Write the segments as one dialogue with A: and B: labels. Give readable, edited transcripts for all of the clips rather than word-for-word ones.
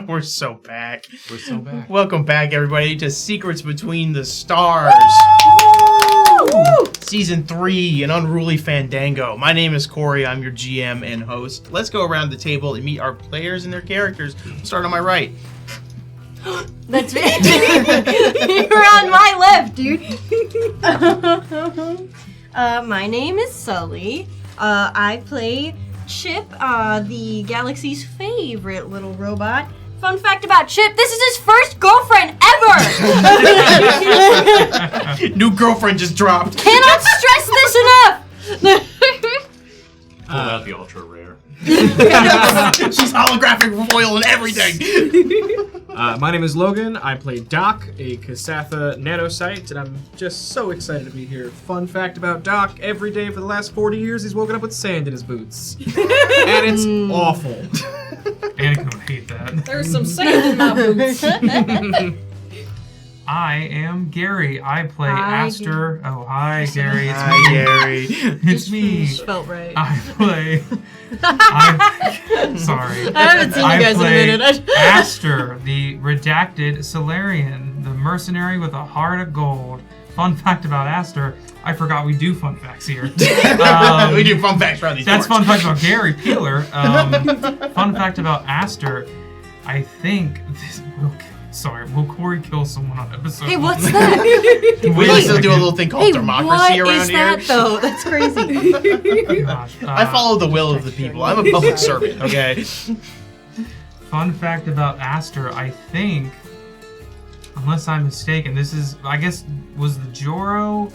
A: We're so back.
B: We're so back.
A: Welcome back, everybody, to Secrets Between the Stars. Woo! Season 3, An Unruly Fandango. My name is Corey. I'm your GM and host. Let's go around the table and meet our players and their characters. We'll start on my right.
C: That's me. You're on my left, dude. My name is Sully. I play Chip, the galaxy's favorite little robot. Fun fact about Chip, this is his first girlfriend ever!
A: New girlfriend just dropped.
C: Cannot stress this enough!
B: Pull out the ultra rare.
A: She's holographic foil and everything.
D: My name is Logan. I play Doc, a Kasatha nanocyte, and I'm just so excited to be here. Fun fact about Doc, every day for the last 40 years he's woken up with sand in his boots. And it's awful.
E: Anakin would hate that.
F: There's some sand in my boots.
E: I am Gary. I play
C: Hi,
E: Aster. Oh, hi, Gary. It's
A: Hi,
E: me.
A: Gary.
E: It's me.
C: Felt right.
E: I play. Sorry.
C: I haven't seen you guys in a minute.
E: Aster, the redacted Solarian, the mercenary with a heart of gold. Fun fact about Aster, I forgot we do fun facts here.
A: We do fun facts around these
E: That's
A: boards.
E: fun fact about Gary Peeler. Fun fact about Aster, I think this will Corey kill someone on episode
C: Hey, what's
E: 1?
C: that?
A: We like to do a little thing called
C: Hey,
A: democracy
C: what
A: around
C: is
A: here.
C: that, though? That's crazy.
E: Gosh,
A: I follow the will of the people. I'm a public servant, okay?
E: Fun fact about Aster, I think, unless I'm mistaken, this is, I guess, was the Joro,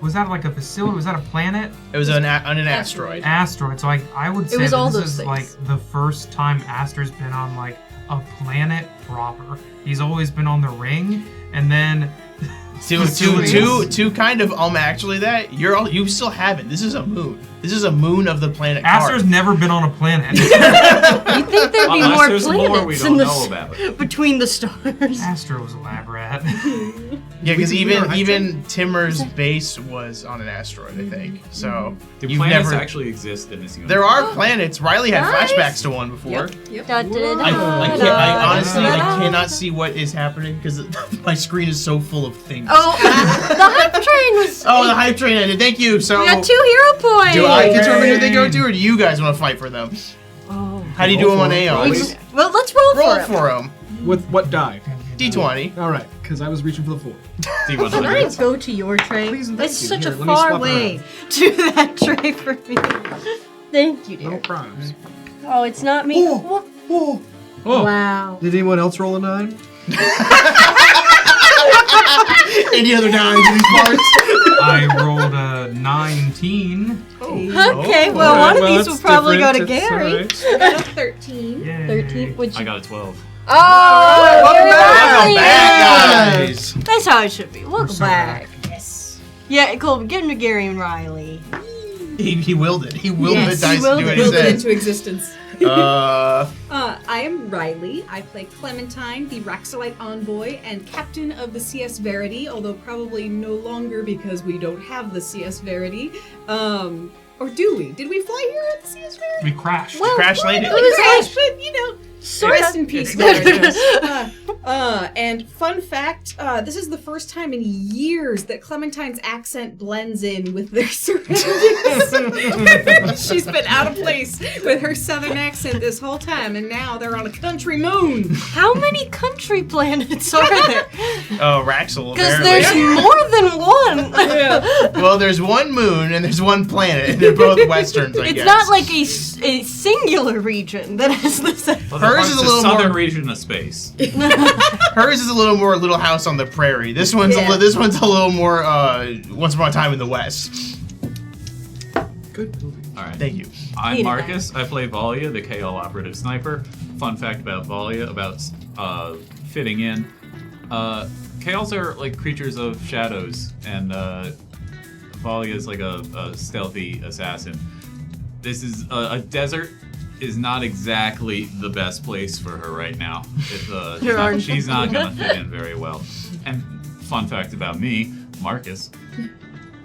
E: was that like a facility, was that a planet?
A: It was on an asteroid.
E: Asteroid, so I would say
C: was
E: that
C: all
E: this
C: those
E: is
C: things.
E: like the first time Aster's been on like a planet proper. He's always been on the ring, and then
A: Two kind of actually that you still haven't. This is a moon. This is a moon of the planet
E: Aster's
A: Kar.
E: never been on a planet.
C: You think there'd be
B: Unless
C: more
B: there's more we
C: planets
B: don't
C: in
B: know about it.
C: between the stars?
E: Aster was a lab rat.
A: Yeah, because
D: We are
A: even Timur's base was on an asteroid, I think. So
B: Do
A: you've
B: planets
A: never.
B: actually exist in this universe?
A: There are planets. Riley had
C: Nice.
A: flashbacks to one before.
F: Yep.
C: Da, da, da,
A: I honestly
C: da, da.
A: cannot see what is happening because my screen is so full of things.
C: Oh, the hype train was.
A: Oh, the hype train ended. Thank you. So
C: We got 2 hero points.
A: do I determine who they go to, or do you guys want to fight for them?
C: Oh.
A: How do you do them on
D: Roll for
A: Aeon?
D: it.
C: Well, let's roll,
A: Roll
C: for it.
A: for them.
D: With what die?
A: D20.
D: All right, because I was reaching for the 4.
C: Can I
B: D100.
C: go to your tray?
D: Please and thank
C: It's
D: you.
C: such
D: Here,
C: a
D: let me
C: far
D: swap it
C: way
D: around.
C: to that tray for me. Thank you,
D: No
C: dear.
D: crimes.
C: Oh, it's not me.
D: Oh. Oh.
C: Wow.
D: Did anyone else roll a 9?
A: Any other nines in these parts?
E: I rolled a 19.
C: Okay, well,
D: All right,
C: one of these will
D: that's
C: probably go to
D: different.
C: Gary.
D: It's all right.
F: I got a 13.
E: Yay.
C: 13. Which?
B: I got a 12.
C: Oh,
A: Welcome
C: Gary!
A: back, guys.
C: That's how it should be. Welcome
E: so
C: back.
E: back.
C: Yes. Yeah, cool. Give him to Gary and Riley.
A: He willed it. He willed
C: Yes,
A: the
C: he
A: dice to
C: willed
A: do
C: it.
A: what he
F: Build it
A: said.
F: into existence.
A: Uh,
F: I am Riley. I play Clementine, the Raxolite envoy and captain of the CS Verity, although probably no longer because we don't have the CS Verity. Or do we? Did we fly here at the CS Verity?
E: We crashed.
C: Well,
A: crash landed.
C: It was
F: Crash, but you know,
C: Sort
F: rest
C: of.
F: in peace, Verity. And fun fact, this is the first time in years that Clementine's accent blends in with their surroundings. She's been out of place with her southern accent this whole time, and now they're on a country moon.
C: How many country planets are there?
A: Oh, Raxel.
C: Because
A: apparently.
C: there's more than one.
A: Well, there's one moon and there's one planet, and they're both westerns, I
C: It's
A: guess.
C: not like a singular region that has this.
A: Hers is a little
B: southern
A: more-
B: region of space.
A: Hers is a little more Little House on the Prairie. This one's
F: Yeah.
A: this one's a little more Once Upon a Time in the West.
D: Good movie.
B: All right.
A: Thank you.
B: I'm
C: Hate it.
B: Marcus. I play Valia, the KL operative sniper. Fun fact about Valia, about fitting in. KLs are like creatures of shadows, and Valia is like a stealthy assassin. This is a desert is not exactly the best place for her right now. She's not gonna fit in very well. And fun fact about me, Marcus,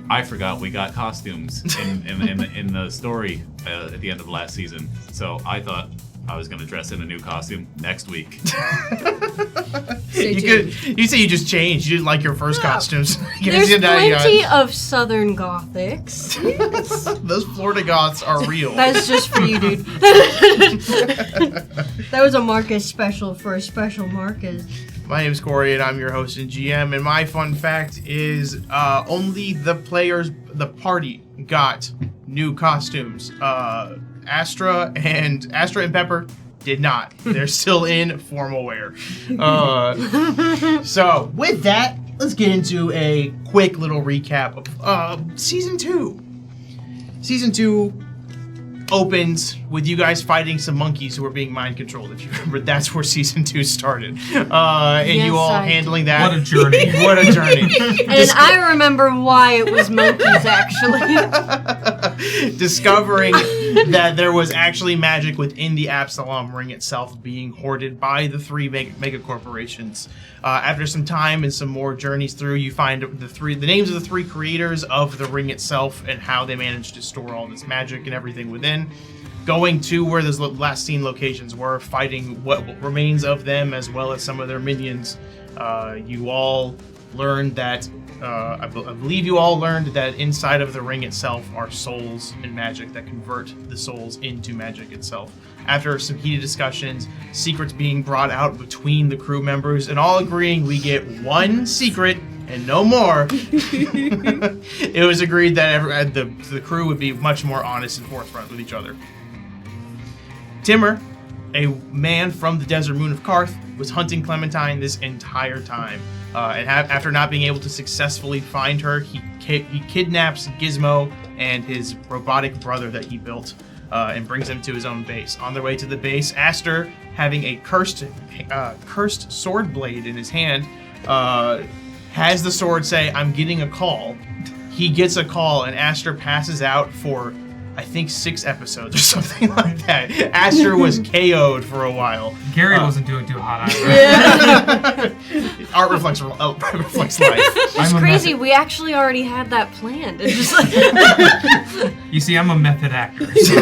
B: I forgot we got costumes in the story at the end of last season. So I thought I was gonna dress in a new costume next week.
A: You say you just changed. You didn't like your first costumes.
C: There's plenty of Southern Gothics.
A: Those Florida Goths are real.
C: That's just for you, dude. That was a Marcus special for a special Marcus.
A: My name's Corey, and I'm your host and GM. And my fun fact is only the party got new costumes. Astra and Pepper did not. They're still in formal wear. So with that, let's get into a quick little recap of Season 2. Season 2 opens with you guys fighting some monkeys who were being mind controlled. If you remember, that's where Season 2 started. And
C: Yes,
A: you all
C: I
A: handling that.
E: What a journey.
A: What a journey.
C: And I remember why it was monkeys, actually.
A: Discovering that there was actually magic within the Absalom ring itself being hoarded by the three mega corporations. After some time and some more journeys through, you find the names of the three creators of the ring itself and how they managed to store all this magic and everything within. Going to where those last seen locations were, fighting what remains of them as well as some of their minions. You all learned that, I believe you all learned that inside of the ring itself are souls and magic that convert the souls into magic itself. After some heated discussions, secrets being brought out between the crew members, and all agreeing we get one secret and no more, it was agreed that the crew would be much more honest and forthright with each other. Timur, a man from the desert moon of Karth, was hunting Clementine this entire time. And after not being able to successfully find her, he kidnaps Gizmo and his robotic brother that he built and brings them to his own base. On their way to the base, Aster, having a cursed sword blade in his hand, has the sword say, "I'm getting a call." He gets a call, and Aster passes out for, I think, 6 episodes or something like that. Aster was KO'd for a while.
E: Gary wasn't doing too hot either.
C: Yeah.
A: Art reflects life.
C: It's crazy. We actually already had that planned. It's just like
E: You see, I'm a method actor. So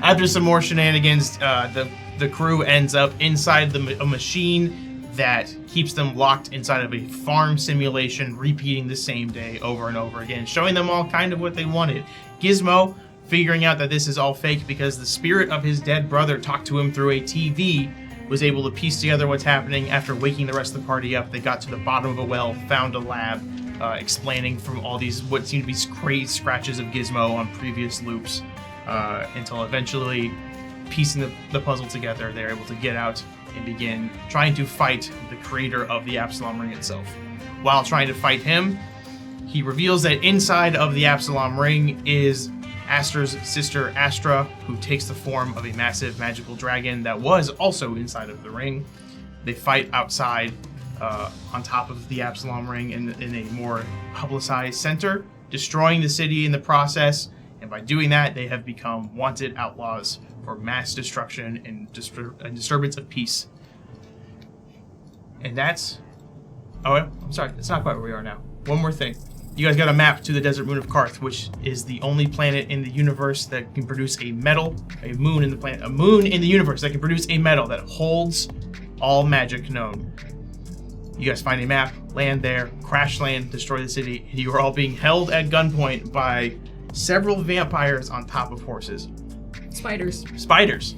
A: After some more shenanigans, the crew ends up inside a machine that keeps them locked inside of a farm simulation, repeating the same day over and over again, showing them all kind of what they wanted. Gizmo, figuring out that this is all fake because the spirit of his dead brother talked to him through a TV, was able to piece together what's happening. After waking the rest of the party up, they got to the bottom of a well, found a lab, explaining from all these what seemed to be crazy scratches of Gizmo on previous loops, until eventually, piecing the puzzle together, they're able to get out and begin trying to fight the creator of the Absalom ring itself. While trying to fight him, he reveals that inside of the Absalom ring is Aster's sister Astra, who takes the form of a massive magical dragon that was also inside of the ring. They fight outside on top of the Absalom ring in a more publicized center, destroying the city in the process, and by doing that, they have become wanted outlaws for mass destruction and disturbance of peace. And that's... Oh, I'm sorry. That's not quite where we are now. One more thing. You guys got a map to the desert moon of Karth, which is the only planet in the universe that can produce a metal, a moon in the universe that can produce a metal that holds all magic known. You guys find a map, land there, crash land, destroy the city, and you are all being held at gunpoint by several vampires on top of horses.
F: Spiders.
A: Spiders.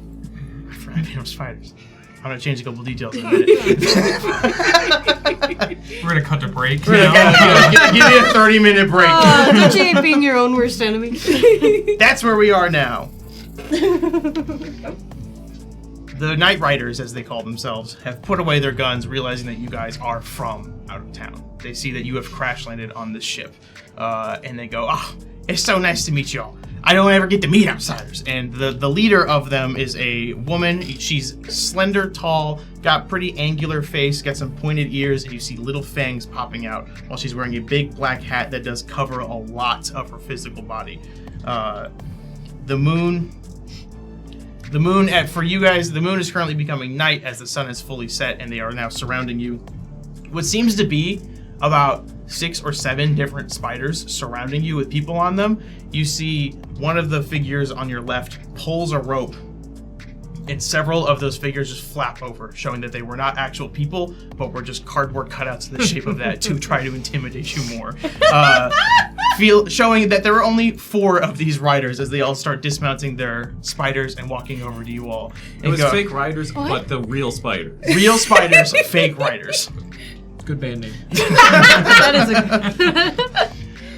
A: I forgot the name of spiders. I'm gonna change a couple details in a minute.
E: we're gonna cut to break.
A: Give me a 30-minute break.
C: don't you hate being your own worst enemy?
A: That's where we are now. The Night Riders, as they call themselves, have put away their guns, realizing that you guys are from out of town. They see that you have crash landed on this ship, and they go, it's so nice to meet y'all. I don't ever get to meet outsiders. And the leader of them is a woman. She's slender, tall, got pretty angular face, got some pointed ears, and you see little fangs popping out while she's wearing a big black hat that does cover a lot of her physical body. The moon, for you guys, the moon is currently becoming night as the sun is fully set, and they are now surrounding you. What seems to be about 6 or 7 different spiders surrounding you with people on them. You see one of the figures on your left pulls a rope, and several of those figures just flap over, showing that they were not actual people, but were just cardboard cutouts in the shape of that to try to intimidate you more. Showing that there were only 4 of these riders as they all start dismounting their spiders and walking over to you all.
B: It was fake riders, but the real spiders.
A: Real spiders, fake riders.
D: Good band name.
C: That is a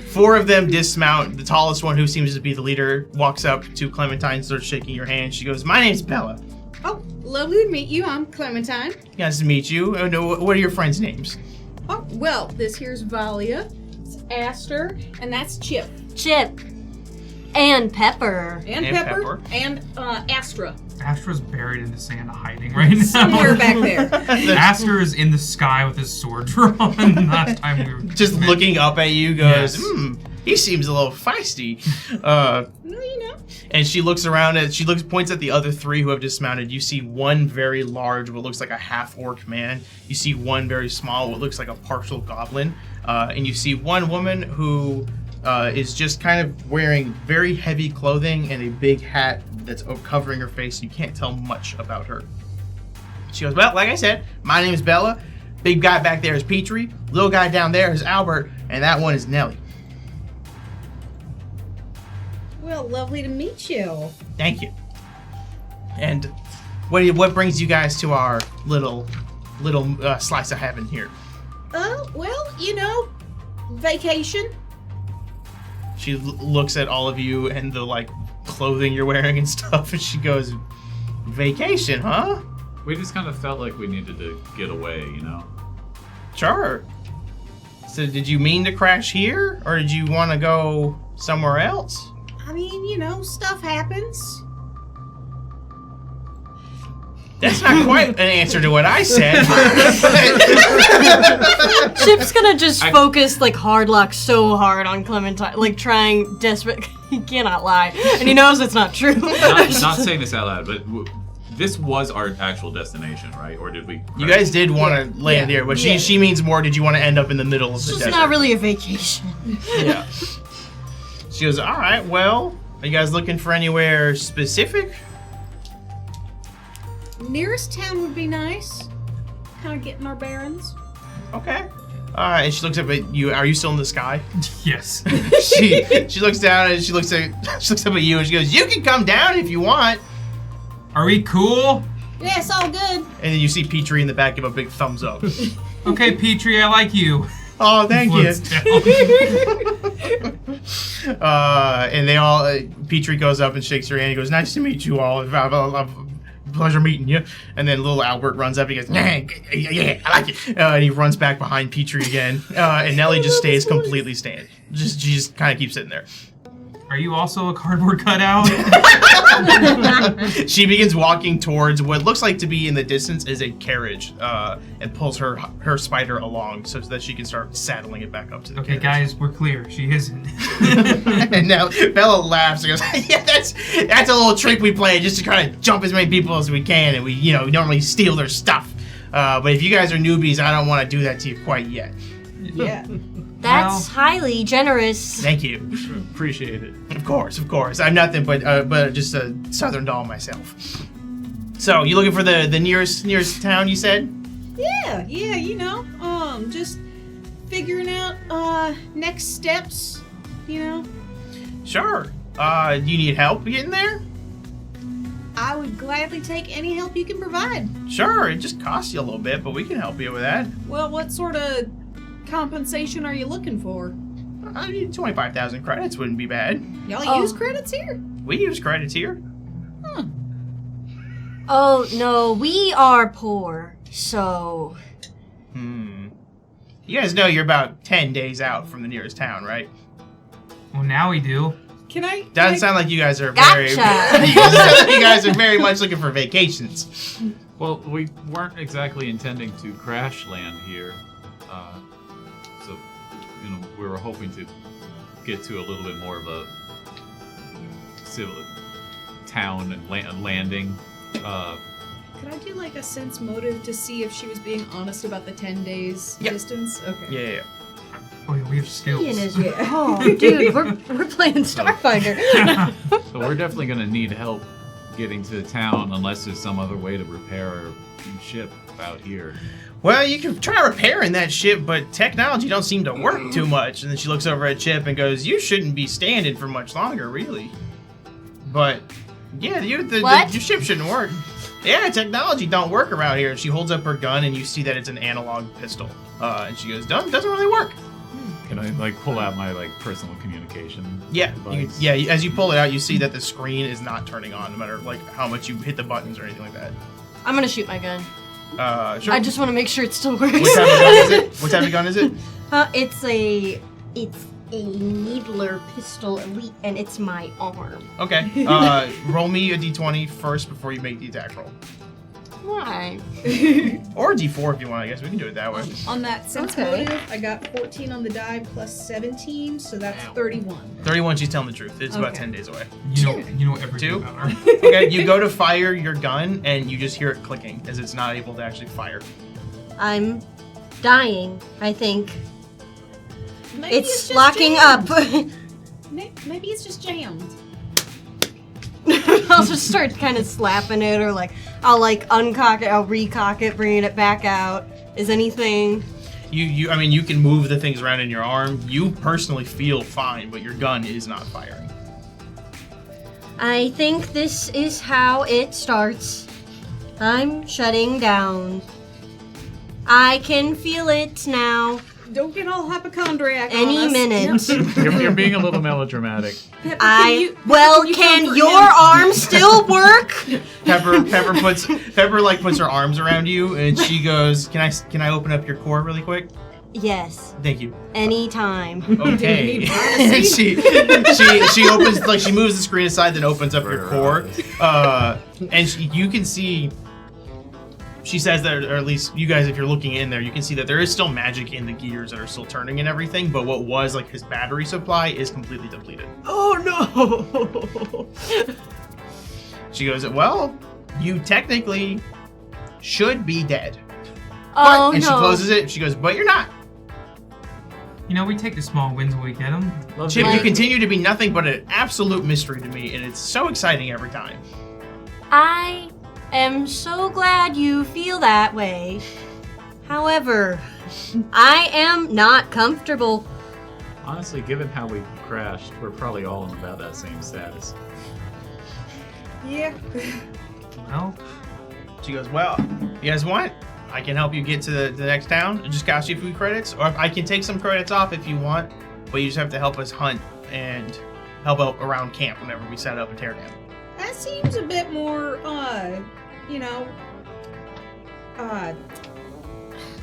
A: 4 of them dismount. The tallest one, who seems to be the leader, walks up to Clementine, starts shaking your hand. She goes, "My name's Bella.
F: Oh, lovely to meet you. I'm Clementine.
A: Nice to meet you. What are your friends' names?"
F: Oh, well, this here's Valia. It's Aster, and that's Chip.
C: Chip. And Pepper.
F: And
A: And
F: Pepper.
A: Pepper.
F: And Astra.
E: Astra's buried in the sand hiding right now.
F: Somewhere back there.
E: Aster is in the sky with his sword drawn. Last time we were
A: Just looking up at you, goes,
E: Yes.
A: He seems a little feisty.
F: No, you know.
A: And she looks around and points at the other 3 who have dismounted. You see one very large, what looks like a half-orc man. You see one very small, what looks like a partial goblin. And you see one woman who is just kind of wearing very heavy clothing and a big hat that's covering her face. You can't tell much about her. She goes, "Well, like I said, my name is Bella. Big guy back there is Petrie. Little guy down there is Albert. And that one is Nellie."
F: Well, lovely to meet you.
A: Thank you. And what brings you guys to our little slice of heaven here?
F: Well, you know, vacation.
A: She looks at all of you and the clothing you're wearing and stuff, and she goes, "Vacation, huh?
B: We just kind of felt like we needed to get away, you know?
A: Sure. So did you mean to crash here, or did you want to go somewhere else?"
F: I mean, you know, stuff happens.
A: That's not quite an answer to what I said.
C: Chip's gonna just focus hard lock so hard on Clementine, trying desperate. He cannot lie, and he knows it's not true.
B: Not saying this out loud, but this was our actual destination, right? Or did we?
A: You guys did want to land
F: Yeah.
A: here, but
F: Yeah.
A: she means more. Did you want to end up in the middle of the
C: It's
A: desert?
C: not really a vacation.
A: Yeah. She goes, "All right, well, are you guys looking for anywhere specific?"
F: Nearest town would be nice. Kind of getting our bearings.
A: Okay. And she looks up at you. Are you still in the sky?
E: Yes.
A: She looks down and she looks up at you and she goes, "You can come down if you want."
E: Are we cool?
F: Yeah, it's all good.
A: And then you see Petrie in the back give a big thumbs up.
E: Okay, Petrie, I like you.
A: Oh, thank you.
E: Floats down.
A: And they all, Petrie goes up and shakes her hand. He goes, "Nice to meet you all. Pleasure meeting you." And then little Albert runs up. He goes, yeah, I like it. And he runs back behind Petrie again. And Nellie just stays completely stand. She just kind of keeps sitting there.
E: Are you also a cardboard cutout?
A: She begins walking towards what looks like to be in the distance is a carriage, and pulls her spider along so that she can start saddling it back up to the
E: Okay,
A: carriage.
E: guys, we're clear. She isn't.
A: And now Bella laughs and goes, "Yeah, that's a little trick we play just to kind of jump as many people as we can, and we normally steal their stuff. But if you guys are newbies, I don't want to do that to you quite yet."
F: Yeah.
C: That's highly generous.
A: Thank you.
B: Appreciate it.
A: Of course. I'm nothing but just a southern doll myself. So you looking for the nearest town? You said.
F: Yeah, you know, just figuring out next steps, you know.
A: Sure. Do you need help getting there?
F: I would gladly take any help you can provide.
A: Sure. It just costs you a little bit, but we can help you with that.
F: Well, what sort of compensation are you looking for?
A: I mean, 25,000 credits wouldn't be bad.
F: Y'all use credits here?
A: We use credits here.
C: Oh no, we are poor, so
A: You guys know you're about 10 days out from the nearest town, right?
E: Well, now we do.
A: Doesn't sound like you guys are very.
C: Gotcha.
A: It doesn't sound like you guys are very much looking for vacations.
B: Well, we weren't exactly intending to crash land here. So, you know, we were hoping to get to a little bit more of a civil town and landing.
F: Could I do like a sense motive to see if she was being honest about the 10 days
A: Yeah.
F: distance? Okay.
A: Yeah.
E: Oh, yeah, we have skills.
C: Ian is here. Oh, dude, we're playing Starfinder.
B: So we're definitely gonna need help getting to the town unless there's some other way to repair our ship out here.
A: Well, you can try repairing that ship, but technology don't seem to work too much. And then she looks over at Chip and goes, "You shouldn't be standing for much longer, really." But yeah, your ship shouldn't work. Yeah, technology don't work around here. And she holds up her gun, and you see that it's an analog pistol. And she goes, "Doesn't really work."
B: Can I like pull out my like personal communication?
A: Yeah,
B: device?
A: as you pull it out, you see that the screen is not turning on, no matter like how much you hit the buttons or anything like that.
C: I'm gonna shoot my gun.
A: Sure.
C: I just want to make sure it still works.
A: What type of gun is it? What type of gun is it?
C: It's a needler pistol elite, and it's my arm.
A: Okay. Roll me a d20 first before you make the attack roll.
C: Why?
A: Or a d4 if you want, I guess. We can do it that way.
F: On that sense
C: Okay.
F: motive, I got 14 on the die plus 17, so that's 31.
A: 31, she's telling the truth. It's about
F: Okay.
A: 10 days away.
E: You know everything
A: Two?
E: about her.
A: Okay, you go to fire your gun, and you just hear it clicking as it's not able to actually fire.
C: I'm dying, I think.
F: Maybe
C: It's
F: just
C: locking
F: jammed.
C: up.
F: Maybe it's just jammed.
C: I'll just start kind of slapping it, or like I'll like uncock it, I'll recock it, bringing it back out. Is anything?
A: I mean, you can move the things around in your arm. You personally feel fine, but your gun is not firing.
C: I think this is how it starts. I'm shutting down. I can feel it now.
F: Don't get all hypochondriac on
C: Any
F: us.
C: minute.
B: You're being a little melodramatic.
F: Pepper,
C: Can
F: comprehend?
C: your arm still work?
A: Pepper puts her arms around you, and she goes, "Can I open up your core really quick?"
C: Yes,
A: Thank you.
C: anytime.
A: Okay. And she opens, like, she moves the screen aside, then opens up your core. And you can see, she says that, or at least you guys, if you're looking in there, you can see that there is still magic in the gears that are still turning and everything, but what was like his battery supply is completely depleted.
C: Oh no!
A: She goes, "Well, you technically should be dead."
C: Oh
A: And
C: no!
A: she closes it. She goes, "But you're not."
E: You know, we take the small wins when we get them.
A: Chip, you
C: Like-
A: continue to be nothing but an absolute mystery to me, and it's so exciting every time.
C: I am so glad you feel that way. However, I am not comfortable.
B: Honestly, given how we crashed, we're probably all in about that same status.
F: Yeah.
E: Well,
A: She goes, "Well, you guys want? I can help you get to the next town. It just costs you a few credits, or I can take some credits off if you want, but you just have to help us hunt and help out around camp whenever we set up a teardown."
F: That seems a bit more,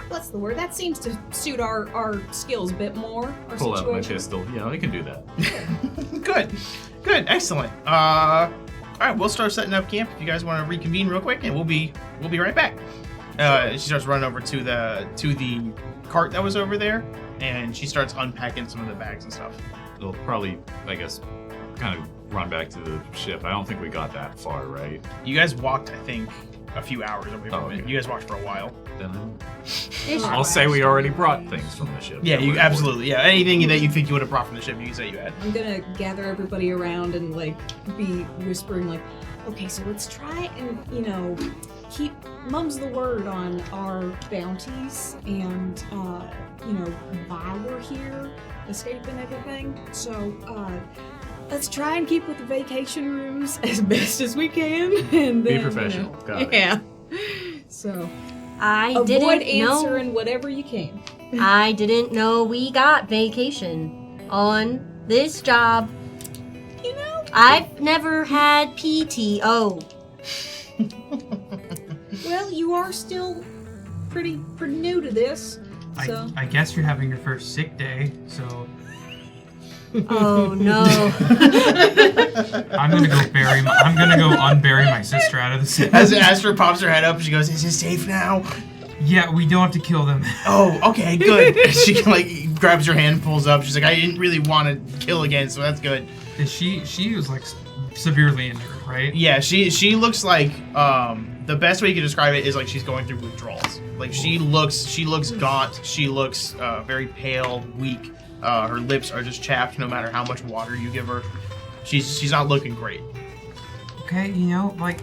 F: what's the word? That seems to suit our skills a bit more. Our
B: Pull out my
F: situation.
B: pistol. Yeah, I can do that.
A: Good, excellent. All right, we'll start setting up camp if you guys want to reconvene real quick, and we'll be right back. She starts running over to the cart that was over there, and she starts unpacking some of the bags and stuff.
B: They'll probably, I guess, kind of run back to the ship. I don't think we got that far, right?
A: You guys walked, I think, a few hours away from
B: Oh,
A: it.
B: okay.
A: You guys walked for a while.
B: Then
C: It's
B: I'll say we already brought things from the ship.
A: Yeah,
B: that
A: you
B: were
A: absolutely. Yeah, anything that you think you would have brought from the ship, you can say you had.
F: I'm gonna gather everybody around and like be whispering like, okay, so let's try and keep mum's the word on our bounties and why we're here, escaping everything. So let's try and keep with the vacation rooms as best as we can, and
B: Be
F: then
B: professional. Got it.
F: Yeah. So
C: I
F: avoid
C: didn't know.
F: answering whatever you can.
C: I didn't know we got vacation on this job. I've never had PTO.
F: Well, you are still pretty new to this, so
E: I guess you're having your first sick day, so
C: Oh no.
E: I'm gonna go unbury my sister out of the city.
A: As Astra pops her head up, she goes, "Is it safe now?"
E: Yeah, we don't have to kill them.
A: Oh, okay, good. She like grabs your hand, pulls up. She's like, "I didn't really want to kill again, so that's good."
E: She was like severely injured, right?
A: Yeah, she looks like the best way you can describe it is like she's going through withdrawals. Like she looks gaunt. She looks very pale, weak. Her lips are just chapped no matter how much water you give her. She's not looking great.
E: Okay, you know, like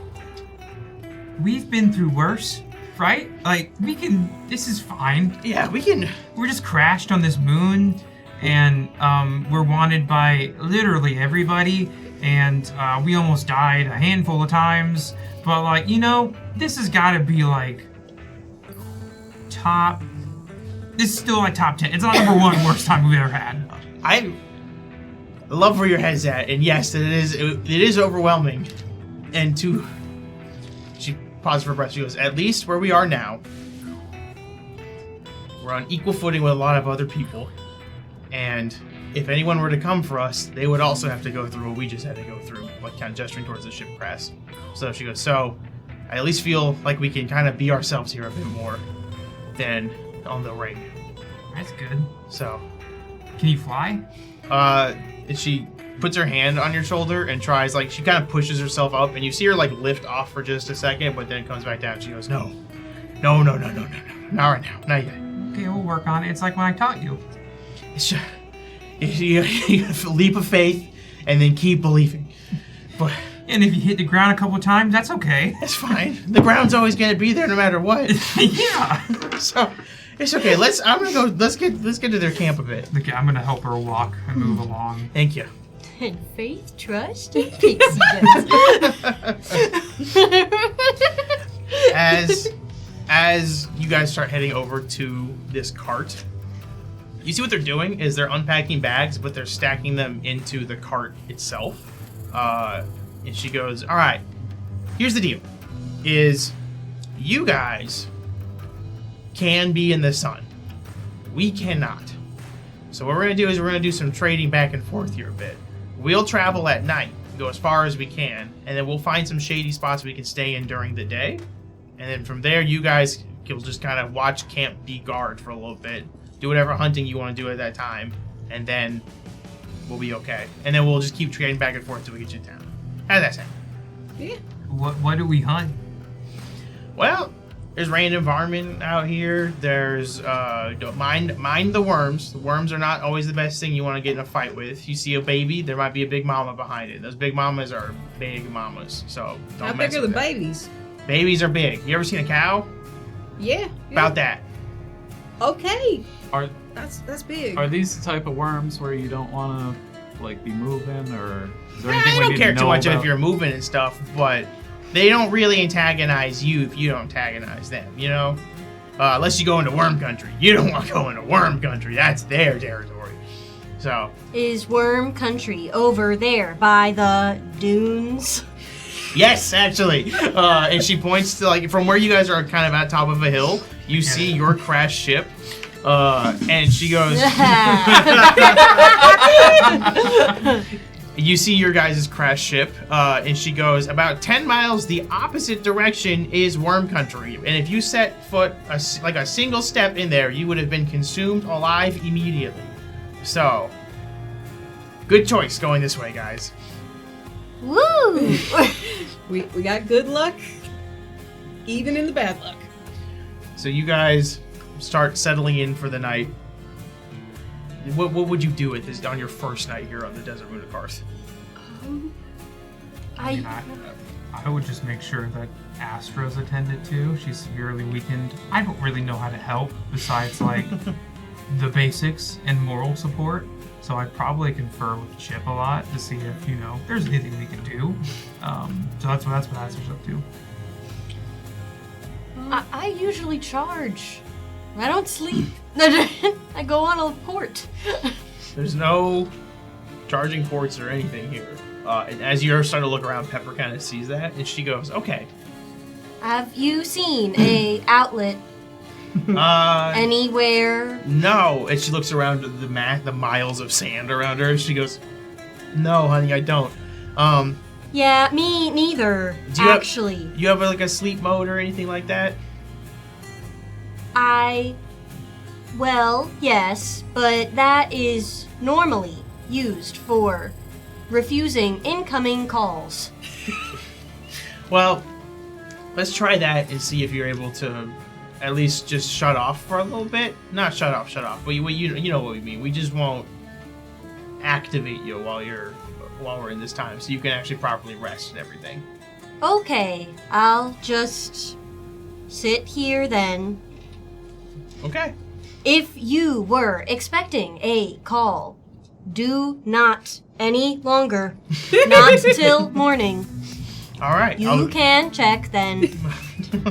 E: we've been through worse, right? Like this is fine.
A: Yeah, we can.
E: We're just crashed on this moon, and we're wanted by literally everybody, and we almost died a handful of times. But like, you know, this has got to be like top. This is still like top 10. It's not number one worst time we've ever had.
A: I love where your head's at, and yes, it is overwhelming. And she paused for breath. She goes, at least where we are now, we're on equal footing with a lot of other people. And if anyone were to come for us, they would also have to go through what we just had to go through, like kind of gesturing towards the ship crest. So she goes, so I at least feel like we can kind of be ourselves here a bit more than on the ring.
E: That's good.
A: So,
E: can you fly?
A: and she puts her hand on your shoulder and tries, like, she kind of pushes herself up, and you see her, like, lift off for just a second, but then comes back down. She goes, no, not right now, not yet.
E: Okay, we'll work on it. It's like when I taught you.
A: It's just, you leap of faith and then keep believing. But
E: and if you hit the ground a couple times, that's okay.
A: That's fine. The ground's always gonna be there no matter what.
E: Yeah.
A: So it's okay. Let's get to their camp a bit.
E: Okay, I'm gonna help her walk and move along.
A: Thank you.
C: And faith, trust, and pixie dust.
A: As you guys start heading over to this cart, you see what they're doing is they're unpacking bags, but they're stacking them into the cart itself. And she goes, all right, here's the deal, is you guys can be in the sun. We cannot. So what we're going to do is we're going to do some trading back and forth here a bit. We'll travel at night, go as far as we can, and then we'll find some shady spots we can stay in during the day. And then from there, you guys will just kind of watch camp, be guard for a little bit, do whatever hunting you want to do at that time, and then we'll be okay. And then we'll just keep trading back and forth till we get you to town. How does that sound?
F: Yeah.
E: What do we hunt?
A: Well, there's random varmint out here. There's don't mind the worms. The worms are not always the best thing you want to get in a fight with. You see a baby, there might be a big mama behind it. Those big mamas are big mamas, so don't
F: How
A: mess
F: big are
A: with
F: the
A: them.
F: babies?
A: Babies are big. You ever seen a cow?
F: Yeah.
A: About that.
F: Okay.
B: Are
F: That's big.
B: are these the type of worms where you don't want to like be moving, or is there
A: I
B: anything we
A: don't
B: need
A: care
B: to
A: too
B: know
A: much
B: about?
A: if you're moving and stuff, but they don't really antagonize you if you don't antagonize them, you know? Unless you go into worm country. You don't want to go into worm country. That's their territory. So,
C: Is Worm Country over there by the dunes?
A: yes, actually. And she points to, like, from where you guys are kind of at top of a hill, you see your crashed ship. And she goes, you see your guys' crashed ship, and she goes, about 10 miles the opposite direction is Worm Country. And if you set foot a single step in there, you would have been consumed alive immediately. So, good choice going this way, guys.
C: Woo!
F: We got good luck, even in the bad luck.
A: So you guys start settling in for the night. What would you do on your first night here on the Desert Moon of Karth?
E: I would just make sure that Astra's attended to. She's severely weakened. I don't really know how to help besides like the basics and moral support. So I'd probably confer with Chip a lot to see if, you know, there's anything we can do. So that's what Astra's up to.
C: I usually charge. I don't sleep. I go on a port.
A: There's no charging ports or anything here. And as you're starting to look around, Pepper kind of sees that, and she goes, okay.
C: Have you seen a outlet anywhere?
A: No. And she looks around at the miles of sand around her, and she goes, no, honey, I don't.
C: Yeah, me neither,
A: Do you have-
C: actually.
A: You have like a sleep mode or anything like that?
C: Well, yes, but that is normally used for refusing incoming calls.
A: Well, let's try that and see if you're able to at least just shut off for a little bit. Not shut off, but you know what we mean. We just won't activate you while we're in this time, so you can actually properly rest and everything.
C: Okay, I'll just sit here then.
A: Okay.
C: If you were expecting a call, do not any longer. Not till morning.
A: All right.
C: You can check then.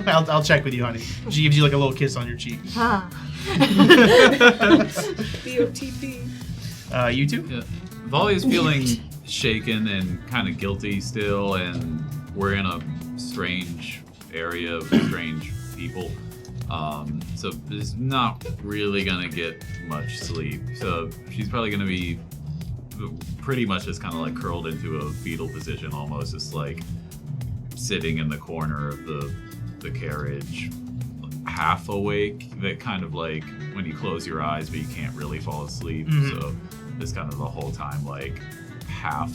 A: I'll check with you, honey. She gives you like a little kiss on your cheek.
C: Ah.
F: BOTP.
A: You two?
B: Yeah. Valia's feeling shaken and kind of guilty still, and we're in a strange area of strange people. So there's not really gonna get much sleep. So she's probably gonna be pretty much just kind of like curled into a fetal position, almost just like sitting in the corner of the carriage, half awake. That kind of like when you close your eyes but you can't really fall asleep.
A: Mm-hmm.
B: So just kind of the whole time like half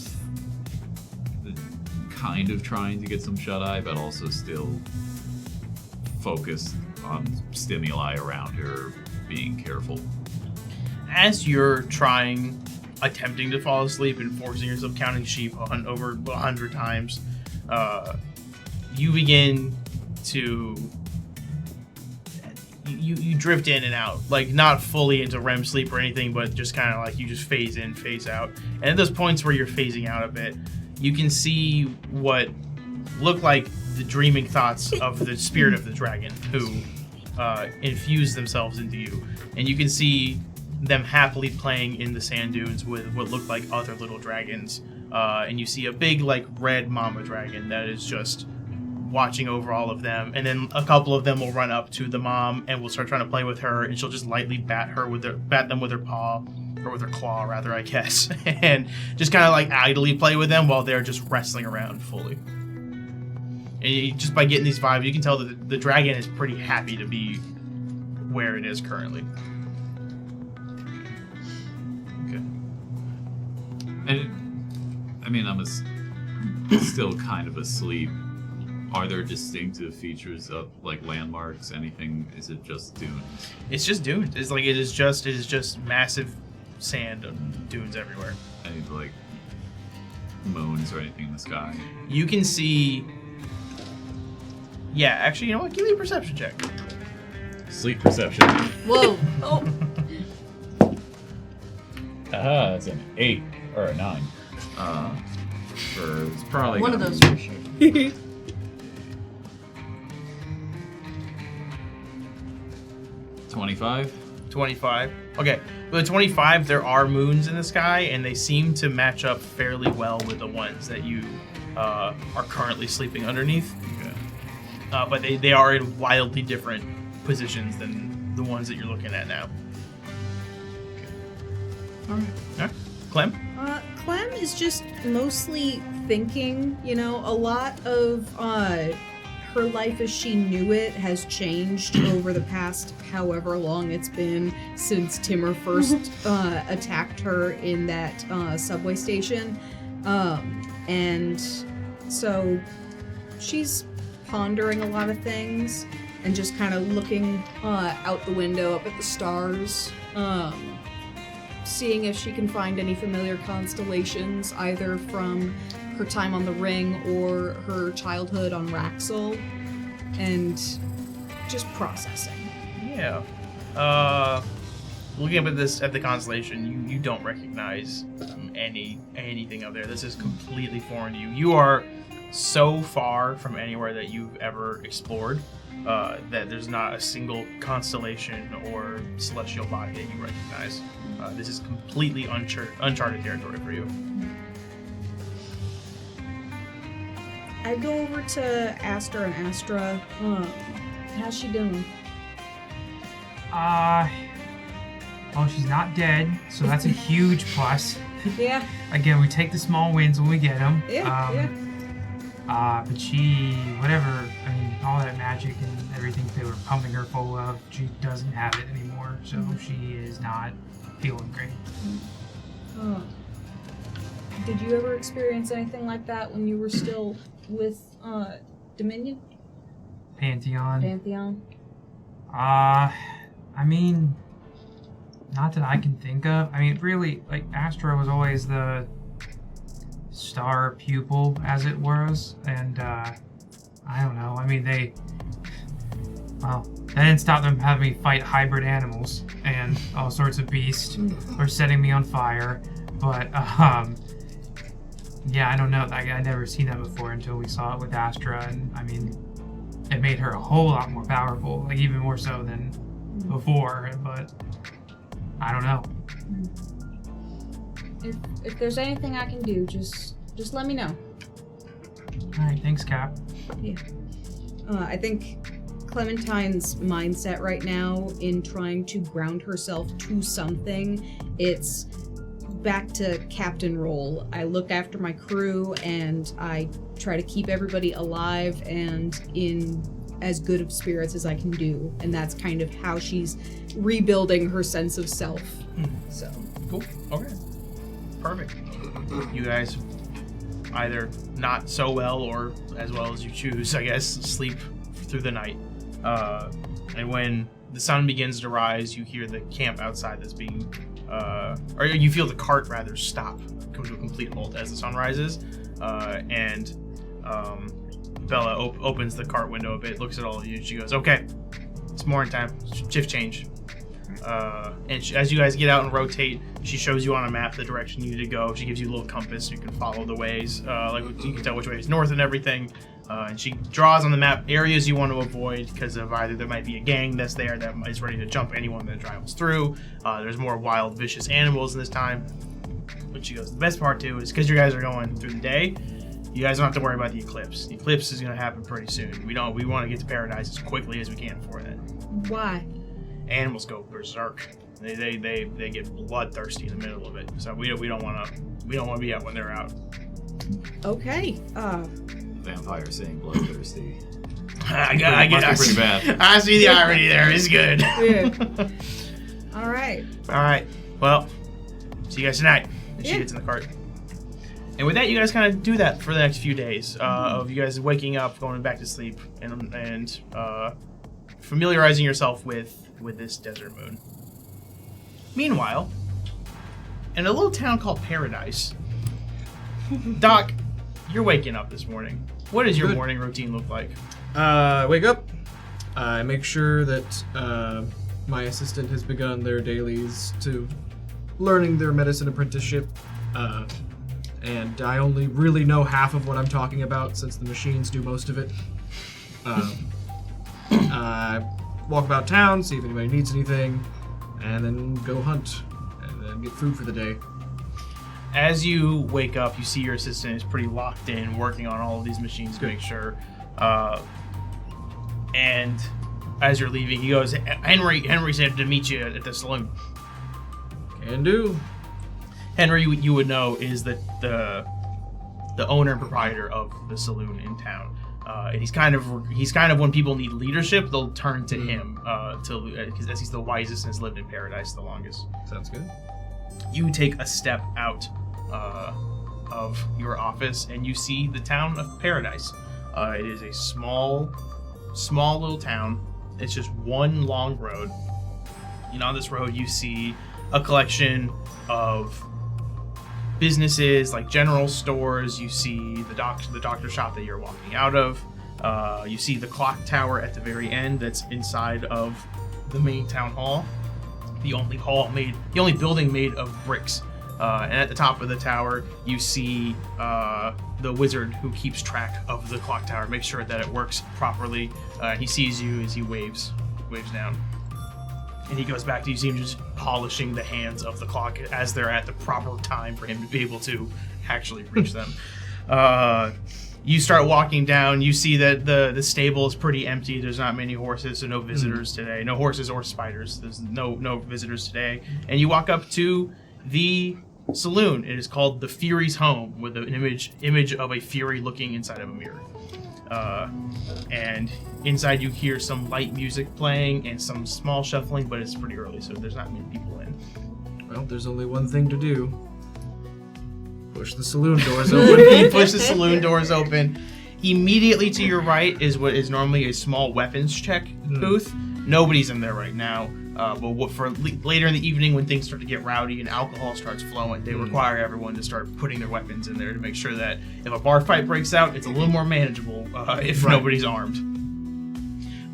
B: kind of trying to get some shut-eye, but also still focused on stimuli around her, being careful.
A: As you're attempting to fall asleep and forcing yourself counting sheep over 100 times, you begin to you drift in and out, like not fully into REM sleep or anything, but just kind of like you just phase in, phase out. And at those points where you're phasing out a bit, you can see what look like the dreaming thoughts of the spirit of the dragon who infuse themselves into you. And you can see them happily playing in the sand dunes with what look like other little dragons. And you see a big like red mama dragon that is just watching over all of them, and then a couple of them will run up to the mom and will start trying to play with her, and she'll just lightly bat them with her paw, or with her claw rather, I guess, and just kind of like idly play with them while they're just wrestling around fully. And just by getting these vibes, you can tell that the dragon is pretty happy to be where it is currently.
B: Okay. And I mean, I'm still kind of asleep. Are there distinctive features of like landmarks? Anything? Is it just dunes?
A: It's just dunes. It is just massive sand dunes everywhere.
B: Any like moons or anything in the sky?
A: You can see. Yeah, actually, you know what? Give me a perception check.
B: Sleep perception.
C: Whoa.
F: Oh,
B: Aha, it's an 8 or a 9. It's probably
C: One of
B: gonna
C: those
B: be-
C: for sure.
B: 25.
A: 25. Okay, with the 25, there are moons in the sky, and they seem to match up fairly well with the ones that you are currently sleeping underneath.
B: Okay.
A: But they are in wildly different positions than the ones that you're looking at now.
B: All right.
A: Clem?
F: Clem is just mostly thinking, a lot of her life as she knew it has changed over the past however long it's been since Timur first attacked her in that subway station. And so she's pondering a lot of things and just kind of looking out the window up at the stars, seeing if she can find any familiar constellations, either from her time on the ring or her childhood on Raxel, and just processing.
A: Yeah. Looking up at the constellation, you don't recognize anything up there. This is completely foreign to you. You are so far from anywhere that you've ever explored that there's not a single constellation or celestial body that you recognize. This is completely uncharted territory for you.
F: I go over to Aster and Astra. How's she doing?
E: Well, she's not dead, so that's a huge plus.
F: Yeah.
E: Again, we take the small wins when we get them.
F: Yeah.
E: But she, all that magic and everything they were pumping her full of, she doesn't have it anymore, so she is not feeling great.
F: Did you ever experience anything like that when you were still with Dominion?
E: Pantheon. I mean, not that I can think of. I mean, really, like, Astra was always the star pupil, as it was, and, I don't know. I mean, that didn't stop them having me fight hybrid animals and all sorts of beasts, or setting me on fire, but, yeah, I don't know. I'd never seen that before until we saw it with Astra, and, I mean, it made her a whole lot more powerful, like, even more so than before, but I don't know.
F: If there's anything I can do, just let me know.
E: Alright, thanks, Cap.
F: Yeah. I think Clementine's mindset right now in trying to ground herself to something, it's back to captain role. I look after my crew and I try to keep everybody alive and in as good of spirits as I can do. And that's kind of how she's rebuilding her sense of self. So
A: Cool. Okay. Perfect. You guys either not so well or as well as you choose, I guess, sleep through the night. And when the sun begins to rise, you hear the camp outside that's being, or you feel the cart rather stop, come to a complete halt as the sun rises. And Bella opens the cart window a bit, looks at all of you, and she goes, "Okay, it's morning time. Shift change." And as you guys get out and rotate, she shows you on a map the direction you need to go. She gives you a little compass so you can follow the ways, like you can tell which way is north and everything. And she draws on the map areas you want to avoid because of either there might be a gang that's there that is ready to jump anyone that travels through. There's more wild, vicious animals in this time. But she goes, the best part too is because you guys are going through the day, you guys don't have to worry about the eclipse. The eclipse is going to happen pretty soon. We want to get to paradise as quickly as we can before then.
F: why?
A: Animals go berserk. They get bloodthirsty in the middle of it. So we don't want to be out when they're out.
F: Okay.
B: Vampire saying bloodthirsty.
A: I get
B: Must be pretty bad.
A: I see the irony there. It's good.
F: Yeah. All right.
A: All right. Well, see you guys tonight. And she
F: Yeah.
A: gets in the cart. And with that, you guys kind of do that for the next few days of you guys waking up, going back to sleep, and familiarizing yourself with this desert moon. Meanwhile, in a little town called Paradise, Doc, you're waking up this morning. What does your
D: Good.
A: morning routine look like?
D: Wake up. I make sure that my assistant has begun their dailies to learning their medicine apprenticeship. And I only really know half of what I'm talking about since the machines do most of it. I walk about town, see if anybody needs anything, and then go hunt, and then get food for the day.
A: As you wake up, you see your assistant is pretty locked in, working on all of these machines to make sure. And as you're leaving, he goes, Henry said to meet you at the saloon.
D: Can do.
A: Henry, you would know, is the owner and proprietor of the saloon in town. And he's kind of when people need leadership, they'll turn to him because he's the wisest and has lived in paradise the longest.
D: Sounds good.
A: You take a step out of your office and you see the town of Paradise. It is a small little town. It's just one long road. And on this road, you see a collection of businesses like general stores. You see the doctor shop that you're walking out of. You see the clock tower at the very end that's inside of the main town hall. The only building made of bricks. And at the top of the tower, you see the wizard who keeps track of the clock tower, makes sure that it works properly. He sees you as he waves down. And he goes back to you see him just polishing the hands of the clock as they're at the proper time for him to be able to actually reach them. You start walking down. You see that the stable is pretty empty. There's not many horses, so no visitors today. No horses or spiders. There's no visitors today. And you walk up to the saloon. It is called the Fury's Home, with an image of a Fury looking inside of a mirror. And inside you hear some light music playing and some small shuffling, but it's pretty early, so there's not many people in.
D: Well, there's only one thing to do. Push the saloon doors open.
A: You push the saloon doors open. Immediately to your right is what is normally a small weapons check booth. Nobody's in there right now. But for later in the evening when things start to get rowdy and alcohol starts flowing, they require everyone to start putting their weapons in there to make sure that if a bar fight breaks out, it's a little more manageable if nobody's armed.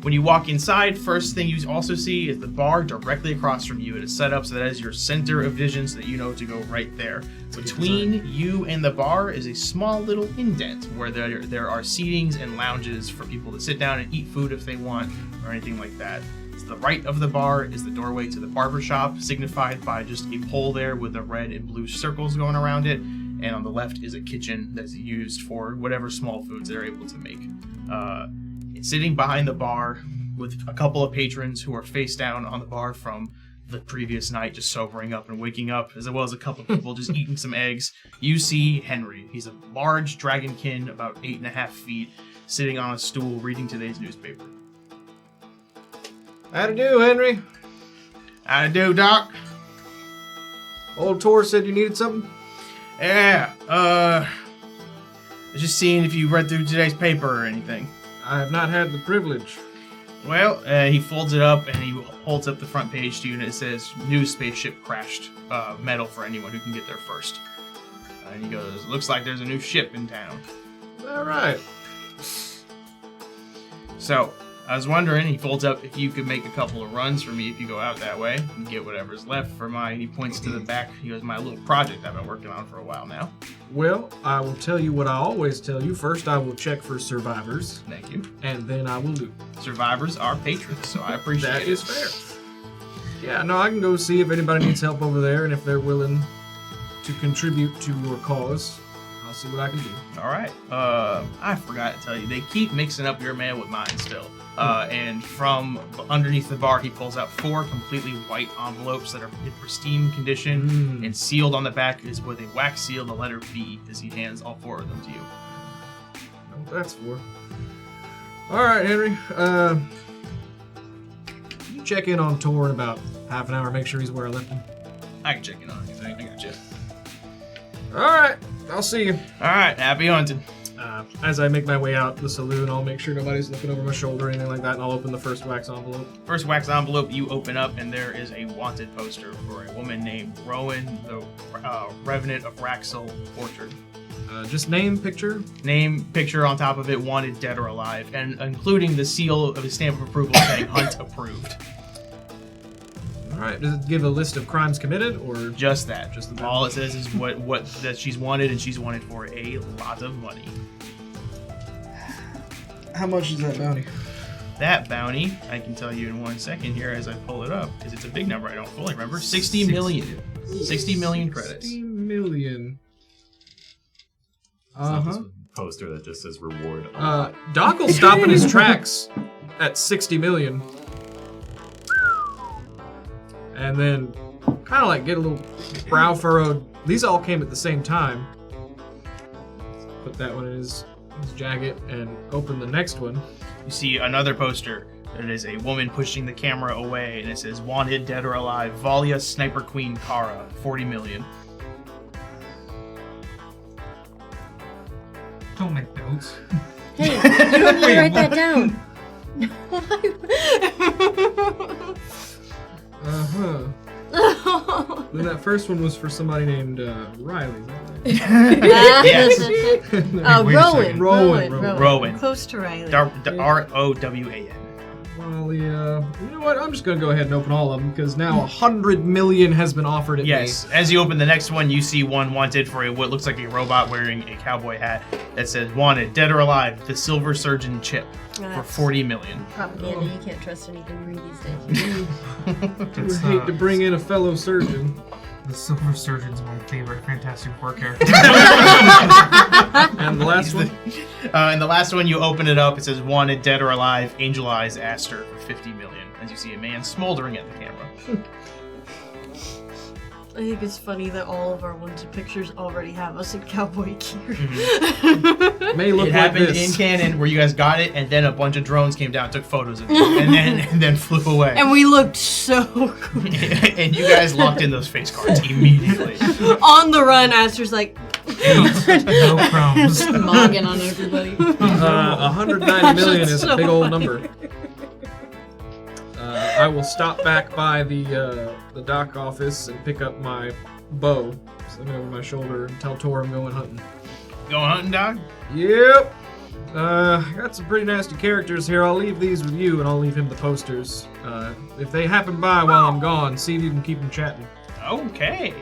A: When you walk inside, first thing you also see is the bar directly across from you. It is set up so that as your center of vision so that you know to go right there. Between you and the bar is a small little indent where there are seatings and lounges for people to sit down and eat food if they want or anything like that. To the right of the bar is the doorway to the barber shop, signified by just a pole there with the red and blue circles going around it. And on the left is a kitchen that's used for whatever small foods they're able to make. Sitting behind the bar with a couple of patrons who are face down on the bar from the previous night, just sobering up and waking up, as well as a couple of people just eating some eggs. You see Henry. He's a large dragonkin, about 8.5 feet, sitting on a stool reading today's newspaper.
D: How to do, Henry?
A: How to do, Doc?
D: Old Tor said you needed something?
A: Yeah, just seeing if you read through today's paper or anything.
D: I have not had the privilege.
A: Well, he folds it up and he holds up the front page to you and it says, "New spaceship crashed. Medal for anyone who can get there first." And he goes, "Looks like there's a new ship in town."
D: All right.
A: So, I was wondering, he folds up, if you could make a couple of runs for me if you go out that way and get whatever's left for he points to the back. He goes, "My little project I've been working on for a while now."
D: Well, I will tell you what I always tell you. First, I will check for survivors,
A: Thank you.
D: and then I will loot.
A: Survivors are patrons, so I appreciate
D: That
A: it.
D: is fair. Yeah, no, I can go see if anybody needs help over there, and if they're willing to contribute to your cause, I'll see what I can do.
A: All right. I forgot to tell you, they keep mixing up your mail with mine still. And from underneath the bar, he pulls out 4 completely white envelopes that are in pristine condition, and sealed on the back is with a wax seal, the letter B, as he hands all 4 of them to you.
D: Oh, that's 4. All right, Henry. You check in on Tor in about half an hour. Make sure he's where I left him.
A: I can check in on anything. I got you.
D: All right, I'll see you.
A: All right. Happy hunting.
D: As I make my way out the saloon, I'll make sure nobody's looking over my shoulder or anything like that, and I'll open the first wax envelope.
A: First wax envelope you open up, and there is a wanted poster for a woman named Rowan, the Revenant of Raxel Orchard.
D: Just name, picture.
A: Name, picture on top of it, wanted, dead or alive, and including the seal of his stamp of approval saying Hunt approved.
D: All right. Does it give a list of crimes committed, or
A: Just that.
D: Just the
A: All it says is what that she's wanted, and she's wanted for a lot of money.
D: how much is that bounty?
A: That bounty, I can tell you in 1 second here as I pull it up, because it's a big number I don't fully remember. 60 million. 60 million credits.
D: 60 million.
B: It's not this poster that just says reward.
D: Doc will stop in his tracks at 60 million. And then kind of like get a little brow furrowed. These all came at the same time. Put that one in his jacket and open the next one.
A: You see another poster. It is a woman pushing the camera away, and it says, "Wanted, dead or alive, Valia Sniper Queen Kara, 40 million."
E: Don't make notes.
C: Hey, you don't need to write that down.
D: Then that first one was for somebody named Riley. Is
A: Yes.
C: Rowan.
D: Rowan.
A: Rowan.
C: Close to Riley.
A: Rowan.
D: Well, you know what? I'm just gonna go ahead and open all of them because now 100 million has been offered at
A: Yes. As you open the next one, you see one wanted for what looks like a robot wearing a cowboy hat that says, "Wanted, dead or alive, the Silver Surgeon Chip for 40 million."
C: Propaganda. You can't trust anything you read these days.
D: me. I hate to bring in a fellow surgeon.
E: The Silver Surgeon's my favorite Fantastic Four character.
D: And the last one?
A: And the last one, you open it up, it says, "Wanted, dead or alive, Angel Eyes Aster for 50 million." As you see a man smoldering at the camera.
C: I think it's funny that all of our wanted pictures already have us in cowboy gear.
D: May look
A: It
D: like
A: happened
D: this.
A: in canon where you guys got it, and then a bunch of drones came down, took photos of you, and then flew away.
C: And we looked so cool.
A: And you guys locked in those face cards immediately.
C: On the run, Aster's like,
E: No crumbs.
F: Mogging on everybody.
D: 190 million is
C: So
D: a big old
C: funny.
D: number. I will stop back by the dock office and pick up my bow, sling it over my shoulder, and tell Tor I'm going hunting.
A: Going hunting, dog?
D: Yep. I got some pretty nasty characters here. I'll leave these with you, and I'll leave him the posters. If they happen by while I'm gone, see if you can keep them chatting.
A: Okay.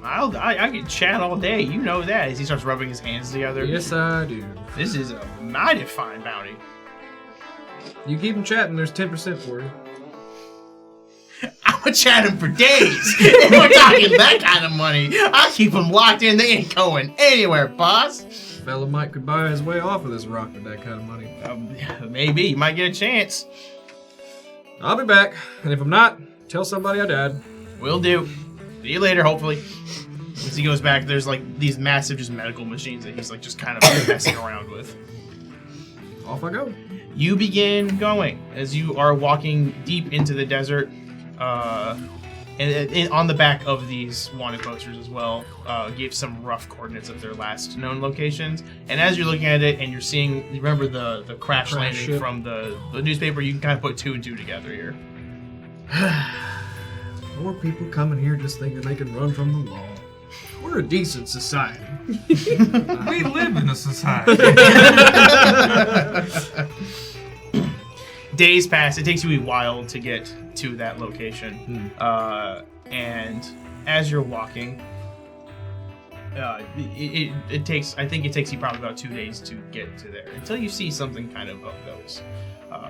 A: I can chat all day. You know that. As he starts rubbing his hands together.
D: Yes, I do.
A: This is a mighty fine bounty.
D: You keep them chatting, there's 10% for you.
A: I'm gonna chat him for days. If we're talking that kind of money, I'll keep him locked in. They ain't going anywhere, boss.
D: Fella might could buy his way off of this rock with that kind of money.
A: Maybe. You might get a chance.
D: I'll be back, and if I'm not, tell somebody I died.
A: Will do. See you later, hopefully. As he goes back, there's like these massive just medical machines that he's like just kind of messing around with.
D: Off I go.
A: You begin going as you are walking deep into the desert. And on the back of these wanted posters as well, gave some rough coordinates of their last known locations. And as you're looking at it and you're seeing, remember the crash landing
D: ship.
A: from the newspaper, you can kind of put two and two together here.
D: More people coming here just thinking they can run from the law. We're a decent society.
E: We live in a society.
A: Days pass. It takes you a while to get to that location. And as you're walking, it takes, I think it takes you probably about 2 days to get to there until you see something kind of notice.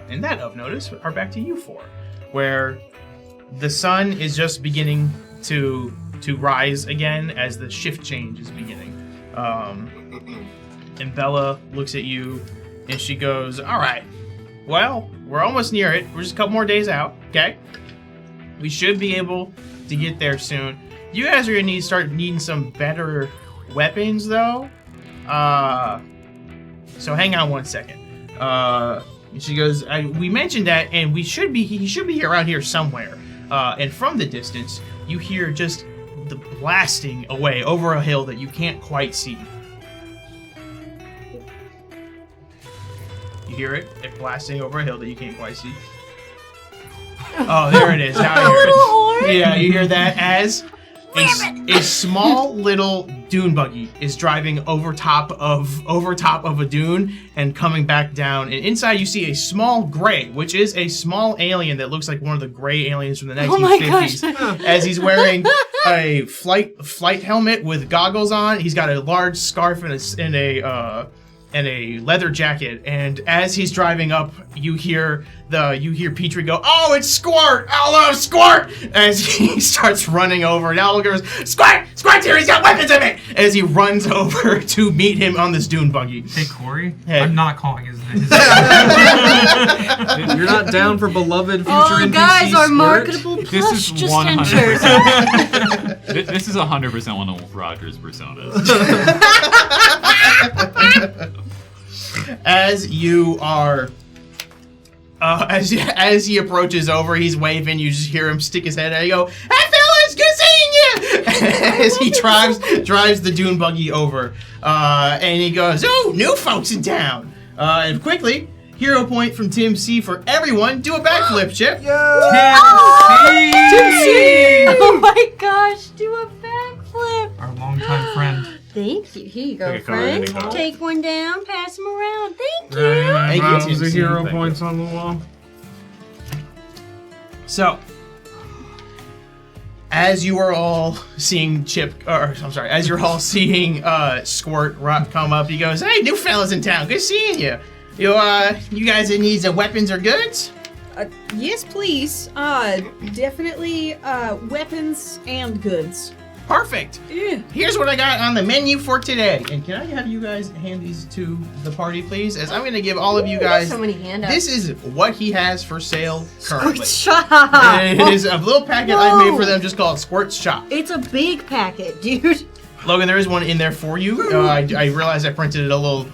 A: And that of notice are back to you four, where the sun is just beginning to rise again as the shift change is beginning. And Bella looks at you and she goes, all right, well, we're almost near it. We're just a couple more days out, okay? We should be able to get there soon. You guys are gonna start needing some better weapons, though. So hang on 1 second. And she goes, we mentioned that, and he should be around here somewhere. And from the distance, you hear just the blasting away over a hill that you can't quite see. You hear it blasting over a hill that you can't quite see. Oh, there it is. Now I hear it. Yeah, you hear that as a small little dune buggy is driving over top of a dune and coming back down. And inside you see a small gray, which is a small alien that looks like one of the gray aliens from the 1950s.
C: Oh my gosh.
A: As he's wearing a flight helmet with goggles on. He's got a large scarf and a leather jacket, and as he's driving up, you hear Petrie go, "Oh, it's Squirt! Hello, Squirt!" As he starts running over, and Owl goes, "Squirt! Squirt's here! He's got weapons in it!" As he runs over to meet him on this dune buggy.
E: Hey, Corey,
A: Hey.
E: I'm not calling his name.
D: You're not down for beloved future
C: Oh,
D: NPC
C: guys, our
D: Squirt?
C: marketable
B: This
C: plush
B: is
C: just
B: 100%.
C: entered.
B: This is 100% one of Roger's personas.
A: As you are, as he approaches over, he's waving. You just hear him stick his head out. You go, "Hey, fellas, good seeing you!" As he drives the dune buggy over, and he goes, "Oh, new folks in town!" And quickly, hero point from Tim C for everyone. Do a backflip, Chip.
C: Oh my gosh, do a backflip.
E: Our longtime friend.
C: Thank you. Here you go,
B: Take a card,
C: friend.
B: take a card.
C: Take one down, pass him around. Thank you.
A: Thank you,
D: Rounds
A: Tim
D: of
A: C.
D: hero
B: Thank you.
D: points on the wall.
A: So, as you are all seeing as you're all seeing Squirt come up, he goes, "Hey, new fellas in town, good seeing you. You guys in need of weapons or goods?"
F: Yes, please. Definitely weapons and goods.
A: Perfect.
F: Yeah.
A: Here's what I got on the menu for today. And can I have you guys hand these to the party, please? As I'm going to give all of you guys.
C: So many handouts.
A: This is what he has for sale currently.
C: Shop.
A: And it is a little packet I made for them, just called Squirt's Shop.
C: It's a big packet, dude.
A: Logan, there is one in there for you. I realized I printed it a little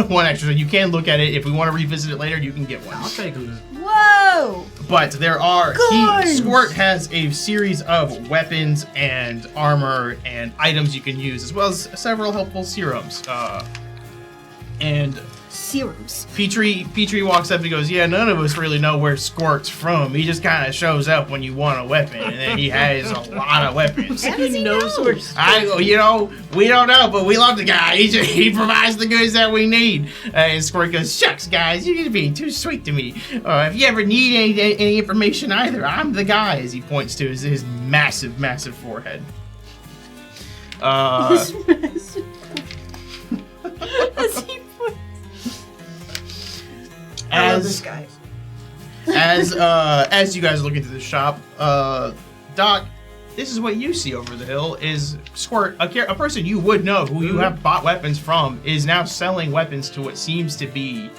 A: one extra, so you can look at it. If we want to revisit it later, you can get one.
D: I'll take a look.
C: Whoa!
A: But there are,
C: Guns!
A: Squirt has a series of weapons and armor and items you can use, as well as several helpful serums. And
C: Serums.
A: Petrie walks up and goes, yeah, none of us really know where Squirt's from. He just kind of shows up when you want a weapon, and then he has a lot of weapons.
C: How does he know?
A: I go, you know, we don't know, but we love the guy. He provides the goods that we need. And Squirt goes, shucks, guys, you're being too sweet to me. If you ever need any information either, I'm the guy, as he points to his massive, massive forehead.
C: As he I love this guy.
A: As you guys look into the shop, Doc, this is what you see over the hill is Squirt, a person you would know who you have bought weapons from, is now selling weapons to what seems to be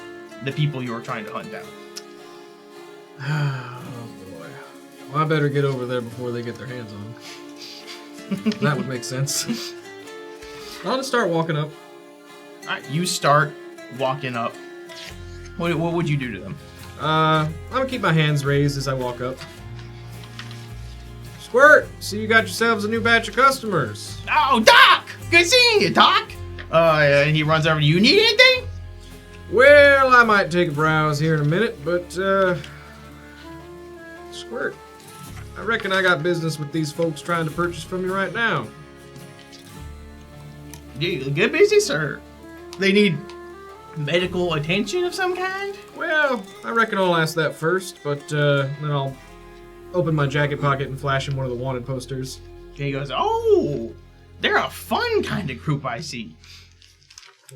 A: the people you are trying to hunt down.
D: Oh boy. Well, I better get over there before they get their hands on him. That would make sense. I'll just start walking up.
A: Alright, you start walking up. What would you do to them?
D: I'm gonna keep my hands raised as I walk up. Squirt, see you got yourselves a new batch of customers.
A: Oh, Doc! Good seeing you, Doc! And he runs over to you. Need anything?
D: Well, I might take a browse here in a minute, but, Squirt, I reckon I got business with these folks trying to purchase from you right now.
A: You get busy, sir. They need medical attention of some kind?
D: Well, I reckon I'll ask that first, but, then I'll open my jacket pocket and flash him one of the wanted posters.
A: And he goes, oh, they're a fun kind of group, I see.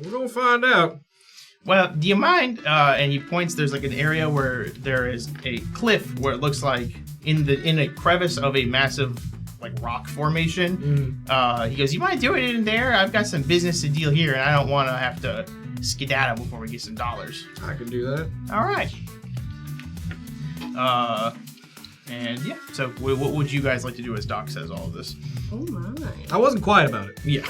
D: We're gonna find out.
A: Well, do you mind? And he points. There's like an area where there is a cliff where it looks like in a crevice of a massive like rock formation. He goes, "You mind doing it in there? I've got some business to deal here, and I don't want to have to skedaddle before we get some dollars."
D: I can do that.
A: All right. And yeah. So what would you guys like to do as Doc says all of this?
C: Oh my.
D: I wasn't quiet about it.
A: Yeah.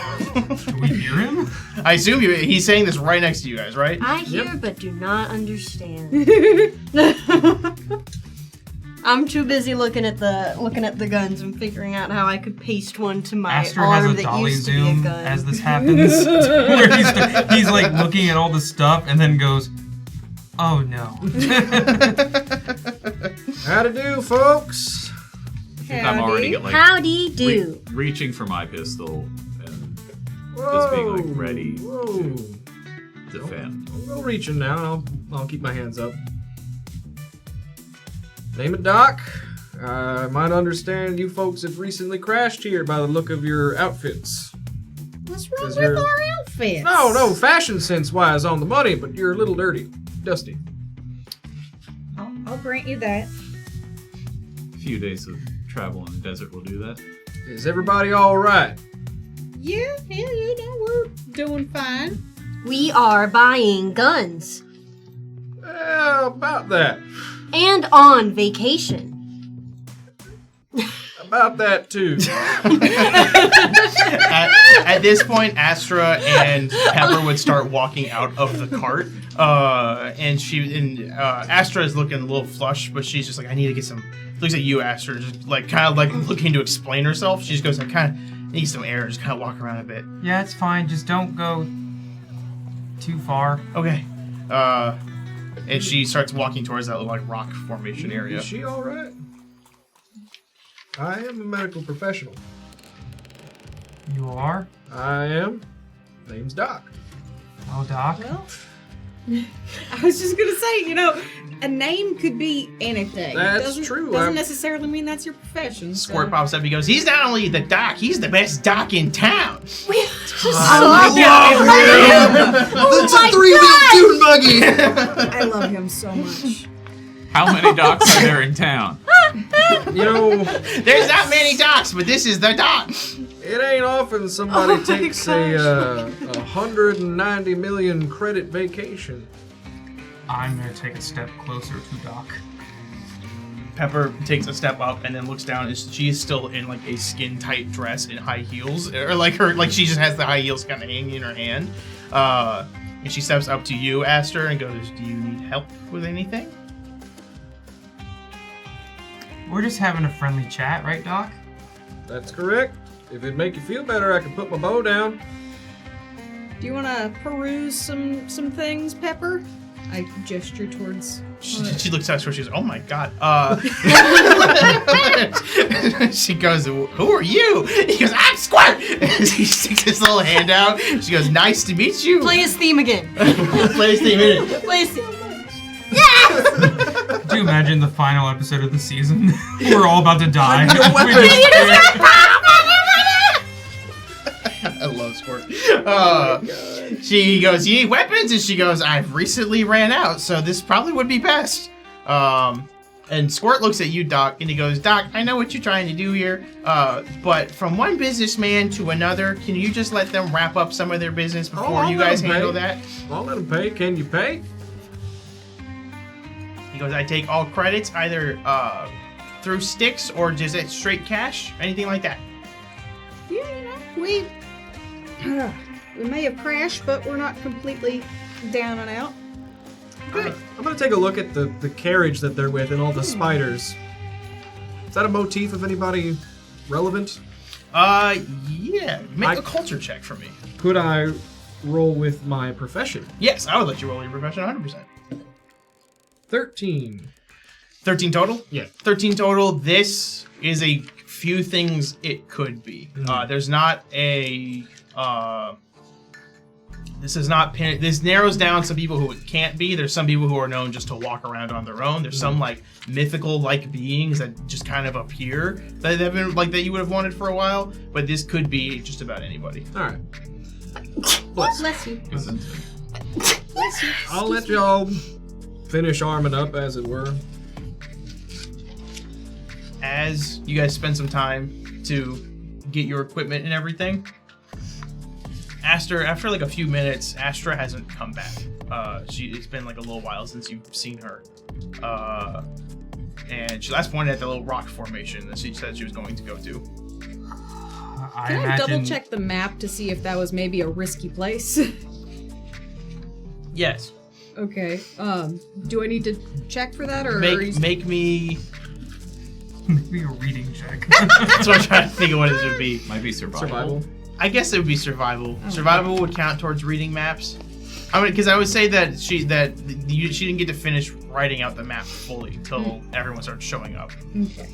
E: Do we hear him?
A: I assume he's saying this right next to you guys, right?
C: I hear
D: Yep.
C: but do not understand. I'm too busy looking at the guns and figuring out how I could paste one to my
E: Astor
C: arm
E: has a
C: that
E: dolly
C: used to be a
E: zoom
C: gun.
E: as this happens, where he's like looking at all the stuff and then goes, "Oh no."
D: How to do, folks?
B: I think I'm already like
C: Howdy do.
B: reaching for my pistol and just being like ready
D: Whoa.
B: to defend.
D: I'll go reaching now, and I'll keep my hands up. Name it Doc. I might understand you folks have recently crashed here by the look of your outfits.
F: What's wrong
D: 'Cause
F: with
D: you're-
F: our outfits?
D: No, fashion sense wise on the money, but you're a little dirty, dusty.
F: I'll grant you that.
B: A few days of travel in the desert will do that.
D: Is everybody all right?
F: Yeah, you know, we're doing fine.
C: We are buying guns
D: Well, about that.
C: and on vacation.
D: About that too.
A: At this point, Astra and Pepper would start walking out of the cart, and Astra is looking a little flushed, but she's just like, I need to get some. Looks at you, Astra, just like kind of like looking to explain herself. She just goes, I kind of need some air, just kind of walk around a bit.
E: Yeah, it's fine. Just don't go too far.
A: Okay, and she starts walking towards that little like rock formation area.
D: Is she all right? I am a medical professional.
E: You are?
D: I am. Name's Doc.
E: Oh, Doc.
F: Well, I was just gonna say, you know, a name could be anything.
D: That's true.
F: Doesn't necessarily mean that's your profession. so-
A: Squirt pops up. He goes, he's not only the doc, he's the best doc in town.
C: Oh my
D: Dune buggy.
F: I love him so much.
B: How many docs are there in town?
D: You know,
A: There's not many docks, but this is the dock.
D: it ain't often somebody takes a 190 million credit vacation.
E: I'm gonna take a step closer to Doc.
A: Pepper takes a step up and then looks down, and she is still in like a skin-tight dress and high heels, or like she just has the high heels kind of hanging in her hand. And she steps up to you, Aster, and goes, "Do you need help with anything?"
E: We're just having a friendly chat, right, Doc?
D: That's correct. If it'd make you feel better, I could put my bow down.
F: Do you want to peruse some things, Pepper? I gesture towards.
A: She looks at her. She goes, "Oh my god!" She goes, "Who are you?" He goes, "I'm Squirt." He sticks his little hand out. She goes, "Nice to meet you."
C: Play his theme again.
A: Play his theme in it.
C: Play his theme.
E: Do you imagine the final episode of the season? We're all about to die.
A: I love Squirt. She goes, "You need weapons?" And she goes, "I've recently ran out, so this probably would be best." And Squirt looks at you, Doc, and he goes, "Doc, I know what you're trying to do here, but from one businessman to another, can you just let them wrap up some of their business before you guys handle that?"
D: I'll let them pay. Can you pay?
A: He goes, "I take all credits, either through sticks or just at straight cash, anything like that."
F: Yeah, we may have crashed, but we're not completely down and out. Good.
D: I'm gonna take a look at the carriage that they're with and all the spiders. Is that a motif of anybody relevant?
A: Yeah. Make a culture check for me.
D: Could I roll with my profession?
A: Yes, I would let you roll your profession 100%.
D: 13.
A: 13 total?
D: Yeah.
A: 13 total. This is a few things it could be. There's not a... This narrows down some people who it can't be. There's some people who are known just to walk around on their own. There's some like mythical like beings that just kind of appear that have been like that you would have wanted for a while. But this could be just about anybody.
D: All right. Bless
C: you.
D: I'll let y'all finish arming up, as it were.
A: As you guys spend some time to get your equipment and everything, after like a few minutes, Astra hasn't come back. It's been like a little while since you've seen her. And she last pointed at the little rock formation that she said she was going to go to.
F: Can I double check the map to see if that was maybe a risky place?
A: Yes.
F: Okay. Do I need to check for that, or
A: make me
E: Maybe a reading check.
A: That's what I'm trying to think of what it should be.
B: Might be survival.
A: I guess it would be survival. Survival would count towards reading maps. I mean, because I would say that she didn't get to finish writing out the map fully until everyone started showing up.
F: Okay.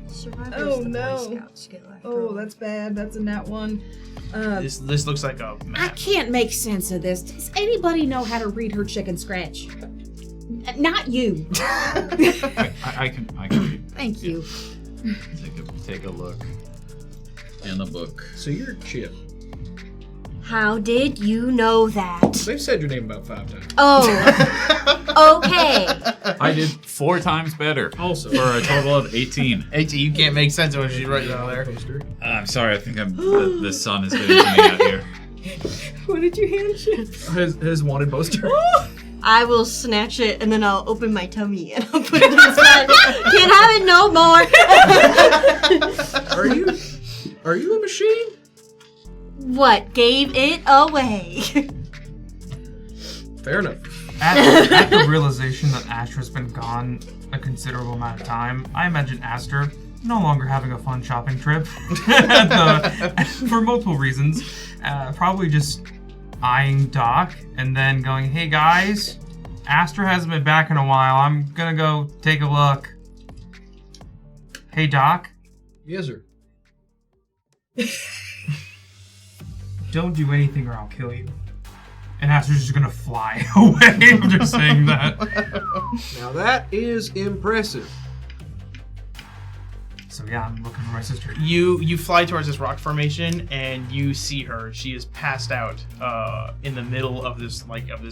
C: Survival is the Boy Scout skill.
F: Oh, that's bad. That's a nat one.
A: This looks like a map.
F: I can't make sense of this. Does anybody know how to read her chicken scratch? Not you.
B: I can read.
F: Thank you.
B: Take a look in the book.
D: So you're Chip.
C: How did you know that?
D: They've said your name about 5 times.
C: Oh, okay.
B: I did 4 times better.
D: Also.
B: For a total of 18.
A: 18, you can't make sense of what she's writing down there.
B: I'm sorry, I think the sun is getting to me out here.
F: What did you hand Chip?
D: His wanted poster.
C: I will snatch it and then I'll open my tummy and I'll put it inside. Can't have it no more.
D: Are you a machine?
C: What gave it away?
D: Fair enough.
E: At the realization that Astra's been gone a considerable amount of time, I imagine Astra no longer having a fun shopping trip for multiple reasons. Probably just eyeing Doc and then going, "Hey guys, Astra hasn't been back in a while. I'm gonna go take a look. Hey Doc."
D: Yes, sir.
E: "Don't do anything or I'll kill you." And Astra's just gonna fly away after saying that.
D: Now that is impressive.
E: So yeah, I'm looking for my sister.
A: You fly towards this rock formation and you see her. She is passed out in the middle of this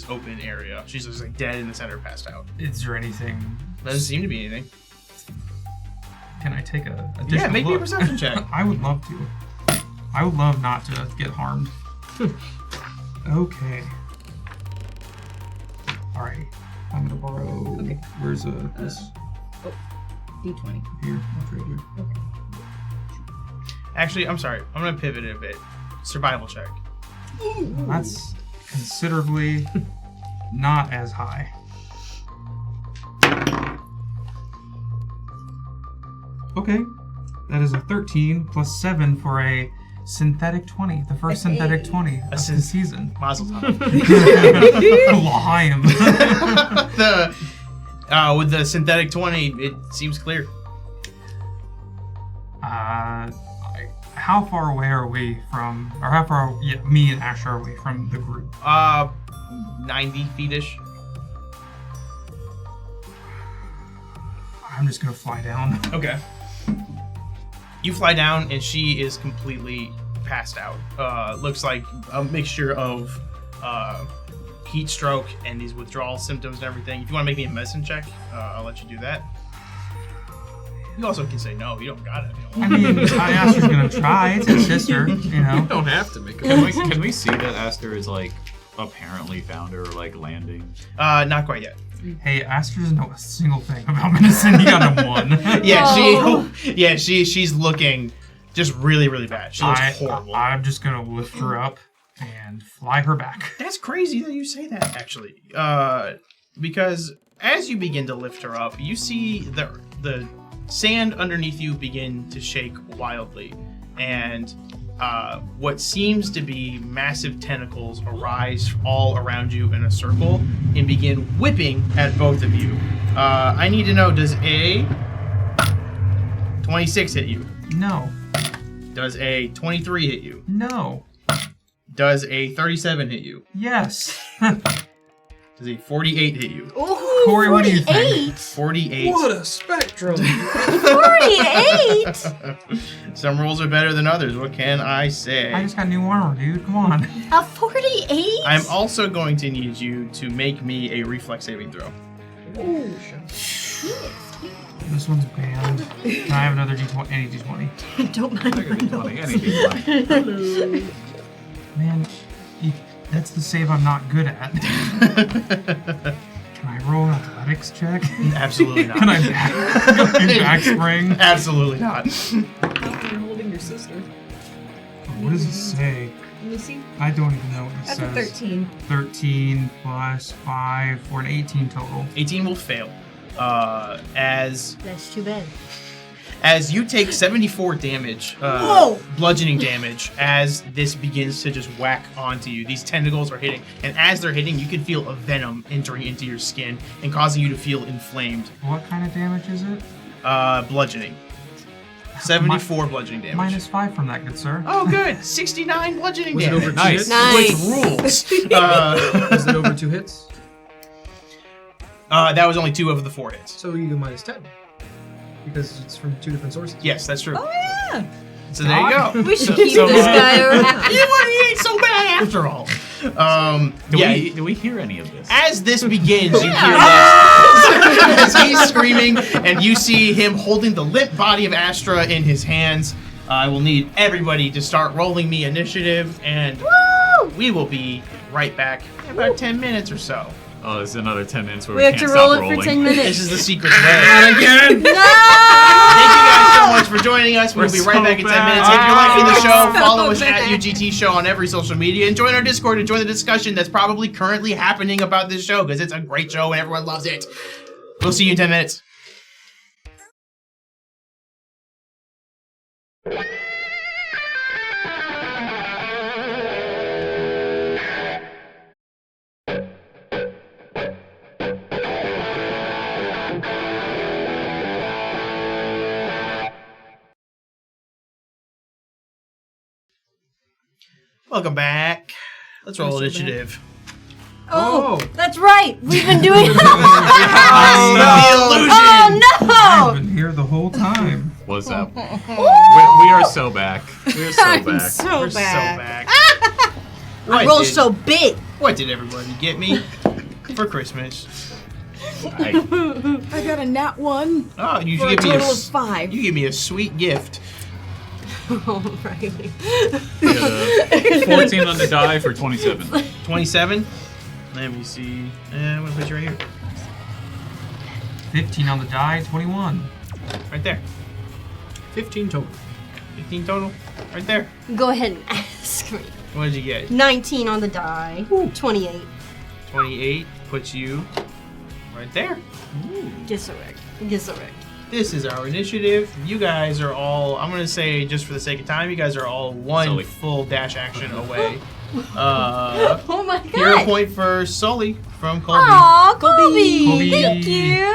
A: open area. She's just like dead in the center, passed out.
E: Is there anything?
A: Doesn't seem to be anything.
E: Can I take a additional
A: Yeah, make me a
E: look?
A: perception check.
E: I would love to. I would love not to get harmed. Okay. Alright. I'm gonna borrow.
F: Okay.
E: Where's this?
F: D20.
E: Here. That's right here.
A: Actually, I'm sorry. I'm gonna pivot it a bit. Survival check.
E: That's considerably not as high. Okay. That is a 13 plus 7 for a synthetic 20. The first synthetic 20 of the season.
A: Mazel tov.
E: L'chaim.
A: With the synthetic 20, it seems clear.
E: How far away are we from, or how far, me and Ash are away from the group?
A: 90 feet-ish.
E: I'm just gonna fly down.
A: Okay. You fly down, and she is completely passed out. Looks like a mixture of heat stroke and these withdrawal symptoms and everything. If you want to make me a medicine check, I'll let you do that. You also can say no. You don't got it.
E: I mean, I asked her gonna try. It's her sister, you know.
D: You don't have to make
B: Can we see that Aster is like apparently found her like landing?
A: Not quite yet.
E: Hey, Aster doesn't know a single thing about medicine. He got a 1.
A: Yeah, she's looking just really, really bad. She looks horrible.
E: I'm just gonna lift her up and fly her back.
A: That's crazy that you say that, actually. Because as you begin to lift her up, you see the sand underneath you begin to shake wildly, and what seems to be massive tentacles arise all around you in a circle and begin whipping at both of you. I need to know, does a 26 hit you?
E: No.
A: Does a 23 hit you?
E: No.
A: Does a 37 hit you?
E: Yes.
A: Does a 48 hit you?
C: Ooh,
E: Corey, what do you think?
C: 48?
A: 48.
D: What a spectrum!
C: 48?
A: Some rolls are better than others. What can I say?
E: I just got new armor, dude. Come on.
C: A 48?
A: I'm also going to need you to make me a reflex saving throw.
C: Ooh.
E: This one's banned. Can I have another D20? Any D20?
C: Don't mind.
B: I got D20, any D20.
E: Man, that's the save I'm not good at. Can I roll an athletics check?
A: Absolutely not.
E: Can I back spring?
A: Absolutely not.
F: You're holding your sister.
E: What does it say?
F: Let me see.
E: I don't even know what it
F: That's
E: says.
F: a 13.
E: 13 plus 5 for an 18 total.
A: 18 will fail. As
C: That's too bad.
A: you take 74 damage,
C: Whoa!
A: bludgeoning damage, as this begins to just whack onto you. These tentacles are hitting, and as they're hitting, you can feel a venom entering into your skin and causing you to feel inflamed.
E: What kind of damage is it?
A: Bludgeoning. 74 bludgeoning damage.
E: Minus 5 from that, good sir.
A: Oh, good. 69 bludgeoning
D: Was it
A: damage.
D: over 2
B: Nice.
D: hits?
C: Nice.
A: Which rules.
D: Was it over 2 hits?
A: That was only 2 of the 4 hits.
D: So you go minus 10. Because it's from 2 different sources.
A: Yes, that's true.
F: Oh, yeah.
A: So there you go.
C: We should keep this guy around.
A: He ain't so bad after all.
B: Do we hear any of this?
A: As this begins, you hear this as he's screaming, and you see him holding the limp body of Astra in his hands. I will need everybody to start rolling me initiative, and we will be right back in about 10 minutes or so.
B: Oh, it's another 10 minutes where
C: We
B: we,
C: have
B: can't
C: to roll
B: stop
C: it
B: rolling.
C: for 10
A: This
C: minutes.
A: is the secret today.
D: Again!
C: No!
A: Thank you guys so much for joining us. We'll
B: We're
A: be right
B: so
A: back in 10
B: bad.
A: minutes. If you're liking the show, follow us
C: bad.
A: at UGT Show on every social media and join our Discord and join the discussion that's probably currently happening about this show because it's a great show and everyone loves it. We'll see you in 10 minutes. Welcome back. Let's roll initiative.
C: Oh, that's right. We've been doing
A: The illusion.
C: Oh,
E: I've been here the whole time.
B: What's up? We are so back. We are so
C: I'm
B: back.
C: so
A: We're so
C: bad.
A: back.
C: I rolled so big.
A: What did everybody get me for Christmas?
F: I got a nat 1
A: Oh, you
F: for a
A: give me
F: total of 5.
A: You give me a sweet gift.
C: Oh, Riley.
B: 14 on the die for 27.
A: 27. Let me see. I'm gonna put you right here.
E: 15 on the die, 21.
A: Right there.
D: 15 total.
A: 15 total. Right there.
C: Go ahead and ask me.
A: What did you get?
C: 19 on the die, 28.
A: 28 puts you right there.
C: Gisorek.
A: This is our initiative. You guys are all, I'm going to say, just for the sake of time, you guys are all one
B: Sully.
A: full dash action away.
C: Oh my god.
A: Hero point for Sully from Colby.
C: Aw, Colby.
E: Colby.
C: Thank you.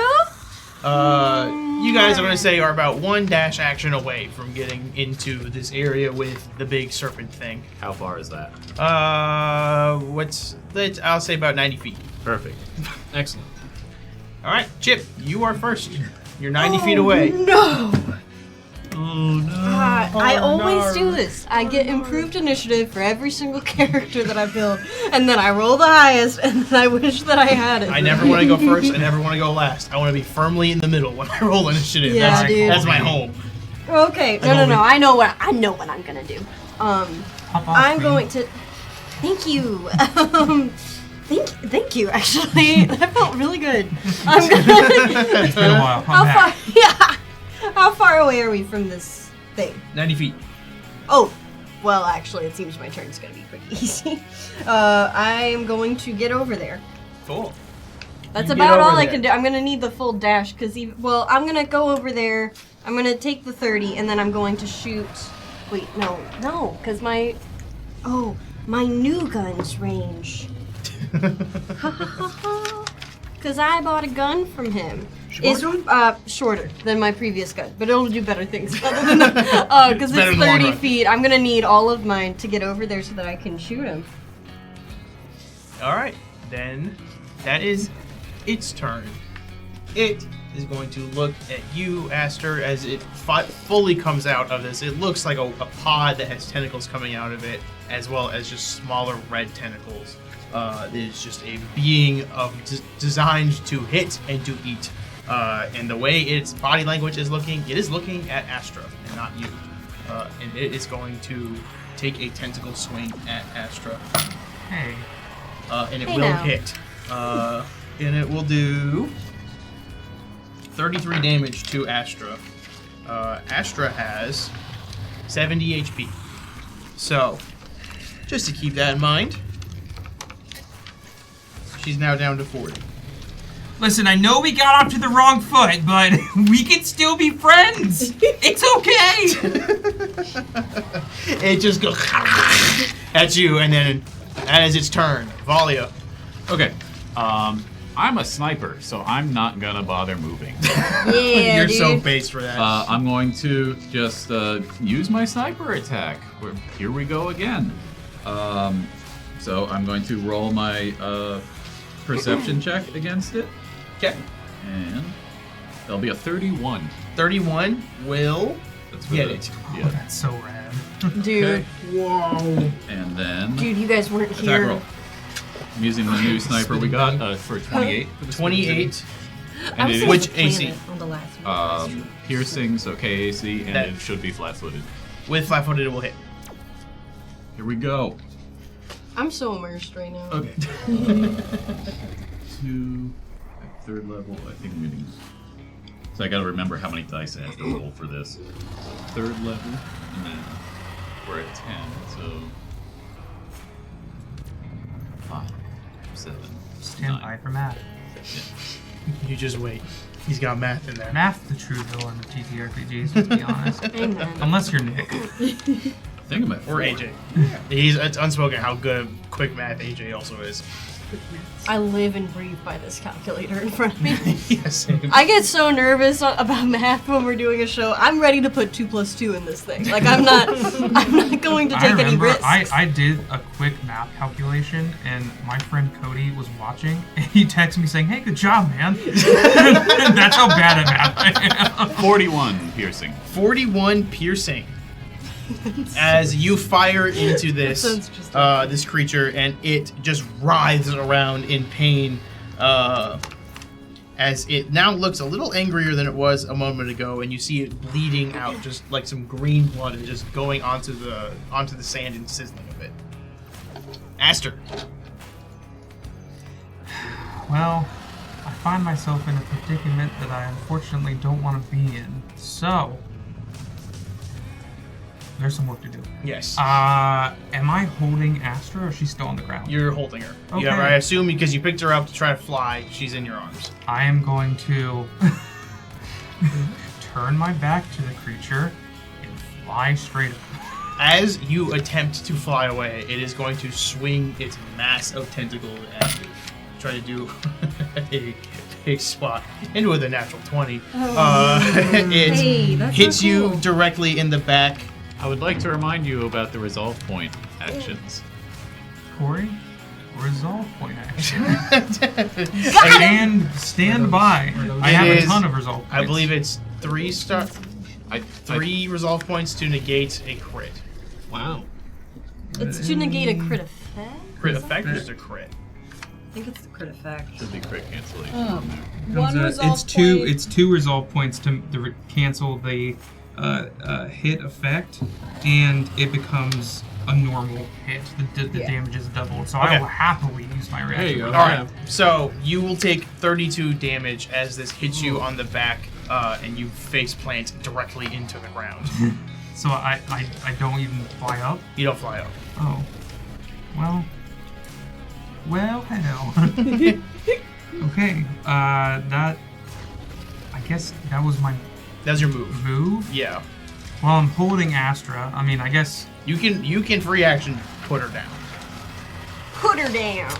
A: You guys, I'm going to say, are about one dash action away from getting into this area with the big serpent thing.
B: How far is that?
A: I'll say about 90 feet.
B: Perfect.
D: Excellent.
A: All right, Chip, you are first. You're 90 feet away.
C: No.
A: Oh, no.
C: I always do this. I get improved initiative for every single character that I build, and then I roll the highest, and then I wish that I had it.
A: I never want to go first. I never want to go last. I want to be firmly in the middle when I roll initiative.
C: Yeah, dude.
A: That's my home.
C: Okay, no. I know what I'm gonna do.
E: Hop off,
C: I'm
E: Queen.
C: going to. Thank you. Thank you. Actually, that felt really good. I'm gonna.
E: It's been a while. I'm back.
C: How far away are we from this thing?
A: 90 feet.
C: Oh, well, actually, it seems my turn's gonna be pretty easy. I'm going to get over there.
A: Cool.
C: That's
A: You get
C: about
A: over
C: all I
A: there.
C: can do. I'm gonna need the full dash because I'm gonna go over there. I'm gonna take the 30 and then I'm going to shoot. Wait, no, because my new gun's range. Because I bought a gun from him. It's shorter than my previous gun, but it'll do better things. Other than that, because
A: better
C: it's
A: in the long
C: 30
A: run.
C: feet. I'm gonna need all of mine to get over there so that I can shoot him.
A: All right, then that is its turn. It is going to look at you, Aster, as it fully comes out of this. It looks like a pod that has tentacles coming out of it, as well as just smaller red tentacles. It is just a being designed to hit and to eat. And the way its body language is looking, it is looking at Astra and not you. And it is going to take a tentacle swing at Astra.
E: Hey.
A: And it
C: Hey
A: will
C: now.
A: hit. And it will do 33 damage to Astra. Astra has 70 HP. So, just to keep that in mind, she's now down to 40.
E: Listen, I know we got off to the wrong foot, but we can still be friends. It's okay.
A: It just goes at you, and then that is its turn. Valia.
B: Okay. I'm a sniper, so I'm not gonna bother moving.
C: Yeah,
A: You're
C: dude.
A: so based for that.
B: I'm going to just use my sniper attack. Here we go again. So I'm going to roll my perception check against it,
A: Okay.
B: and there'll be a 31.
A: 31 will
B: That's for
A: get
B: the-
A: it.
E: Oh,
B: Yeah.
E: that's so rad.
C: Dude,
B: Okay.
D: Whoa.
B: And then
C: dude, you guys weren't
B: attack
C: here.
B: roll. I'm using the new sniper we got for 28. For the
A: 28.
B: And it
A: Which
B: is
A: AC?
C: On the last one.
B: piercing, so KAC, and
A: That-
B: it should be flat-footed.
A: With flat-footed, it will hit.
B: Here we go.
C: I'm so immersed right now.
A: Okay.
B: 2 at 3rd level. I think I'm getting. So I gotta remember how many dice I have to roll for this. 3rd level, and then we're at 10, so 5, 7,
E: Stand
B: 9.
E: by for math.
A: You just wait. He's got math in there.
E: Math's the true villain of TTRPGs, let's be honest.
C: Amen.
E: Unless you're Nick.
B: I think I'm at
A: Or
B: 4.
A: AJ. It's unspoken how good at quick math AJ also is.
C: I live and breathe by this calculator in front of me.
A: Yes, same.
C: I get so nervous about math when we're doing a show. I'm ready to put 2 + 2 in this thing. Like I'm not going to
E: I
C: take any
E: remember
C: risks.
E: I did a quick math calculation, and my friend Cody was watching, and he texted me saying, "Hey, good job, man." That's how bad at math I am.
B: 41 piercing.
A: 41 piercing. As you fire into this
C: sounds just
A: this creature, and it just writhes around in pain. as it now looks a little angrier than it was a moment ago, and you see it bleeding out, just like some green blood, and just going onto the sand and sizzling a bit. Aster.
E: Well, I find myself in a predicament that I unfortunately don't want to be in. So, there's some work to do.
A: Yes.
E: Am I holding Astra, or is she still on the ground?
A: You're holding her.
E: Okay.
A: Yeah, I assume because you picked her up to try to fly, she's in your arms.
E: I am going to turn my back to the creature and fly straight up.
A: As you attempt to fly away, it is going to swing its mass of tentacles at you. Try to do a big spot into with a natural 20. It
C: Hey, that's
A: hits
C: not
A: you
C: cool.
A: directly in the back.
B: I would like to remind you about the resolve point actions.
E: Corey, resolve point action.
C: Got him!
E: And stand by. I
A: It
E: have a
A: is-
E: ton of resolve points.
A: I believe it's 3
B: I
A: 3 resolve points to negate a crit.
D: Wow.
C: It's to negate a crit effect?
A: Crit effect or just a crit?
C: I think it's the crit effect.
B: should be crit cancellation.
F: One resolve
E: it's two.
F: point.
E: It's 2 resolve points to cancel the hit effect, and it becomes a normal hit. The
F: Yeah.
E: damage is doubled, so
A: Okay.
E: I will happily use my reaction.
D: There you go.
A: All right. So you will take 32 damage as this hits you on the back, and you face plant directly into the ground.
E: So I don't even fly up.
A: You don't fly up.
E: Oh, well, hell. Okay, that. I guess that was my
A: That's your move.
E: move.
A: Yeah.
E: Well, I'm holding Astra. I mean, I guess
A: You can free action put her down.
C: Put her down.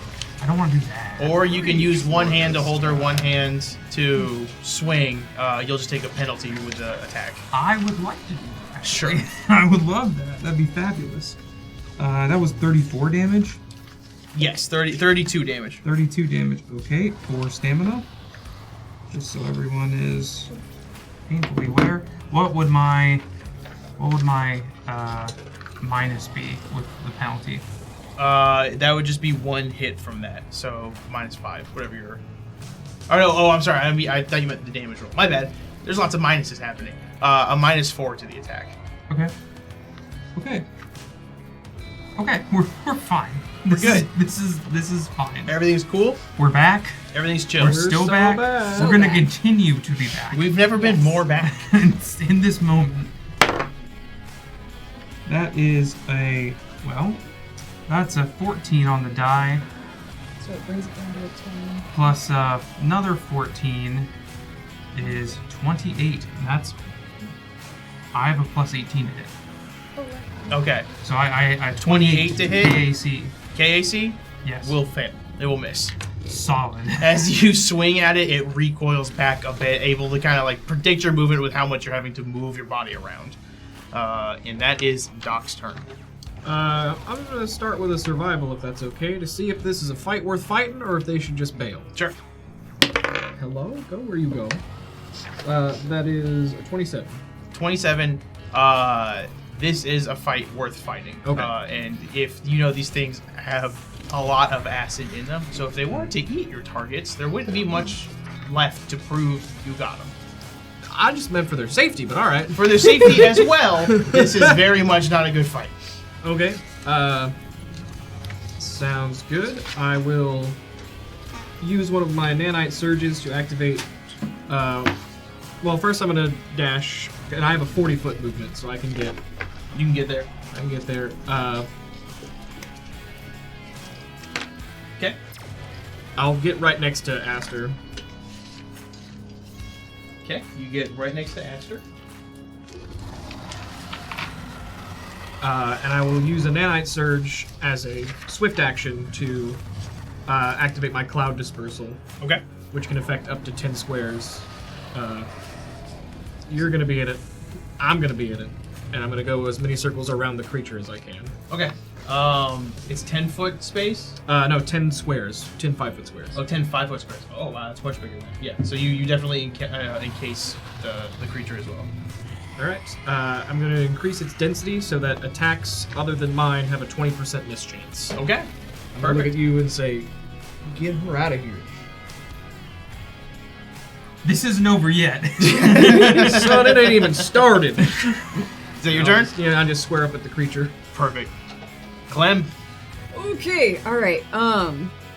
E: I don't want to do that.
A: Or you can use one hand to hold her, one hand to swing. You'll just take a penalty with the attack.
E: I would like to do that.
A: Sure.
E: I would love that. That'd be fabulous. That was 34 damage.
A: Yes, 32 damage.
E: 32 damage. Okay, 4 stamina. Just so everyone is painfully aware. What would my minus be with the penalty?
A: That would just be one hit from that. So -5, whatever your. Oh no! Oh, I'm sorry. I thought you meant the damage roll. My bad. There's lots of minuses happening. A -4 to the attack.
E: Okay. Okay, we're fine.
A: good.
E: This is fine.
A: Everything's cool.
E: We're back.
A: Everything's chill.
E: We're still
D: so
E: back.
D: back.
E: We're gonna continue to be back.
A: We've never been more back.
E: in this moment. That is that's a 14 on the die,
F: So it brings it down to a 10.
E: plus another 14 is 28. I have a plus 18 to hit.
A: Okay.
E: So I
A: 28 to hit?
E: KAC.
A: KAC
E: Yes.
A: will fail. It will miss.
E: Solid.
A: As you swing at it, it recoils back a bit, able to kind of like predict your movement with how much you're having to move your body around. And that is Doc's turn.
D: I'm gonna start with a survival, if that's okay, to see if this is a fight worth fighting or if they should just bail.
A: Sure.
D: Hello? Go where you go. That is a 27.
A: 27. This is a fight worth fighting.
D: Okay.
A: And if you know these things have a lot of acid in them, so if they were to eat your targets, there wouldn't be much left to prove you got them.
D: I just meant for their safety, but alright.
A: For their safety as well, this is very much not a good fight.
D: Okay. Sounds good. I will use one of my nanite surges to activate. Well, first I'm gonna dash, and I have a 40-foot movement, so I can get.
A: You can get there.
D: I can get there.
A: Okay.
D: I'll get right next to Aster.
A: Okay. You get right next to Aster.
D: And I will use a nanite surge as a swift action to activate my cloud dispersal,
A: Okay.
D: which can affect up to 10 squares. You're gonna be in it. I'm gonna be in it, and I'm gonna go as many circles around the creature as I can.
A: Okay. It's 10-foot space.
D: No, 10 squares, 10 5-foot squares.
A: Oh, 10 5-foot squares. Oh, wow, that's much bigger than that. Yeah, so you definitely encase the creature as well.
D: All right. I'm gonna increase its density so that attacks other than mine have a 20% miss chance.
A: Okay.
D: I'm gonna look at you and say, "Get her out of here."
E: This isn't over yet.
D: Son, it ain't even started.
A: Is that your turn?
D: Yeah, I just square up at the creature.
A: Perfect. Clem.
F: Okay, alright.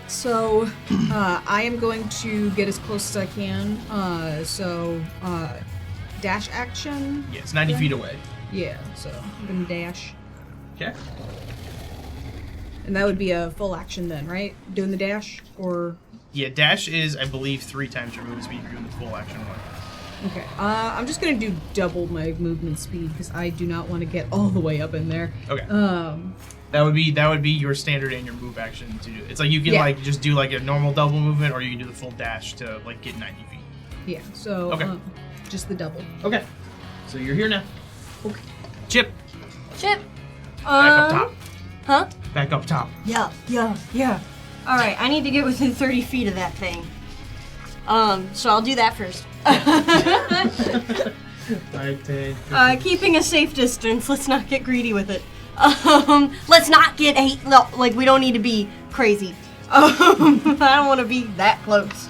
F: So, I am going to get as close as I can. Dash action?
A: Yeah, it's 90 feet away.
F: Yeah, so I'm gonna dash.
A: Okay.
F: And that would be a full action then, right? Doing the dash? Or...
A: Yeah, dash is, I believe, 3 times your movement speed. You're doing the full action one.
F: Okay, I'm just gonna do double my movement speed because I do not want to get all the way up in there.
A: Okay. That would be your standard and your move action to do. It's like you can like just do like a normal double movement, or you can do the full dash to like get 90 feet.
F: Yeah. So just the double.
A: Okay. So you're here now.
F: Okay.
A: Chip.
C: Chip.
A: Back up top.
C: Huh?
A: Back up top.
C: Yeah. All right, I need to get within 30 feet of that thing. So I'll do that first.
A: 5, 10,
C: Keeping a safe distance. Let's not get greedy with it. Let's not get we don't need to be crazy. I don't want to be that close.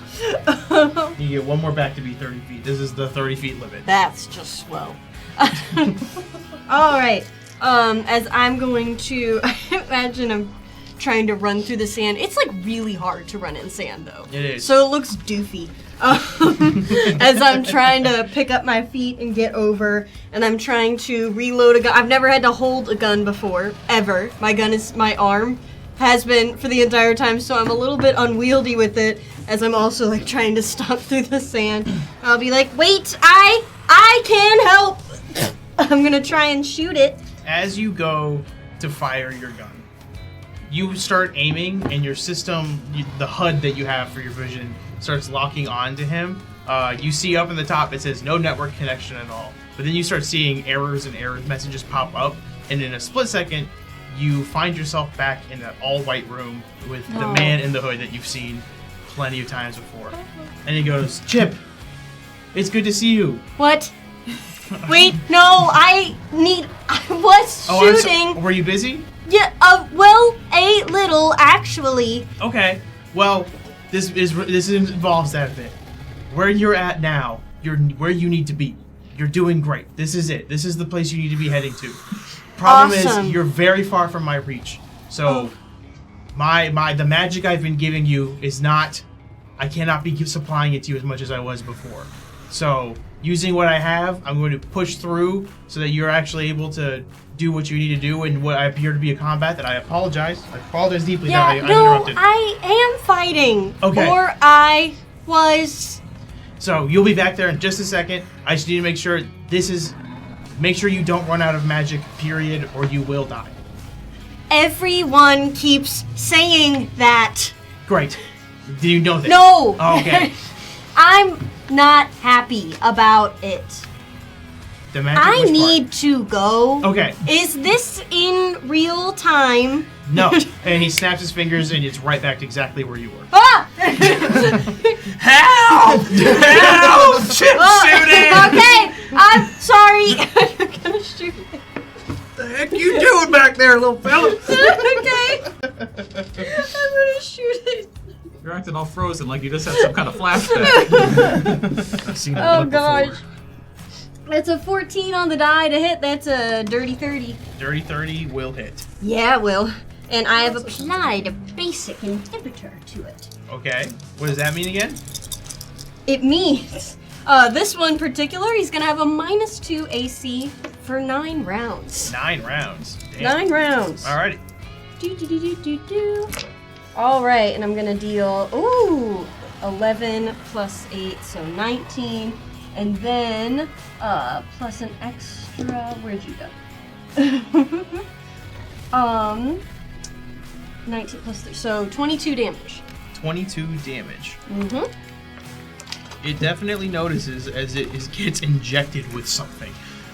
A: You get one more back to be 30 feet. This is the 30 feet limit.
C: That's just slow. All right. As I'm going to imagine I'm trying to run through the sand. It's like really hard to run in sand though.
A: It is.
C: So it looks doofy. As I'm trying to pick up my feet and get over, and I'm trying to reload a gun. I've never had to hold a gun before, ever. My arm has been for the entire time, so I'm a little bit unwieldy with it as I'm also like trying to stomp through the sand. I'll be like, wait, I can help. I'm gonna try and shoot it.
A: As you go to fire your gun, you start aiming, and your system, the HUD that you have for your vision, starts locking on to him. You see up in the top, it says no network connection at all. But then you start seeing errors and error messages pop up, and in a split second, you find yourself back in that all-white room with the man in the hood that you've seen plenty of times before. And he goes, Chip, it's good to see you.
C: What? Wait, no, I was shooting.
A: Were you busy?
C: Yeah, well, a little, actually.
A: Okay, well, this involves that a bit. Where you're at now, you're where you need to be. You're doing great. This is it. This is the place you need to be heading to. Problem
C: Awesome.
A: is, you're very far from my reach. So, the magic I've been giving you is not. I cannot be supplying it to you as much as I was before. So, using what I have, I'm going to push through so that you're actually able to do what you need to do in what I appear to be a combat that I apologize. I apologize deeply that I interrupted.
C: I am fighting.
A: Okay.
C: Or I was.
A: So you'll be back there in just a second. I just need to make sure make sure you don't run out of magic, period, or you will die.
C: Everyone keeps saying that.
A: Great. Do you know that?
C: No.
A: Oh, okay.
C: I'm not happy about it.
A: The magic
C: I
A: was
C: need to go.
A: Okay.
C: Is this in real time?
A: No. And he snaps his fingers and it's right back to exactly where you were.
C: Ah!
A: Help! Help! Chip shooting!
C: Okay, I'm sorry. You're gonna shoot me.
A: What the heck you doing back there, little fella?
C: Okay. I'm gonna shoot it.
B: You're acting all frozen like you just had some kind of flashback.
D: I've seen that
C: Oh
D: look
C: gosh.
D: before.
C: That's a 14 on the die to hit. That's a dirty 30.
A: Dirty 30 will hit.
C: Yeah, it will. And I have applied a basic inhibitor to it.
A: Okay. What does that mean again?
C: It means this one in particular, he's gonna have a -2 AC for 9 rounds.
A: 9 rounds. Damn.
C: 9 rounds.
A: Alrighty.
C: Do. All right, and I'm gonna deal 11 plus 8, so 19, and then plus an extra. Where'd you go? 19 plus 3, so 22 damage.
A: 22 damage.
C: Mm-hmm.
A: It definitely notices as it gets injected with something.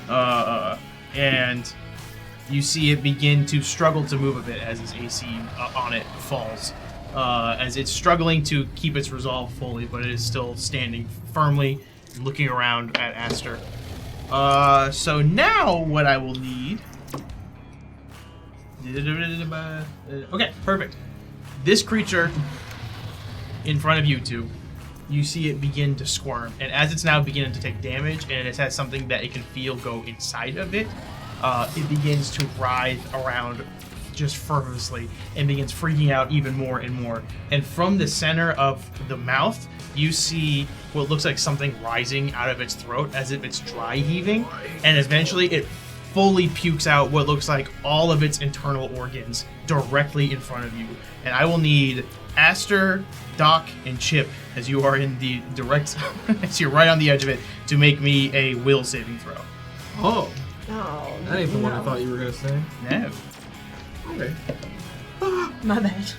A: And you see it begin to struggle to move a bit as its AC on it falls. As it's struggling to keep its resolve fully, but it is still standing firmly, looking around at Aster. So now what I will need... Okay, perfect. This creature in front of you two you see it begin to squirm. And as it's now beginning to take damage, and it has something that it can feel go inside of it, it begins to writhe around just fervently and begins freaking out even more and more. And from the center of the mouth, you see what looks like something rising out of its throat as if it's dry heaving, and eventually it fully pukes out what looks like all of its internal organs directly in front of you. And I will need Aster, Doc, and Chip, as you are in the direct, as you're right on the edge of it, to make me a will saving throw.
D: Oh,
C: Oh,
D: that ain't the one I thought you were gonna say.
A: No.
D: Okay.
C: my bad.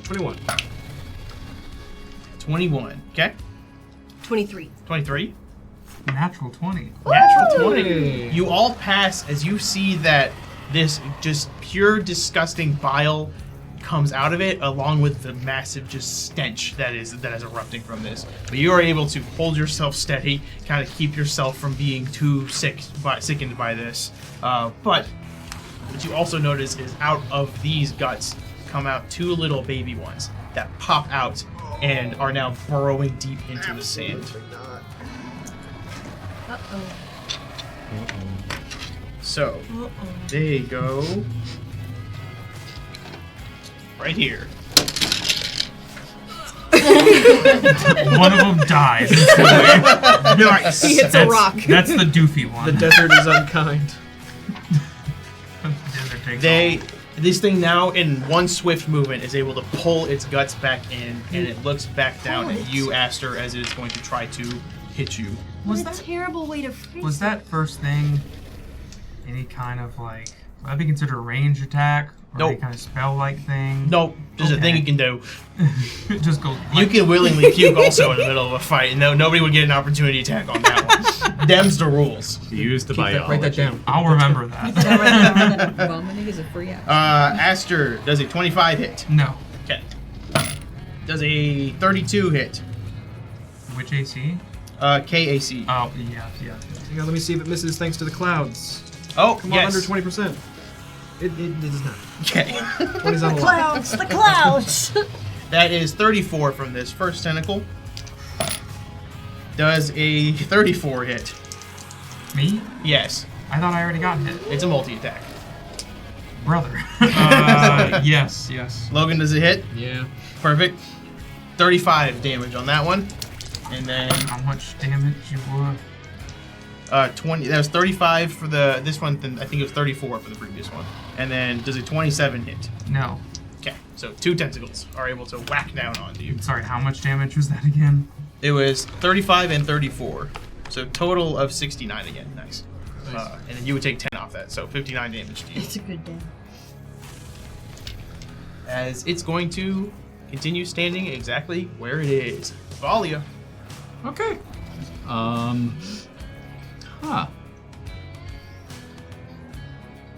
D: 21.
A: 21. Okay.
C: 23.
A: 23.
E: Natural 20.
A: Natural 20.
D: Hey.
A: You all pass as you see that this just pure disgusting bile comes out of it, along with the massive just stench that is erupting from this. But you are able to hold yourself steady, kind of keep yourself from being too sickened by this. But what you also notice is out of these guts come out two little baby ones that pop out and are now burrowing deep into the sand.
C: Uh-oh.
A: So they go right here.
E: One of them dies instantly.
A: Nice.
F: He hits a rock.
E: That's the doofy one.
D: The desert is unkind.
E: Desert takes all.
A: This thing now, in one swift movement, is able to pull its guts back in, and it looks back down at you, Aster, as it is going to try to hit you.
C: What
E: Was
C: a
E: that
C: terrible way to phrase
E: was that first thing any kind of like would that be considered a range attack? Or
A: Nope.
E: any kind of spell-like thing?
A: Nope, there's a thing
E: Okay.
A: you can do.
E: It just goes.
A: You can willingly puke also in the middle of a fight, and nobody would get an opportunity attack on that one. Them's the rules.
B: Use the
D: Keep that,
B: biology.
D: write that down.
E: I'll remember that.
F: Vomiting is a free action.
A: Aster, does a 25 hit?
E: No.
A: Okay. Does a 32 hit?
E: Which AC?
A: KAC.
E: Oh, yeah.
D: Hang on, let me see if it misses thanks to the clouds.
A: Oh,
D: Come on,
A: yes.
D: under 20%. It does not.
A: Okay.
D: 20's on the line.
C: Clouds, the clouds.
A: That is 34 from this first tentacle. Does a 34 hit?
E: Me?
A: Yes.
E: I thought I already got hit.
A: It's a multi-attack.
E: Brother. Yes.
A: Logan, does it hit?
D: Yeah.
A: Perfect. 35 damage on that one. And then
E: How much damage you would?
A: 20. That was 35 for this one. Then I think it was 34 for the previous one. And then does a 27 hit?
E: No.
A: Okay. So 2 tentacles are able to whack down onto you.
E: Sorry, how much damage was that again?
A: It was 35 and 34. So total of 69 again. Nice. And then you would take 10 off that. So 59 damage to you.
C: It's a good day.
A: As it's going to continue standing exactly where it is. Valia.
B: Okay. Huh.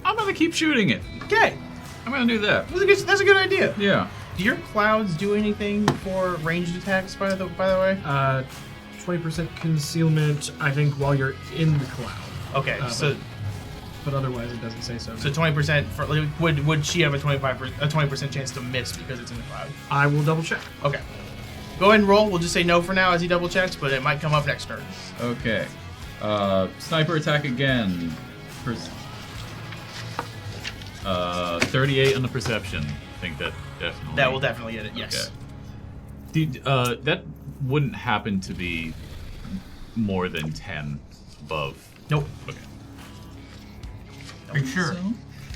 B: I'm gonna keep shooting it.
A: Okay.
B: I'm gonna do that.
A: That's a good idea.
B: Yeah.
A: Do your clouds do anything for ranged attacks, by the way?
D: 20% concealment, I think, while you're in the cloud.
A: Okay,
D: But otherwise, it doesn't say so.
A: so 20% for would she have a 20% chance to miss because it's in the cloud?
D: I will double check.
A: Okay. Go ahead and roll. We'll just say no for now as he double checks, but it might come up next turn.
B: Okay. Sniper attack again. 38 on the perception. I think that definitely.
A: That will definitely hit it. Yes.
B: Okay. That wouldn't happen to be more than 10 above.
A: Nope.
B: Okay.
E: Are you sure?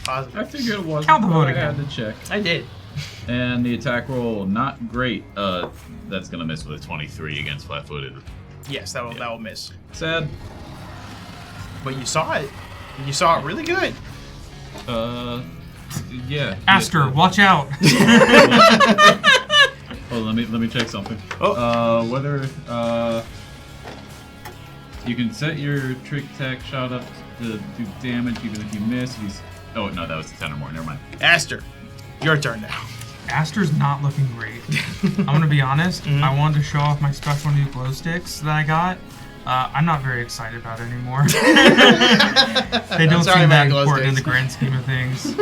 A: Positive.
B: I figured it was.
E: Count the vote
B: I had
E: again.
B: to check.
A: I did.
B: And the attack roll, not great. That's gonna miss with a 23 against flat-footed.
A: Yes, that will miss.
B: Sad.
A: But you saw it. And you saw it really good.
B: Yeah.
E: Aster, watch out!
B: Oh, let me check something.
A: Oh.
B: Whether you can set your trick attack shot up to do damage even if you miss. Oh no, that was a 10 or more. Never mind.
A: Aster, your turn now.
E: Aster's not looking great. I'm gonna be honest. I wanted to show off my special new glow sticks that I got. I'm not very excited about it anymore. They don't
A: Sorry
E: seem
A: about
E: that
A: glow
E: important in the
A: sticks.
E: grand scheme of things.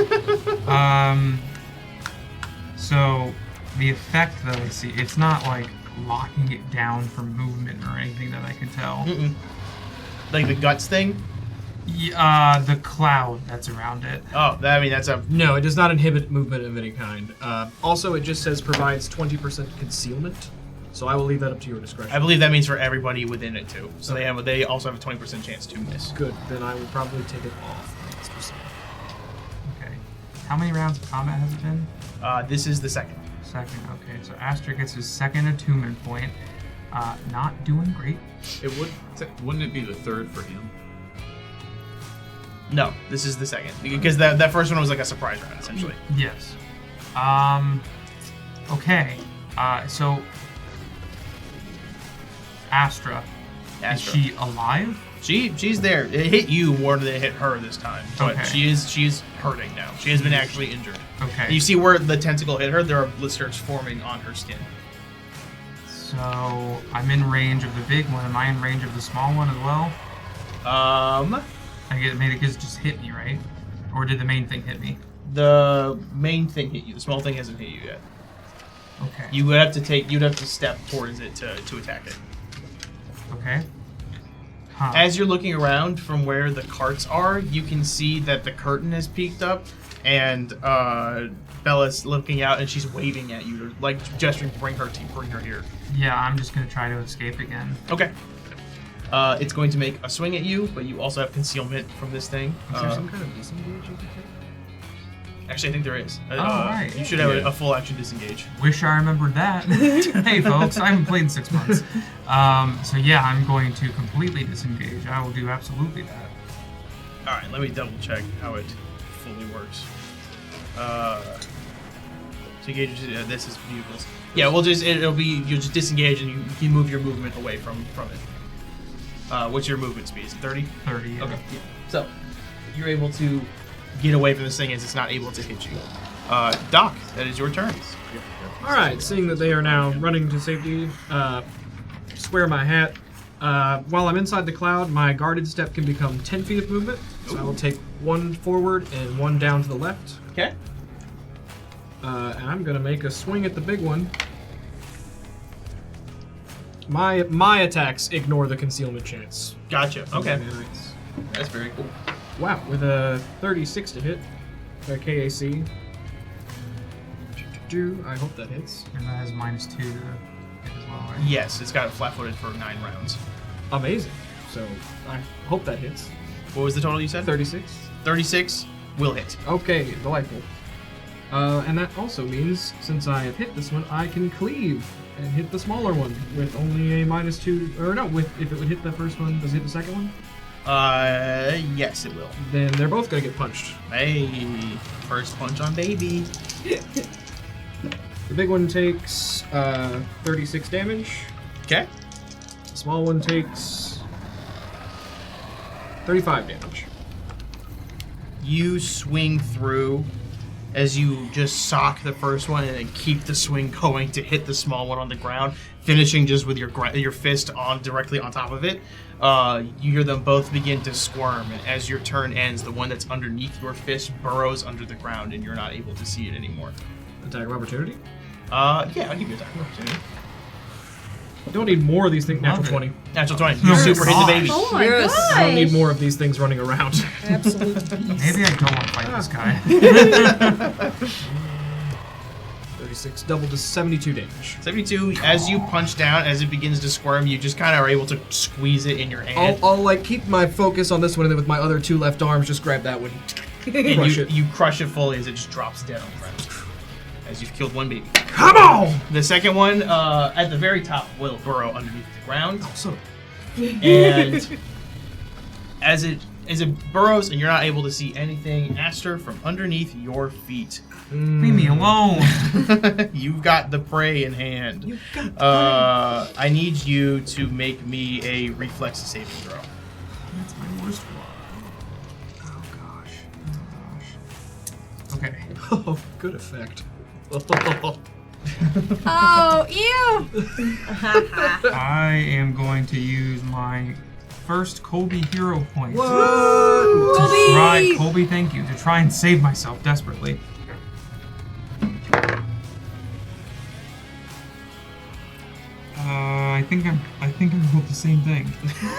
E: So the effect that I see, it's not like locking it down for movement or anything that I can tell.
A: Mm-mm. Like the guts thing?
E: The cloud that's around it.
A: Oh, that's a...
D: No, it does not inhibit movement of any kind. Also, it just says provides 20% concealment. So I will leave that up to your discretion.
A: I believe that means for everybody within it, too. So they also have a 20% chance to miss.
D: Good. Then I will probably take it off.
E: Okay. How many rounds of combat has it been?
A: This is the second.
E: Second. Okay, so Astra gets his second attunement point. Not doing great.
B: Wouldn't it be the third for him?
A: No, this is the second. Because that first one was like a surprise round, essentially.
E: Yes. Okay. So Astra. Is she alive?
A: She's there. It hit you more than it hit her this time. But
E: Okay.
A: she's hurting now. She has been actually injured.
E: Okay.
A: You see where the tentacle hit her? There are blisters forming on her skin.
E: So I'm in range of the big one. Am I in range of the small one as well? I get it just hit me, right? Or did the main thing hit me?
A: The main thing hit you. The small thing hasn't hit you yet.
E: Okay.
A: You'd have to step towards it to attack it.
E: Okay. Huh.
A: As you're looking around from where the carts are, you can see that the curtain has peeked up, and Bella's looking out, and she's waving at you, like gesturing to bring her here.
E: Yeah, I'm just gonna try to escape again.
A: Okay. It's going to make a swing at you, but you also have concealment from this thing.
D: Is there some kind of disengage you can take?
A: Actually, I think there is.
E: Right.
A: You should have a full action disengage.
E: Wish I remembered that. Hey, folks, I haven't played in 6 months. So yeah, I'm going to completely disengage. I will do absolutely that.
A: All right, let me double check how it fully works. So engage. This is vehicles. Yeah, you'll just disengage and you can move your movement away from it. What's your movement speed? Is it 30?
E: 30. Yeah.
A: Okay. Yeah. So you're able to get away from this thing as it's not able to hit you. Doc, that is your turn.
D: All right, seeing that they are now running to safety, square my hat. While I'm inside the cloud, my guarded step can become 10 feet of movement. So I will take 1 forward and 1 down to the left.
A: Okay.
D: And I'm gonna make a swing at the big one. My attacks ignore the concealment chance.
A: Gotcha. Okay.
D: Nice.
A: That's very cool.
D: Wow, with a 36 to hit, KAC. I hope that hits.
E: And that has -2 to hit as well, right?
A: Yes, it's got flat-footed for 9 rounds.
D: Amazing. So I hope that hits.
A: What was the total you said?
D: 36.
A: 36 will hit.
D: Okay, delightful. And that also means, since I have hit this one, I can cleave and hit the smaller one with only a -2. Or no, if it would hit the first one, does it hit the second one?
A: Yes, it will.
D: Then they're both gonna get punched.
A: Hey, first punch on baby.
D: The big one takes 36 damage.
A: Okay.
D: The small one takes 35 damage.
A: You swing through as you just sock the first one and then keep the swing going to hit the small one on the ground, finishing just with your fist directly on top of it. You hear them both begin to squirm, and as your turn ends, the one that's underneath your fist burrows under the ground, and you're not able to see it anymore.
D: Attack of opportunity?
A: Yeah, I'll give you attack of opportunity.
D: Don't need more of these things. Natural
E: Love it.
D: 20.
A: Natural 20.
E: Oh
A: You super hit the baby.
F: Oh my
D: Yes,
F: gosh.
D: I don't need more of these things running around.
F: Absolute beast.
E: Maybe I don't want to fight this guy.
D: 36, double to 72 damage.
A: 72. As you punch down, as it begins to squirm, you just kind of are able to squeeze it in your hand.
D: I'll like keep my focus on this one, and then with my other 2 left arms, just grab that one.
A: And
D: Crush it.
A: you crush it fully as it just drops dead on the ground. As you've killed one baby.
D: Come on!
A: The second one, at the very top, will burrow underneath the ground.
D: So,
A: And as it burrows and you're not able to see anything, Aster, from underneath your feet,
E: Leave me alone.
A: you've got the prey in hand. I need you to make me a reflex saving throw.
E: That's my worst one. Oh gosh. Okay.
D: oh, good effect.
C: Oh, ew!
E: I am going to use my first Colby hero point.
D: What?
E: Colby, thank you. To try and save myself desperately. think I rolled the same thing.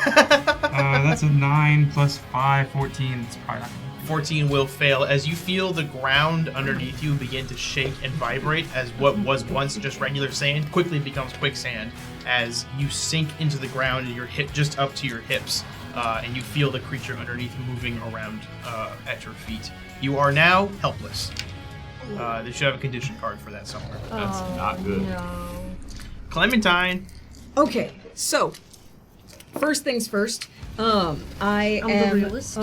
E: That's a 9 plus 5, 14. It's probably not gonna
A: 14 will fail as you feel the ground underneath you begin to shake and vibrate as what was once just regular sand quickly becomes quicksand as you sink into the ground and you're hit just up to your hips, and you feel the creature underneath moving around at your feet. You are now helpless. They should have a condition card for that somewhere.
B: That's not good.
C: No.
A: Clementine.
F: Okay, so first things first. I'm
C: the realist.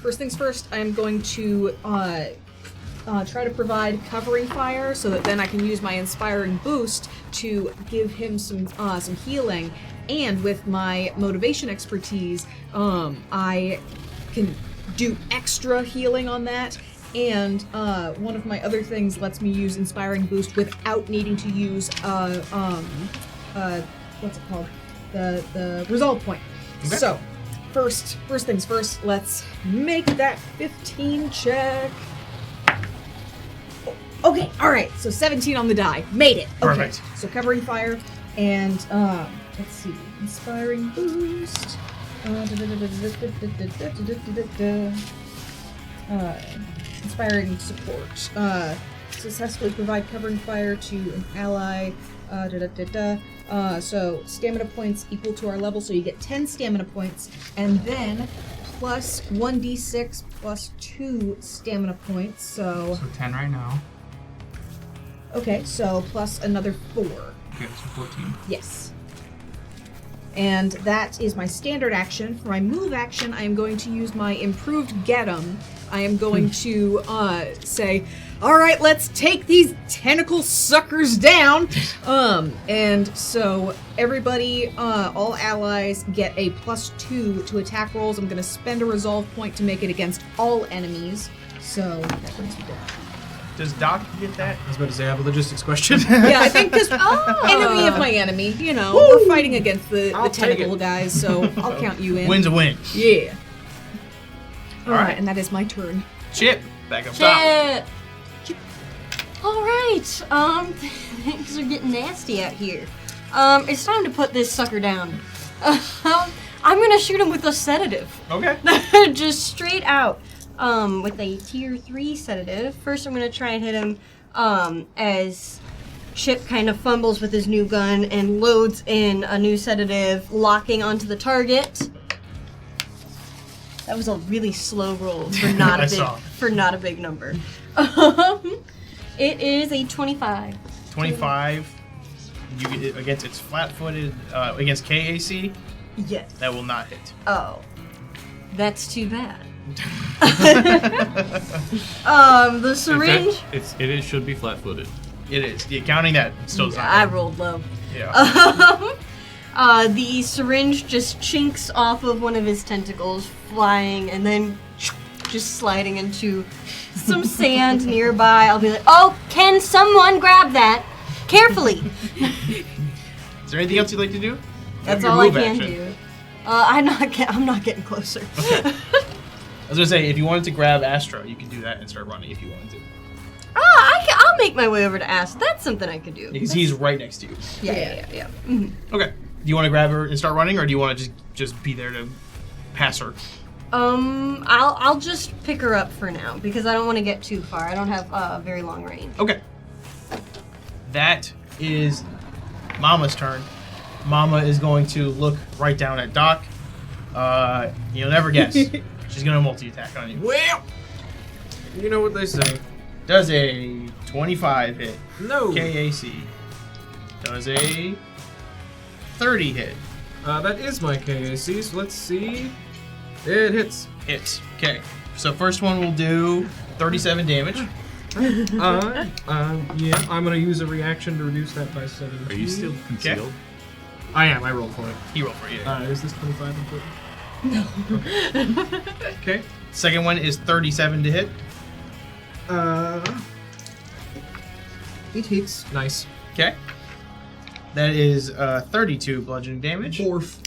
F: First things first. I'm going to try to provide covering fire so that then I can use my inspiring boost to give him some healing. And with my motivation expertise, I can do extra healing on that. And one of my other things lets me use inspiring boost without needing to use what's it called? The resolve point.
A: Okay.
F: So, first things first, let's make that 15 check. Okay, alright, so 17 on the die. Made it. Okay.
A: Perfect.
F: So covering fire and let's see. Inspiring boost. Inspiring support. Successfully provide covering fire to an ally. So stamina points equal to our level, so you get 10 stamina points, and then plus 1d6 plus 2 stamina points. So
E: 10 right now.
F: okay, so plus another 4.
E: Okay, so 14.
F: Yes. And that is my standard action. For my move action, I am going to use my improved Get 'em. I am going to say, all right, let's take these tentacle suckers down. And so everybody, all allies get a +2 to attack rolls. I'm going to spend a resolve point to make it against all enemies. So that brings me down.
A: Does Doc get that?
D: I was about to say I have a logistics question.
F: Yeah, I think because enemy of my enemy, you know, we're fighting against the
D: I'll take
F: tentacle
D: it.
F: guys, so I'll count you in.
A: Win's a win.
F: Yeah.
A: All right.
F: And that is my turn.
A: Chip, back up top.
C: Shit. All right. Things are getting nasty out here. It's time to put this sucker down. I'm gonna shoot him with a sedative.
A: Okay.
C: Just straight out. With a tier 3 sedative. First, I'm gonna try and hit him as Chip kind of fumbles with his new gun and loads in a new sedative, locking onto the target. That was a really slow roll for not a big number. It is a 25.
A: 25. You get it against its flat-footed against KAC.
C: Yes.
A: That will not hit.
C: Oh, that's too bad. The syringe.
B: It should be flat-footed.
A: It is. Yeah, counting that still does not
C: I
A: hit.
C: rolled low.
A: Yeah.
C: The syringe just chinks off of one of his tentacles, flying, and then just sliding into some sand nearby. I'll be like, oh, can someone grab that? Carefully.
A: Is there anything else you'd like to do?
C: That's
A: Your
C: all I
A: move
C: can
A: action.
C: do. I'm not getting closer.
A: Okay. I was gonna say, if you wanted to grab Astra, you could do that and start running if you wanted to.
C: I'll make my way over to Ask. That's something I could do.
A: Because he's right next to you.
C: Yeah. Mhm.
A: Okay. Do you want to grab her and start running, or do you want to just be there to pass her?
C: I'll just pick her up for now because I don't want to get too far. I don't have very long range.
A: Okay. That is Mama's turn. Mama is going to look right down at Doc. You'll never guess. She's going to multi-attack on you.
D: Well, you know what they say.
A: Does a 25 hit.
D: No.
A: KAC. Does a 30 hit.
D: That is my KAC, so let's see. It hits.
A: Hits. Okay. So first one will do 37 damage.
D: Yeah, I'm gonna use a reaction to reduce that by 7.
B: Are you still concealed?
D: I am. I rolled for it.
A: He rolled for you.
D: Is this 25 important? No. Okay.
A: Second one is 37 to hit.
D: It hits. Nice.
A: Okay. That is 32 bludgeoning damage.
D: Fourth.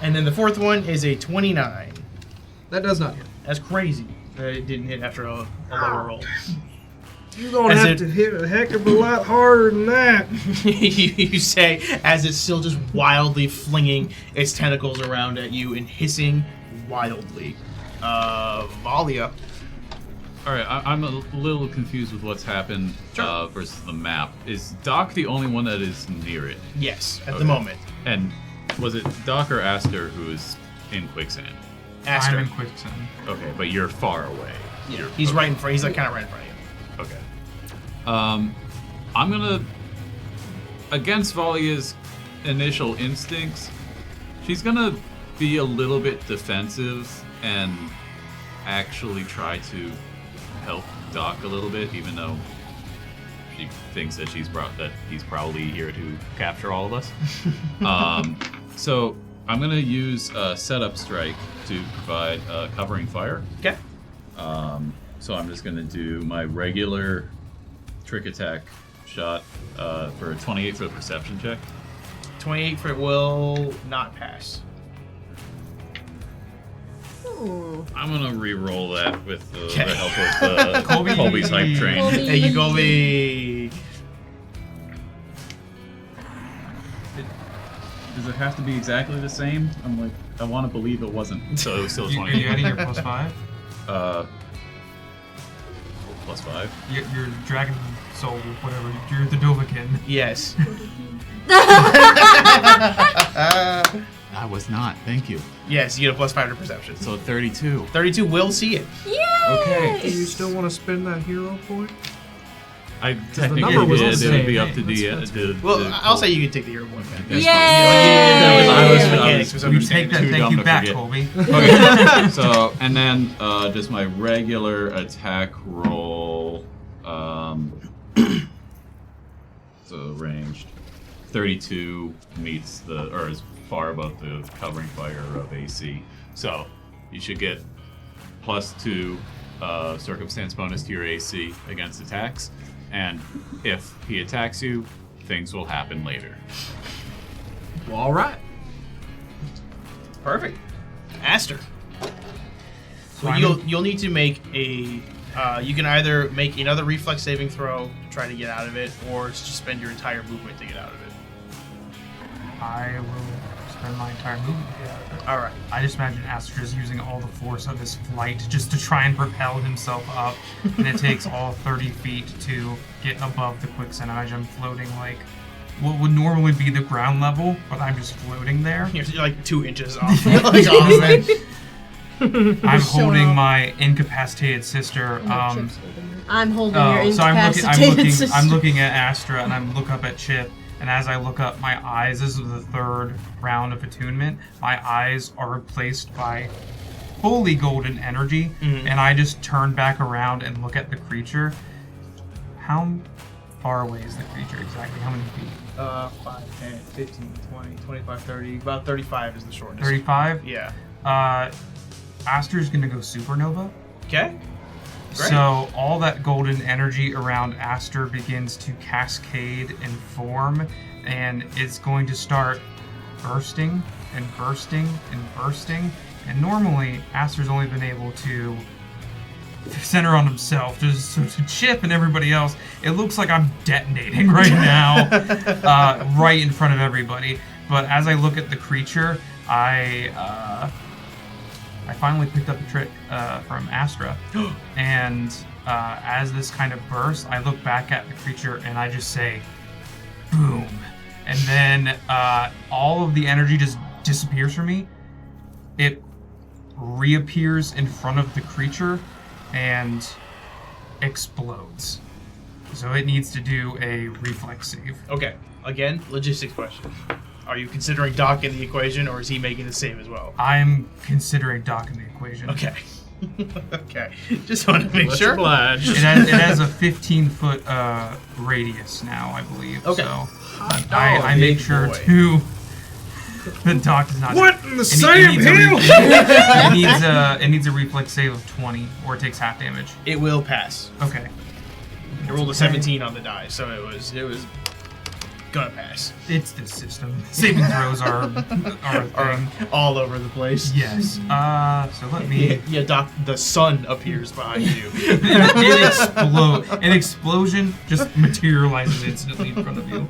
A: And then the fourth one is a 29.
D: That does not hit.
A: That's crazy that it didn't hit after a lower roll.
D: You're gonna
A: As
D: have
A: it-
D: to hit a heck of a lot harder than that.
A: you say as it's still just wildly flinging its tentacles around at you and hissing wildly. Valia.
B: All right, I'm a little confused with what's happened versus the map. Is Doc the only one that is near it?
A: Yes, at the
B: Okay.
A: moment.
B: And was it Doc or Aster who is in quicksand?
A: Aster.
E: I'm in quicksand.
B: Okay, but you're far away.
A: Yeah,
B: You're-
A: he's
B: okay.
A: right in front. He's like kind of right in front of you.
B: Okay. I'm gonna, against Valia's initial instincts, she's gonna be a little bit defensive and actually try to help Doc a little bit, even though she thinks that he's probably here to capture all of us. So I'm gonna use setup strike to provide covering fire.
A: Okay.
B: So I'm just gonna do my regular trick attack shot for a 28 for the perception check.
A: 28 for it will not pass.
B: I'm gonna re-roll that with the
A: Okay.
B: help of Colby's hype train.
C: Colby.
A: There you go, me.
B: Does it have to be exactly the same? I'm like, I want to believe it wasn't. So it was still
E: Are you
B: 28.
E: adding your +5?
B: +5.
E: Your dragon soul, whatever. You're the Dovahkiin.
A: Yes.
B: I was not. Thank you.
A: Yes, you get a +5 to perception.
B: So 32.
A: 32 will see it.
B: Okay.
D: Do you still want to spend that hero point?
B: I
D: the
B: technically
D: number was
B: did.
D: the
B: It would
D: same.
B: be up to
D: That's
B: the.
A: Well, I'll say you can take the hero point back.
B: That's
C: Yay!
B: fine.
A: I was
B: Yeah.
A: mechanics for some
E: You
A: reason.
E: take that
B: Too
E: thank
B: dumb
E: you
B: to
E: back,
B: forget.
E: Colby.
B: Okay. So and then just my regular attack roll. So ranged 32 meets or is far above the covering fire of AC. So you should get +2 circumstance bonus to your AC against attacks, and if he attacks you, things will happen later.
D: Well, all right.
A: Perfect. Aster. So
E: I'm
A: you'll need to make a. You can either make another reflex saving throw to try to get out of it, or just spend your entire movement to get out of it.
E: I will spend my entire movement to get out of it.
A: All right.
E: I just imagine Aster is using all the force of his flight just to try and propel himself up, and it takes all 30 feet to get above the quicksand. I imagine I'm floating like what would normally be the ground level, but I'm just floating there.
A: You're like 2 inches off. Like off it.
E: I'm
F: Show
E: holding
F: off.
E: my incapacitated sister.
C: I'm holding your
E: So
C: incapacitated sister.
E: I'm looking at Astra, and I look up at Chip, and as I look up, my eyes. This is the third round of attunement. My eyes are replaced by fully golden energy, and I just turn back around and look at the creature. How far away is the creature exactly? How many feet?
A: 5, 10, 15, 20, 25, 30. About 35 is the shortest.
E: 35.
A: Yeah.
E: Astra's gonna go supernova.
A: Okay. Great.
E: So all that golden energy around Aster begins to cascade and form, and it's going to start bursting and bursting and bursting. And normally, Aster's only been able to center on himself, just so to Chip and everybody else. It looks like I'm detonating right now, right in front of everybody. But as I look at the creature, I finally picked up a trick from Astra, and as this kind of bursts, I look back at the creature and I just say, boom. And then all of the energy just disappears from me. It reappears in front of the creature and explodes. So it needs to do a reflex save.
A: Okay. Again, logistics question. Are you considering Doc in the equation, or is he making the save as well?
E: I'm considering Doc in the equation.
A: Okay. Okay. Just want to make
D: Much
A: sure.
D: obliged.
E: It has a 15-foot radius now, I believe.
A: Okay.
E: So
A: dog,
E: I make
A: big
E: sure
A: boy.
E: to. The Doc does not.
D: What in the
E: It
D: Sam
E: needs a
D: Hill?
E: it needs a reflex save of 20, or it takes half damage.
A: It will pass.
E: Okay.
A: I rolled a 17 on the die, so it was gonna pass.
E: It's the system. Saving throws are a
A: Are
E: thing.
A: all over the place.
E: Yes. So let me.
A: Yeah, Doc, the sun appears behind you.
E: It explodes. An explosion just materializes instantly in front of you.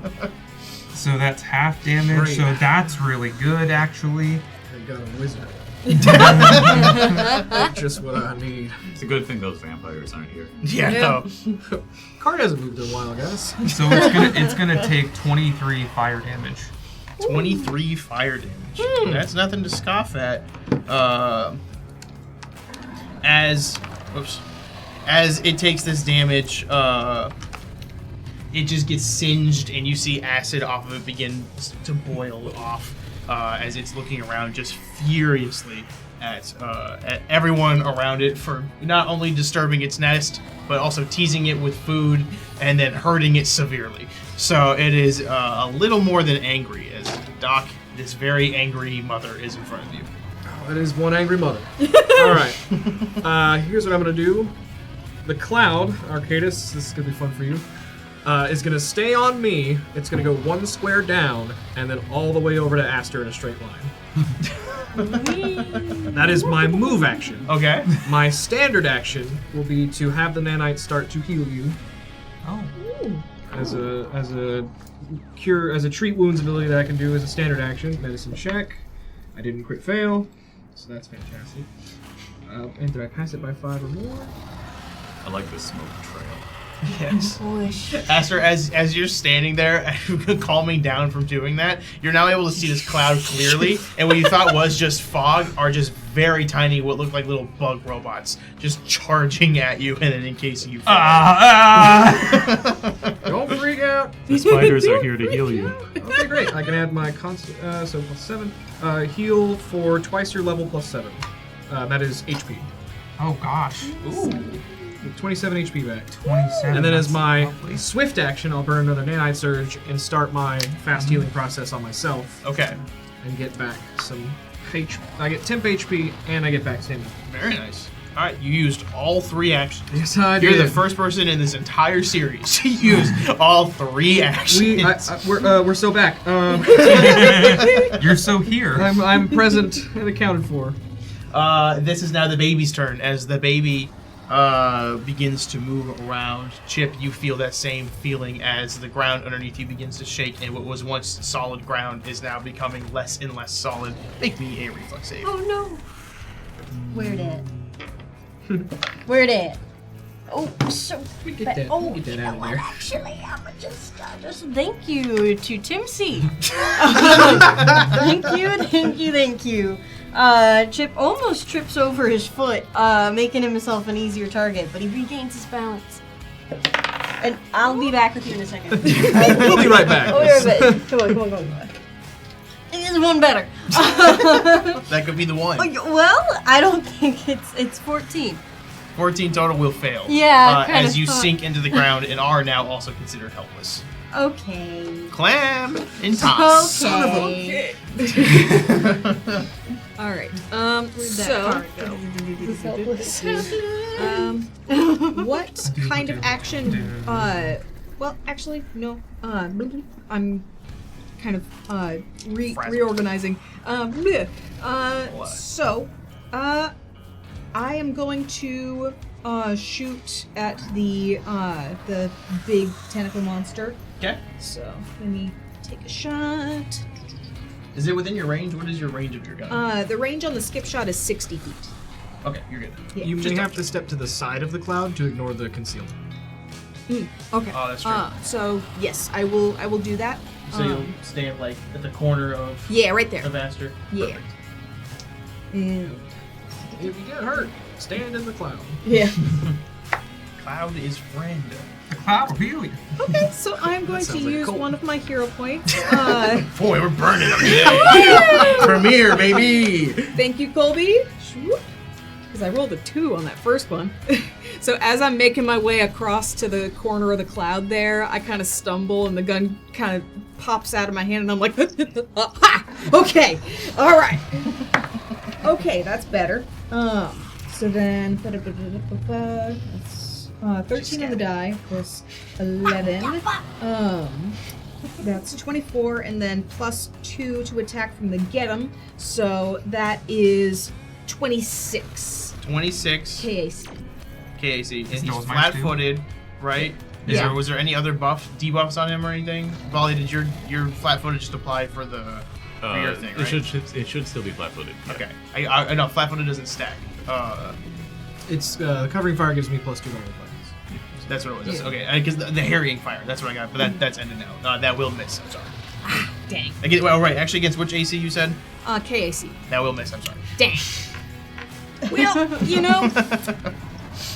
E: So that's half damage.
D: Great.
E: So that's really good, actually.
D: I got a wizard. Just what I need.
B: It's a good thing those vampires aren't here.
A: Yeah,
F: Yeah.
A: no.
D: Card hasn't moved in a while, guys.
E: So it's gonna take 23 fire damage.
A: 23 fire damage. That's nothing to scoff at. As it takes this damage, it just gets singed, and you see acid off of it begin to boil off as it's looking around just furiously at everyone around it for not only disturbing its nest, but also teasing it with food and then hurting it severely. So it is a little more than angry, as Doc, this very angry mother, is in front of you.
D: That is one angry mother. All right. Here's what I'm going to do. The cloud, Arcadus, this is going to be fun for you, is going to stay on me. It's going to go one square down and then all the way over to Aster in a straight line. That is my move action.
A: Okay.
D: My standard action will be to have the nanites start to heal you
E: Oh.
D: as a treat wounds ability that I can do as a standard action. Medicine check. I didn't crit fail, so that's fantastic. And did I pass it by 5 or more?
B: I like the smoke trail.
A: Yes.
C: Push.
A: Aster, as you're standing there, calming down from doing that, you're now able to see this cloud clearly, and what you thought was just fog are just very tiny, what look like little bug robots, just charging at you and then encasing you.
D: Don't freak out.
B: The spiders are here to heal you.
D: Okay, great. I can add my so plus 7. Heal for twice your level plus 7. That is HP.
E: Oh gosh.
A: Ooh.
D: 27 HP back.
E: 27.
D: And then as
E: that's
D: my
E: lovely.
D: swift action, I'll burn another nanite surge and start my fast healing process on myself
A: Okay.
D: and get back some HP. I get temp HP and I get back stamina.
A: Very nice. All right, you used all 3 actions.
D: Yes, I
A: You're
D: did.
A: the first person in this entire series to use all 3 actions.
D: We're so back.
E: You're so here.
D: I'm present and accounted for.
A: This is now the baby's turn. As the baby begins to move around, Chip, you feel that same feeling as the ground underneath you begins to shake, and what was once solid ground is now becoming less and less solid. Make me a reflex save.
C: Oh no. Where'd it? Where'd it? Oh, so
D: Get
C: bad.
D: that,
C: Oh,
D: get that
C: you
D: out
C: know
D: of
C: what?
D: there.
C: Actually, I'm just thank you to Timsy. Thank you. Chip almost trips over his foot, making himself an easier target, but he regains his balance. And I'll be back with you in a second.
D: We'll be right back.
C: Oh, you're good. Come on. There's one better.
A: That could be the one.
C: Well, I don't think it's 14.
A: 14 total will fail.
C: Yeah, kinda
A: as you
C: thought.
A: sink into the ground and are now also considered helpless.
C: Okay.
A: Clam and toss.
C: Okay.
F: All right.
C: Where'd that card go?
F: What kind of action? Well, actually, no. I'm kind of
A: Frazzled.
F: reorganizing. Bleh.
A: What?
F: So, I am going to shoot at the big tentacle monster.
A: Okay.
F: So let me take a shot.
A: Is it within your range? What is your range of your gun?
F: The range on the skip shot is 60 feet.
A: Okay, you're good.
F: Yeah.
D: You may have to step to the side of the cloud to ignore the concealment.
F: Okay.
A: Oh, that's true.
F: So yes, I will do that.
A: So you'll stand like at the corner of
F: Yeah, right there.
A: Aster.
F: Yeah.
A: Perfect.
F: And
D: If you get hurt, stand in the cloud.
F: yeah.
A: Cloud is friend.
E: The cloud will heal you.
F: Okay, so I'm going to
D: sounds like a
F: use
D: cult.
F: one of my hero points.
A: Boy, we're burning them today. Premiere, baby.
F: Thank you, Colby. Because I rolled a 2 on that first one. So as I'm making my way across to the corner of the cloud there, I kind of stumble and the gun kind of pops out of my hand and I'm like, ha! Okay, all right. Okay, that's better. So then, that's 13 on the die plus 11. That's 24, and then plus 2 to attack from the get 'em. So that is 26
A: 26
F: KAC.
A: KAC. And he's
E: That was mine
A: flat-footed, right?
F: Yeah.
A: Was there any other debuffs on him or anything? Volley, did your flat-footed just apply for the for your thing, right?
B: It should still be flat-footed. Yeah.
A: Okay. I know flat-footed doesn't stack.
D: It's covering fire gives me plus 2 normal fires.
A: That's what it was.
F: Yeah.
A: Okay, because the harrying fire, that's what I got. But that's ended now. That will miss. I'm sorry.
F: Dang.
A: Well, right. Actually, against which AC you said?
F: KAC.
A: That will miss. I'm sorry.
F: Dang. Well, you know,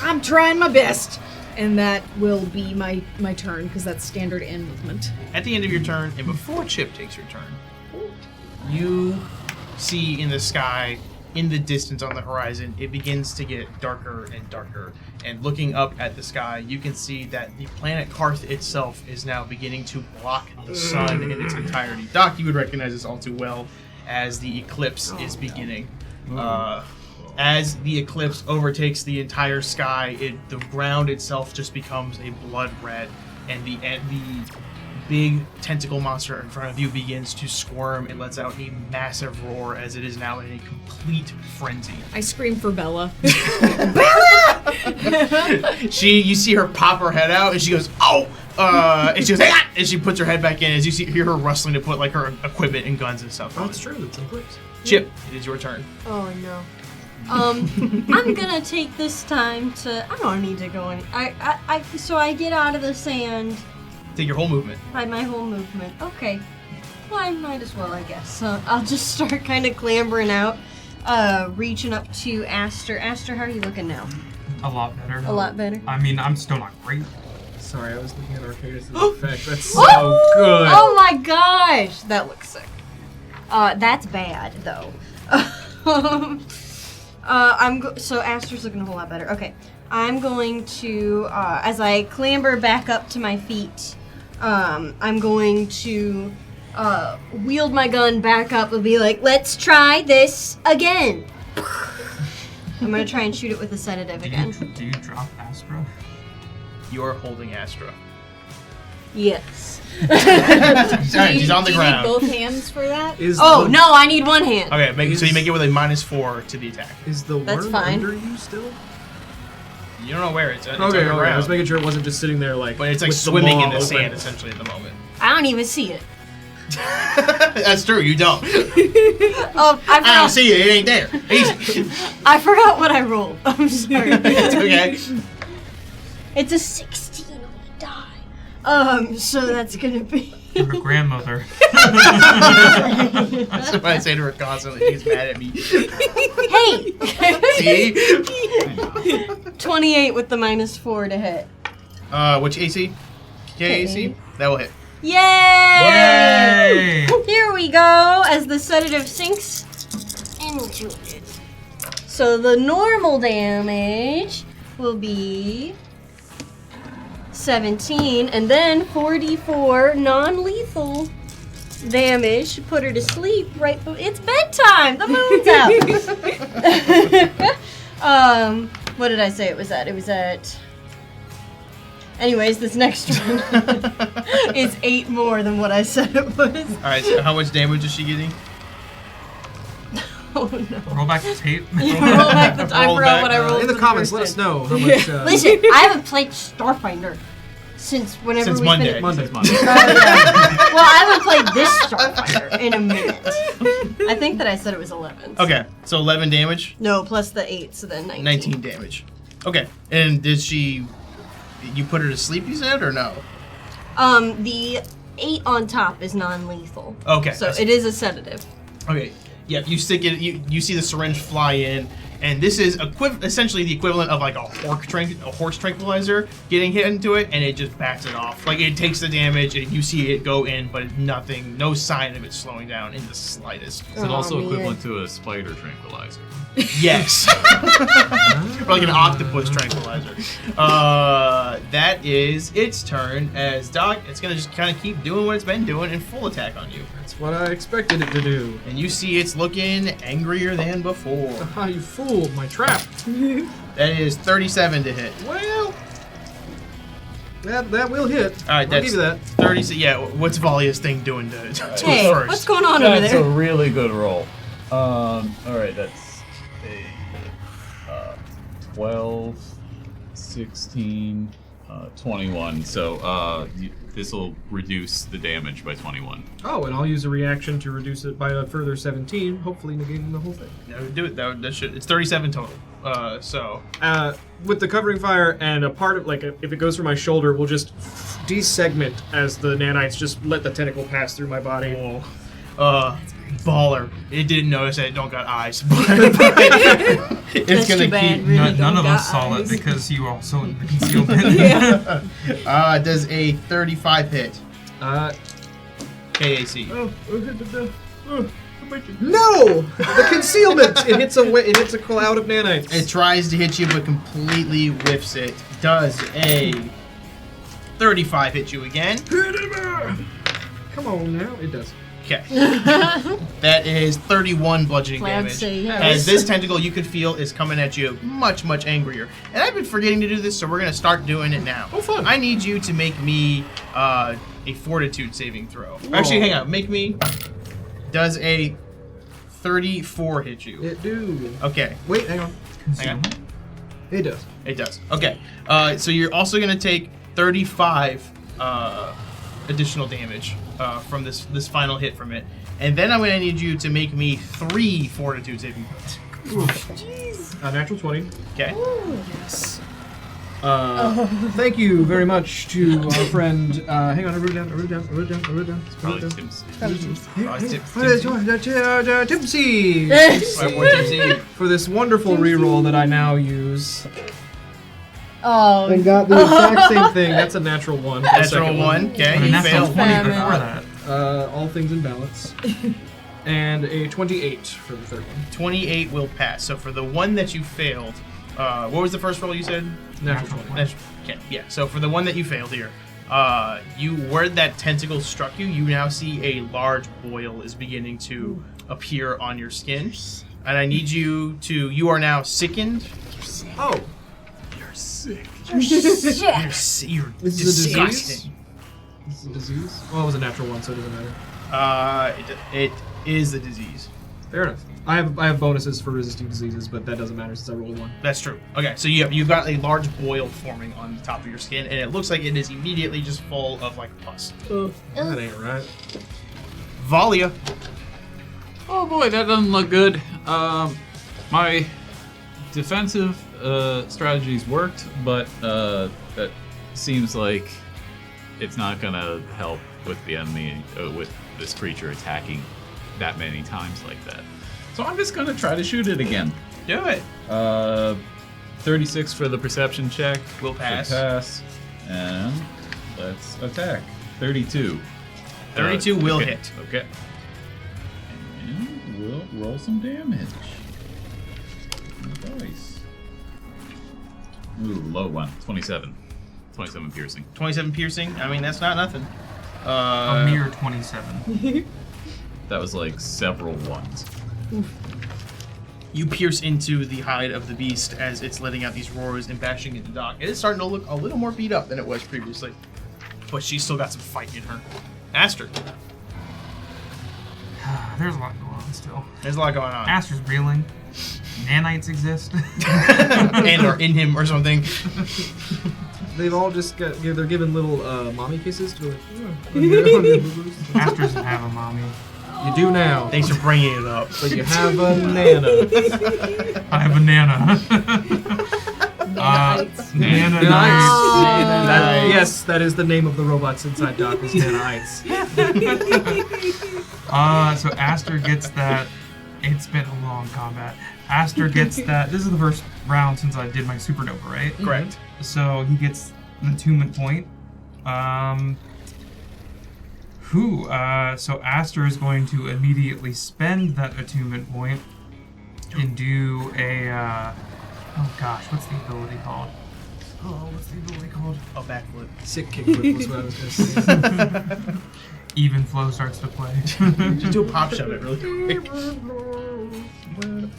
F: I'm trying my best. And that will be my turn, because that's standard and movement.
A: At the end of your turn, and before Chip takes your turn, you see in the sky, in the distance on the horizon, it begins to get darker and darker. And looking up at the sky, you can see that the planet Karth itself is now beginning to block the sun in its entirety. Doc, you would recognize this all too well, as the eclipse is beginning. As the eclipse overtakes the entire sky, the ground itself just becomes a blood red, and the big tentacle monster in front of you begins to squirm and lets out a massive roar as it is now in a complete frenzy.
F: I scream for Bella.
A: You see her pop her head out, and she goes, "Oh!" And she goes, "Ah!" And she puts her head back in as you hear her rustling to put like her equipment and guns and stuff on.
D: That's true. It's an eclipse.
A: Chip, it is your turn.
C: Oh no. I'm gonna take this time to. I don't need to go any. So I get out of the sand
A: Take your whole movement.
C: by my whole movement. Okay. Well, I might as well, I guess. I'll just start kind of clambering out, reaching up to Aster. Aster, how are you looking now?
E: A lot better.
C: A lot better.
E: I mean, I'm still not great.
D: Sorry, I was looking at Arcadis' effect. That's so good.
C: Oh my gosh, that looks sick. That's bad though. So Aster's looking a whole lot better. Okay, I'm going to as I clamber back up to my feet, I'm going to wield my gun back up and be like, "Let's try this again." I'm gonna try and shoot it with a sedative again.
E: Do you drop Astra?
A: You're holding Astra.
C: Yes.
A: Alright, she's on the
F: Do you
A: ground.
F: need both hands for that?
C: Oh no, I need one hand.
A: Okay, so you make it with a -4 to the attack.
D: Is the
C: That's
D: worm
C: fine.
D: under you still?
A: You don't know where it's
D: Okay,
A: underground.
D: I was making sure it wasn't just sitting there like.
A: But it's like
D: with the
A: swimming
D: maw
A: in the
D: open.
A: sand essentially at the moment.
C: I don't even see it.
A: That's true, you don't.
C: Oh,
A: I don't see it, it ain't there. Easy.
C: I forgot what I rolled. I'm sorry.
A: It's okay.
C: It's a 16 on the die. So that's gonna be.
E: Your grandmother.
A: That's what I say to her constantly. She's mad at me.
C: Hey!
A: See?
C: 28 with the -4 to hit.
A: Which AC? KAC? That will hit.
C: Yay!
E: Yay!
C: Here we go, as the sedative sinks into it. So the normal damage will be 17, and then 44 non-lethal damage to put her to sleep right it's bedtime! The moon's out! What did I say it was at? It was at... Anyways, this next one is 8 more than what I said it was.
A: Alright, so how much damage is she getting?
C: Oh no.
E: Roll back the tape.
C: You roll back the I
A: Roll
C: forgot
A: back,
C: what I rolled.
D: In the
C: for
D: comments,
C: first
D: let us
C: time.
D: know how much.
C: Listen, I haven't played Starfinder since whenever
A: Since
C: we
A: Monday.
D: Monday.
C: Oh, yeah. Well, I haven't played this Starfinder in a minute. I think that I said it was 11.
A: Okay, so 11 damage,
C: No, plus the 8, so then 19.
A: 19 damage. Okay, and did she... You put her to sleep, you said, or no?
C: The 8 on top is non-lethal.
A: Okay.
C: So it is a sedative.
A: Okay. Yeah, you stick it. You see the syringe fly in, and this is essentially the equivalent of like a horse tranquilizer getting hit into it, and it just backs it off. Like it takes the damage, and you see it go in, but nothing, no sign of it slowing down in the slightest.
B: Is it also
C: man.
B: equivalent to a spider tranquilizer?
A: Yes. Or like an octopus tranquilizer. That is its turn. As Doc, it's gonna just kind of keep doing what it's been doing and full attack on you.
D: That's what I expected it to do.
A: And you see it's looking angrier than before.
D: Haha, you fooled my trap.
A: That is 37 to hit.
D: Well, That will hit.
A: All right,
D: I'll
A: that's
D: give you that.
A: 30. Yeah, what's Valia's thing doing to
C: Hey,
A: first?
C: what's going on over
B: That's a
C: there?
B: really good roll. All right, that's a 12, 16, 21. So this will reduce the damage by 21.
D: Oh, and I'll use a reaction to reduce it by a further 17, hopefully negating the whole thing.
A: That would do it. That should. It's 37 total.
D: With the covering fire and a part of, like, if it goes through my shoulder, we'll just desegment as the nanites just let the tentacle pass through my body.
A: Baller. It didn't notice that it don't got eyes, but it's
C: That's
A: gonna
C: too bad,
A: keep.
C: really.
E: None of
C: got
E: us saw it
C: eyes.
E: because you were also in the concealment.
F: Yeah.
A: Does a 35 hit? KAC.
D: No! The concealment! It hits a cloud of nanites.
A: It tries to hit you, but completely whiffs it. Does a 35 hit you again?
D: Come on now, it does.
A: Okay. That is 31 bludgeoning
C: Cloud
A: damage.
C: say yes.
A: As this tentacle you can feel is coming at you much, much angrier. And I've been forgetting to do this, so we're going to start doing it now.
D: Oh, fun.
A: I need you to make me a fortitude saving throw. Actually, hang on. Make me. Does a 34 hit you?
D: It do.
A: Okay.
D: Wait, hang on.
E: Concealment?
D: It does.
A: It does. Okay. So you're also going to take 35 additional damage from this final hit from it. And then I'm going to need you to make me 3 fortitude saving throws.
D: Natural 20.
A: Okay.
D: Yes. Thank you very much to our friend. Hang on, I wrote it down.
B: Probably Tim's.
D: Tipsy!
A: My boy Tipsy.
D: For this wonderful reroll that I now use.
C: Oh,
D: And got the exact same thing. That's a natural 1. The
A: Natural
D: second
A: 1. Okay.
E: But a
A: You
E: natural
A: failed.
E: 20
C: Fair
E: before
C: enough.
E: that.
D: All things in balance. And a 28 for the third one.
A: 28 will pass. So for the one that you failed, what was the first roll you said?
D: Natural 20.
A: Okay, yeah. So for the one that you failed here, where that tentacle struck you, you now see a large boil is beginning to appear on your skin, and I need you to. You are now sickened.
D: Oh,
A: You're sick.
C: shit.
A: You're
D: This is a disease?
A: disgusting.
D: this is a disease? Well, it was a natural 1, so it doesn't matter.
A: It is a disease.
D: Fair enough. I have bonuses for resisting diseases, but that doesn't matter since I rolled 1.
A: That's true. Okay, so you've got a large boil forming on the top of your skin, and it looks like it is immediately just full of like pus.
D: That ain't right.
A: Valia.
B: Oh boy, that doesn't look good. My defensive strategies worked, but that seems like it's not gonna help with the enemy, with this creature attacking that many times like that. So I'm just gonna try to shoot it again.
A: Do it.
B: 36 for the perception check.
A: Will pass.
B: Should pass. And let's attack. 32.
A: 32 will
B: okay.
A: hit.
B: Okay. And we'll roll some damage. Nice. Ooh, low one. 27. 27 piercing.
A: 27 piercing. I mean, that's not nothing.
E: A mere 27.
B: That was like several ones.
A: You pierce into the hide of the beast as it's letting out these roars and bashing into Doc. It is starting to look a little more beat up than it was previously, but she's still got some fight in her. Aster.
E: There's a lot going on still.
A: There's a lot going on.
E: Aster's reeling. Nanites exist.
A: And or in him or something.
D: They've all just they're given little mommy kisses to
E: Aster doesn't have a mommy.
D: You do now.
A: Thanks for bringing it up.
D: But you have a nana.
E: I have a Nana.
F: Nanites.
E: Nana.
A: Nanites.
D: Yes, that is the name of the robots inside Doc, is Nanites.
E: So Aster gets that. It's been a long combat. Aster gets that. This is the first round since I did my supernova, right?
A: Correct.
E: So he gets an attunement point. So Aster is going to immediately spend that attunement point and do a, oh gosh, what's the ability called?
A: A backflip.
D: Sick kickflip was what I was going to say.
E: Even flow starts to play.
A: Just do a pop shove it really quick.
E: Oh,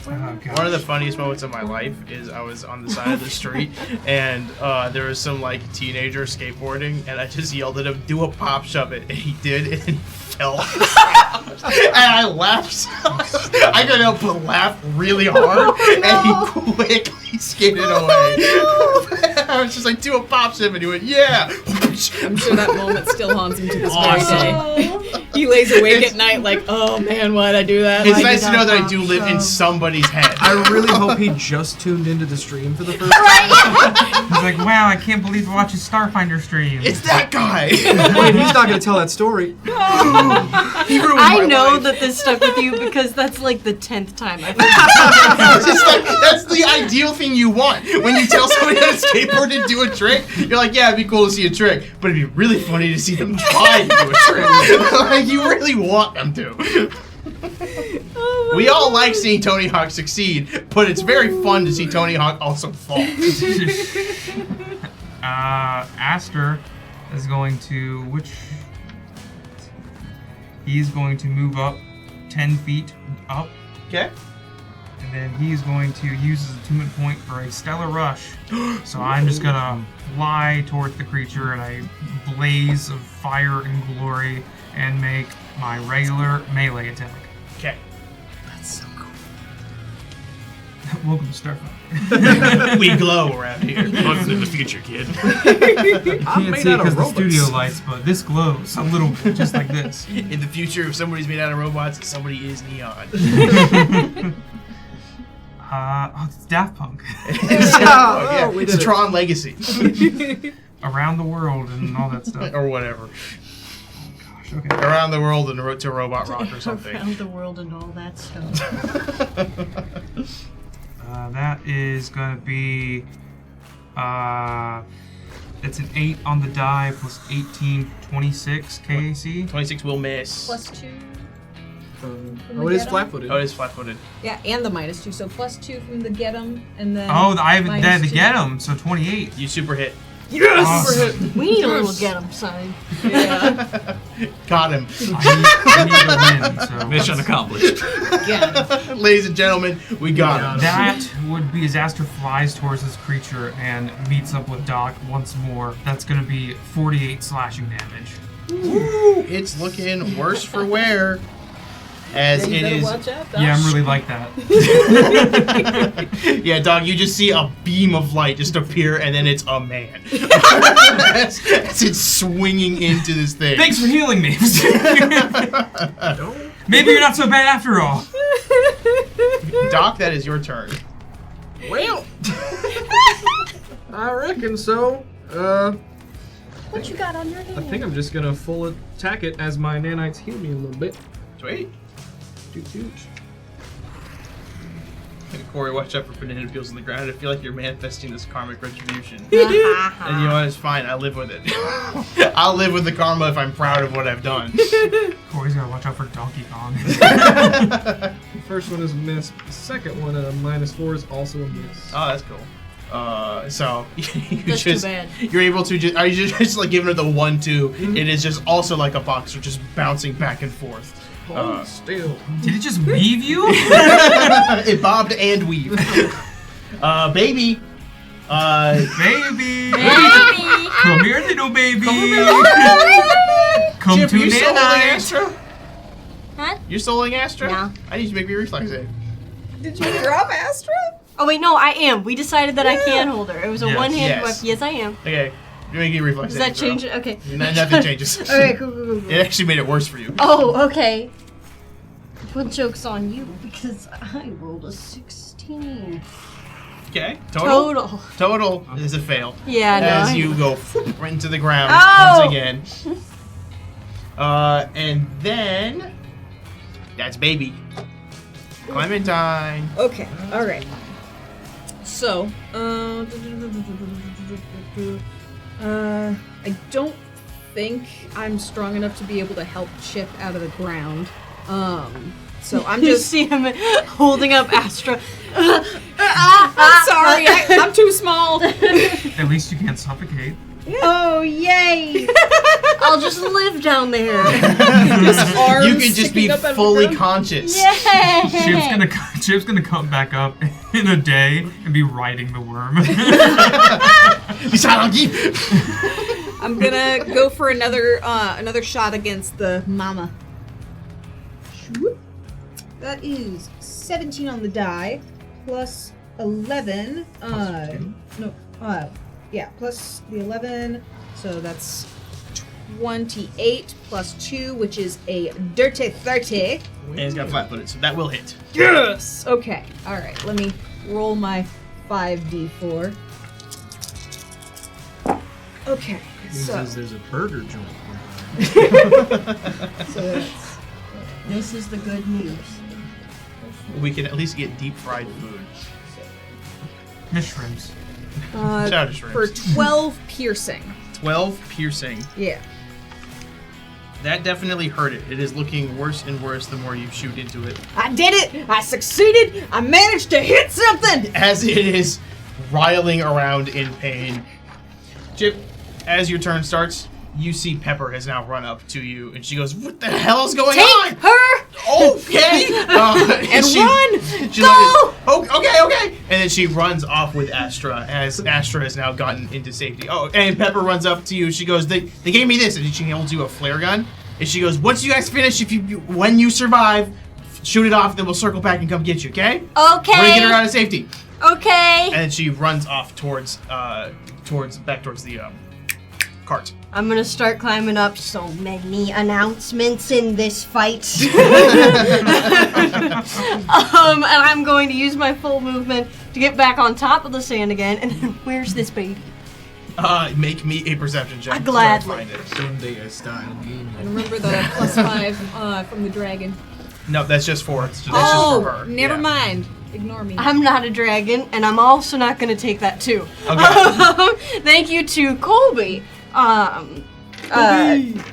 E: gosh.
A: One of the funniest moments of my life is I was on the side of the street and there was some like teenager skateboarding and I just yelled at him, "Do a pop shove it," and he did, and he fell. And I laughed. I couldn't help but laugh really hard, and he quickly skated away. I was just like, "Do a pop shove," and he went, "Yeah."
F: I'm sure that moment still haunts him to this
A: Awesome.
F: very day. He lays awake at night like, oh man, why'd I do that?
A: It's
F: Why'd I
A: nice
F: do
A: to
F: that?
A: know that I do live in somebody's head.
D: I really hope he just tuned into the stream for the first time.
E: He's like, wow, I can't believe he watches Starfinder stream.
A: It's that guy.
D: Wait, he's not going to tell that story.
A: He ruined
C: I
A: my
C: know
A: life.
C: that this stuck with you because that's like the 10th time I've heard
A: It's just like, that's the ideal thing you want. When you tell somebody on a skateboard to do a trick, you're like, yeah, it'd be cool to see a trick, but it'd be really funny to see them try to do a trick. Like, you really want them to. We all like seeing Tony Hawk succeed, but it's very fun to see Tony Hawk also fall.
E: Aster is going to he's going to move up 10 feet up,
A: Okay?
E: and then he's going to use his attunement point for a stellar rush. So I'm just gonna fly towards the creature and I blaze of fire and glory and make my regular melee attack.
A: Okay.
D: That's so cool.
E: Welcome to Starfinder.
A: We glow around here.
B: Welcome to the future, kid.
E: You can't
D: made
E: see
D: out of
E: because the
D: robots.
E: studio lights, but this glows a little bit, just like this.
A: In the future, if somebody's made out of robots, somebody is neon.
E: It's Daft Punk.
A: Yeah,
D: we
A: it's
D: did it.
A: Tron Legacy.
E: Around the world and all that stuff.
A: Or whatever.
E: Gosh, okay.
A: Around the world and to Robot Rock or something.
C: around the world and all that stuff.
E: That is gonna be, it's an 8 on the die plus 18, 26 KAC.
A: 26 will miss.
F: +2.
D: Oh, it is flat-footed.
A: Oh, it is flat-footed.
F: Yeah, and the -2. So +2 from the get 'em, and then.
E: Oh, I have
F: minus
E: to
F: 2.
E: get him, so 28.
A: You super hit.
E: Awesome.
C: We need a little get 'em sign.
F: Yeah.
A: Got him.
E: I need to win, so.
B: Mission accomplished.
F: Yeah.
A: Ladies and gentlemen, we got him.
E: That would be as Aster flies towards this creature and meets up with Doc once more. That's gonna be 48 slashing damage.
A: Ooh, it's looking worse for wear. As
F: You
A: it
F: better
A: is.
F: watch out, Doc.
E: Yeah, I'm really like that.
A: Yeah, dog, you just see a beam of light just appear, and then it's a man. as it's swinging into this thing.
E: Thanks for healing me. Maybe you're not so bad after all.
A: Doc, that is your turn.
D: Well, I reckon so.
C: What you got on your hand?
D: I think I'm just gonna full attack it as my nanites heal me a little bit.
A: Sweet.
D: Doot.
A: Hey, Corey, watch out for banana peels on the ground. I feel like you're manifesting this karmic retribution. And you know what? It's fine. I live with it. I'll live with the karma if I'm proud of what I've done.
E: Corey's gotta watch out for Donkey Kong.
D: The first one is a miss. The second one at a -4 is also a miss.
A: Oh, that's cool. So you
C: That's too
A: just
C: bad.
A: you're able to just are you just like giving her the 1-2? It is just also like a boxer, just bouncing back and forth.
D: Hold still.
E: Did it just weave you?
A: It bobbed and weaved. Baby.
E: Baby! Come here, little baby! Come
A: Chip,
E: to
A: you soloing
E: Nana!
A: Astra?
C: Huh?
A: You're soloing Astra?
C: Yeah.
A: I need you to make me a reflex save.
F: Did you drop Astra?
C: Oh wait, no, I am. We decided that I can hold her. It was a
B: Yes.
C: one-handed
A: Yes.
C: weapon. Yes, I am.
A: Okay. You're making a reflex
C: Does
A: save.
C: that change it? Okay.
A: Nothing changes.
C: Okay, cool.
A: It actually made it worse for you.
C: Oh, okay. Well, joke's on you because I rolled a 16.
A: Okay. Total
C: Total.
A: is a fail.
C: Yeah, no.
A: As you go right into the ground
C: Oh!
A: once again. And then that's baby. Clementine.
F: Okay, alright. So, I don't think I'm strong enough to be able to help Chip out of the ground. So I'm
C: You
F: just.
C: see him holding up Astra.
F: I'm sorry, I'm too small.
E: At least you can't suffocate.
C: Oh, yay! I'll just live down there.
F: Just arms
A: You can just be
F: sticking up out of the
A: fully
F: ground.
A: conscious.
C: Yeah.
E: Chip's gonna come back up in a day and be riding the worm.
F: I'm gonna go for another shot against the mama. Swoop. That is 17 on the die, plus 11. Plus the 11. So that's 28 plus 2, which is a dirty 30.
A: And he's got flat-footed, so that will hit.
F: Yes! Okay, alright, let me roll my 5d4. Okay, so
D: There's a burger joint.
F: that's
C: This is the good news.
A: We can at least get deep-fried food.
E: Mushrooms.
A: Shout out to
F: for
A: shrimps.
F: 12 piercing.
A: 12 piercing.
F: Yeah.
A: That definitely hurt it. It is looking worse and worse the more you shoot into it.
F: I did it! I succeeded! I managed to hit something!
A: As it is riling around in pain. Chip, as your turn starts, you see Pepper has now run up to you, and she goes, "What the hell is going on?"
F: Take her!
A: Okay!
F: And run!
A: She
F: Go!
A: Okay. And then she runs off with Astra, as Astra has now gotten into safety. Oh, and Pepper runs up to you. She goes, they gave me this, and she holds you a flare gun. And she goes, once you guys finish, when you survive, shoot it off, then we'll circle back and come get you, okay?
C: Okay.
A: We're gonna get her out of safety.
C: Okay.
A: And then she runs off towards the cart.
C: I'm gonna start climbing up. So many announcements in this fight. And I'm going to use my full movement to get back on top of the sand again. And then where's this baby?
A: Make me a perception check.
C: Gladly.
A: to try to find it.
D: Sunday style game.
F: And remember the +5 from the dragon.
A: No, that's just for
F: Just
A: for her.
F: never
A: Yeah.
F: mind. Ignore me.
C: I'm not a dragon, and I'm also not gonna take that too.
A: Okay.
C: Thank you to Colby.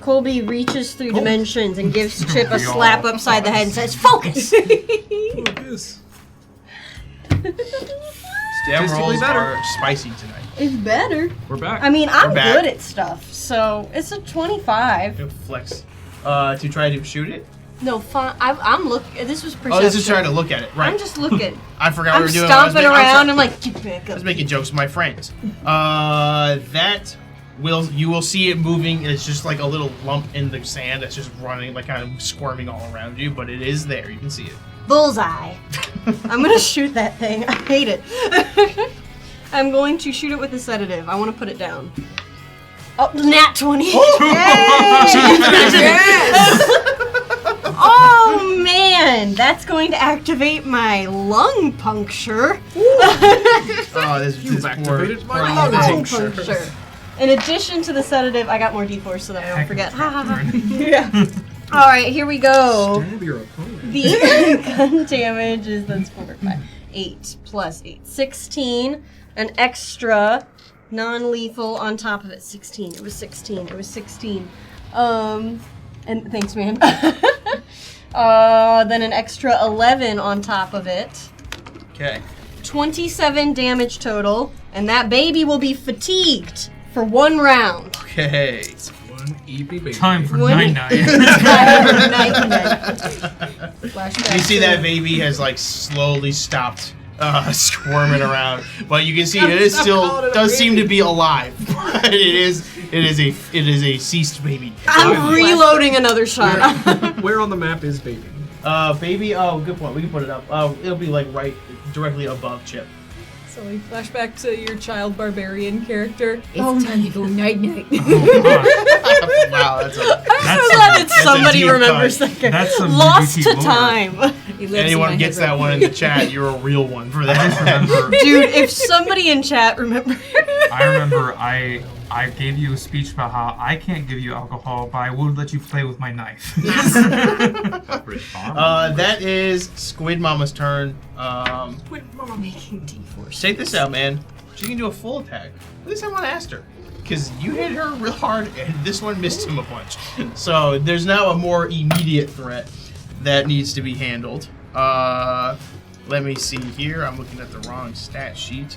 C: Colby reaches through dimensions and gives Chip a slap upside the head and says, "Focus."
D: Focus.
A: Stem rolls
D: better.
A: are spicy tonight.
C: It's better.
B: We're back.
C: I mean, I'm
A: We're back.
C: good at stuff, so it's a 25.
A: Go flex. To try to shoot it.
C: No, fun. I'm looking. This was perception.
A: Oh, this is trying to look at it. Right.
C: I'm just looking.
A: I forgot
C: I'm
A: we were doing.
C: stomping around. I'm
A: I
C: like, get back
A: was
C: up.
A: making jokes with my friends. You will see it moving. It's just like a little lump in the sand that's just running, like kind of squirming all around you. But it is there. You can see it.
C: Bullseye. I'm gonna shoot that thing. I hate it. I'm going to shoot it with a sedative. I want to put it down. Oh, nat 20. Oh man, that's going to activate my lung puncture.
A: Oh, this
D: You've
A: is
D: activated my
A: poor
D: lung
A: Lung
C: puncture. In addition to the sedative, I got more d4 so that I don't forget. Ha ha ha.
F: Yeah.
C: All right, here we go.
D: Stab your opponent.
C: The gun damage is that's 4, 5, 8 plus 8, 16. An extra non-lethal on top of it. 16. It was 16. It was 16. And thanks, man. Then an extra 11 on top of it.
A: Okay.
C: 27 damage total, and that baby will be fatigued for 1 round.
A: Okay.
D: One EP baby.
E: Time for
C: What?
E: night-night.
F: Flashback
A: You see
F: to-
A: that baby has like slowly stopped squirming around, but you can see it is still does seem to be alive. But it is a ceased baby.
C: I'm reloading another shot.
D: Where on the map is baby?
A: Baby. Oh, good point. We can put it up. It'll be like right directly above Chip.
F: So we flashback to your child barbarian character. It's
C: Oh,
F: time to go night night.
E: Oh,
A: Wow, that's a.
C: I'm so
E: That's
C: glad that
A: that's a
C: somebody
A: deep
C: remembers
A: cut.
C: that.
E: That's some
C: Lost
E: UGT
C: to
E: lore.
C: time.
F: He lives in my
A: Anyone
F: head
A: gets
F: right
A: that
F: now.
A: one in the chat, you're a real one for
E: I just
A: that.
E: remember.
C: Dude, if somebody in chat remembers.
E: I remember. I gave you a speech about how I can't give you alcohol, but I would let you play with my knife.
A: That is Squid Mama's turn.
C: Making D4.
A: Check this out, man. She can do a full attack. At least I want to ask her. Because you hit her real hard, and this one missed him a bunch. So there's now a more immediate threat that needs to be handled. Let me see here. I'm looking at the wrong stat sheet.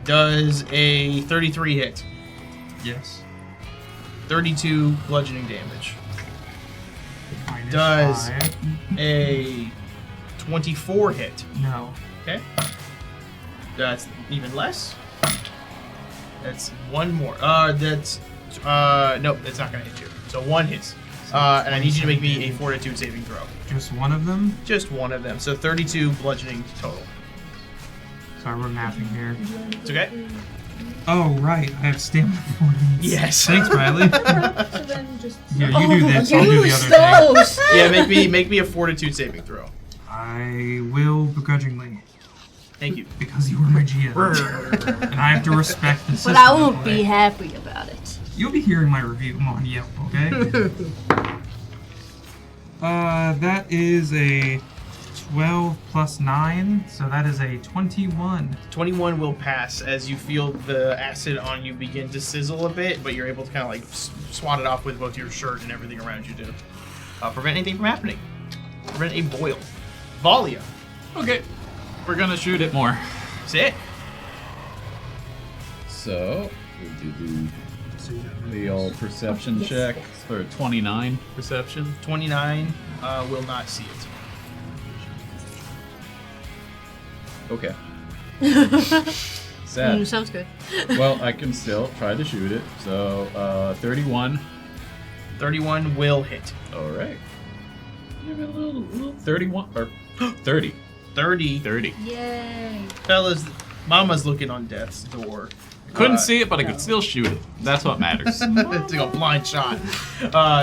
A: Does a 33 hit?
E: Yes.
A: 32 bludgeoning damage.
E: Minus
A: Does
E: 5.
A: a 24 hit.
E: No.
A: Okay. That's even less. That's one more. Nope, that's not gonna hit you. So one hits. And I need you to make me a fortitude saving throw.
E: Just one of them?
A: Just one of them. So 32 bludgeoning total.
E: Sorry, we're mapping here.
A: It's okay?
E: Oh, right. I have stamina for these.
A: Yes.
E: Thanks, Riley.
F: So then just.
E: Here, you do this. I'll do the
C: Use
E: other thing.
C: those!
A: Yeah, make me a fortitude saving throw.
E: I will begrudgingly.
A: Thank you.
E: Because you were my GM. And I have to respect the system.
C: But I won't
E: of
C: be
E: play.
C: happy about it.
E: You'll be hearing my review on Yelp, okay? That is a 12 plus 9, so that is a 21.
A: 21 will pass as you feel the acid on you begin to sizzle a bit, but you're able to kind of like swat it off with both your shirt and everything around you to prevent anything from happening. Prevent a boil. Valia.
B: Okay, we're gonna shoot it more.
A: Sick.
B: So we do the old perception check for 29 perception.
A: 29 will not see it.
B: Okay. Sad.
C: Sounds good.
B: Well, I can still try to shoot it. So 31.
A: 31 will hit.
B: All right. Give it a little 31 or 30.
A: 30.
B: 30.
C: Yay.
A: Fellas, Mama's looking on death's door.
B: Couldn't see it, but I could still shoot it. That's what matters.
A: It's like a blind shot.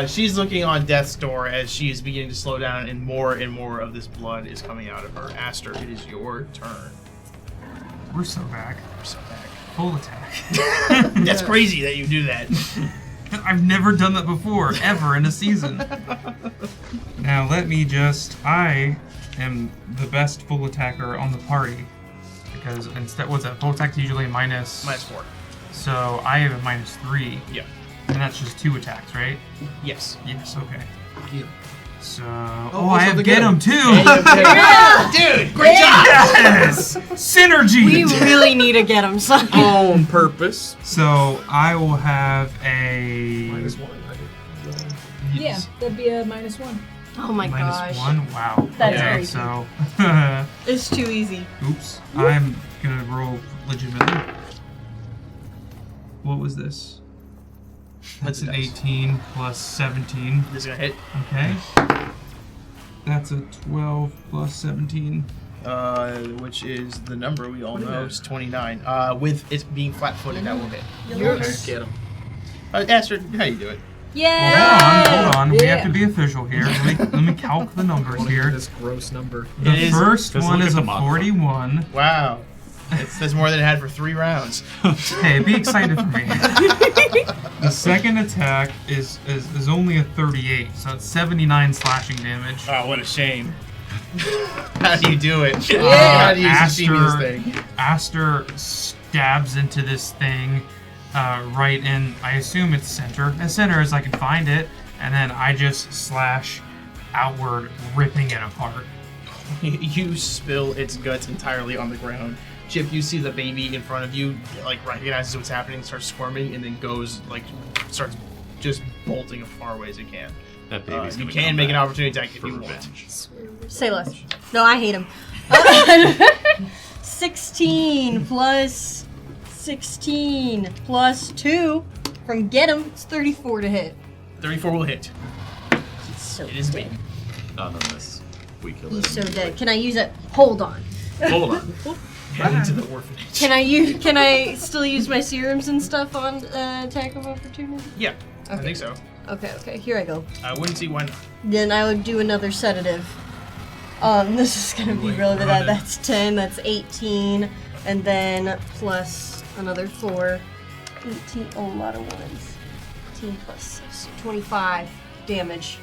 A: She's looking on death's door as she is beginning to slow down, and more of this blood is coming out of her. Aster, it is your turn.
E: We're so back.
A: You're so back.
E: Full attack.
A: That's crazy that you do that.
E: I've never done that before, ever in a season. Now let me I am the best full attacker on the party. Because instead, what's that? Full attack is usually minus...
A: -4.
E: So I have a -3.
A: Yeah.
E: And that's just 2 attacks, right?
A: Yes.
E: Yes, okay.
D: Get 'em.
E: So...
D: also
E: I have
D: the
E: get
D: get 'em.
E: him too!
A: Dude, great job!
E: Yes! Synergy!
C: We really need to get him, son.
D: On purpose.
E: So I will have a...
D: -1.
F: Yeah, that'd be a -1.
C: Oh my gosh.
E: -1? Wow.
C: That's
E: okay,
C: very
E: so...
C: It's too easy.
E: Oops. I'm gonna roll legitimately. What was this? That's an 18 plus 17.
A: This is gonna hit.
E: Okay. That's a 12 plus 17.
A: Which is the number we all know. It's 29. With it being flat-footed, that will hit.
D: Get him.
A: Aster, how you do it?
C: Yay!
E: Hold on. We have
F: Yeah.
E: to be official here. Let me calc the numbers here.
D: This gross number.
E: The
A: It is-
E: first
B: Just
E: one
B: look
E: is
B: at
E: a
B: the modifier.
E: 41.
A: Wow. That's more than it had for 3 rounds.
E: Hey, be excited for me. The second attack is only a 38, so it's 79 slashing damage.
A: Oh, what a shame. How do you do it?
E: Yeah.
A: How do you succeed in this thing?
E: Aster stabs into this thing right in, I assume it's center, as center as I can find it, and then I just slash outward, ripping it apart.
A: You spill its guts entirely on the ground. Chip, you see the baby in front of you, like, recognizes what's happening, starts squirming, and then starts just bolting as far away as it can.
B: That baby's
A: You
B: gonna
A: can
B: come
A: make an
B: back
A: opportunity attack if
B: for
A: you want.
B: revenge.
C: Say less. No, I hate him. 16 plus 16 plus 2 from get him. It's 34 to hit.
A: 34 will hit.
C: So
A: It is
C: dead.
A: me.
B: Unless we kill
C: He's
B: it.
C: so dead. Can I use it? Hold on.
B: Hold on.
A: Head into the orphanage.
C: Can I still use my serums and stuff on attack of opportunity?
A: Yeah, I
C: Okay.
A: think so.
C: Okay, here I go.
A: I wouldn't see why not.
C: Then I would do another sedative. This is gonna be really bad. That's 10, that's 18, and then plus another 4. 18, oh, a lot of ones. 18 plus 6, 25 damage.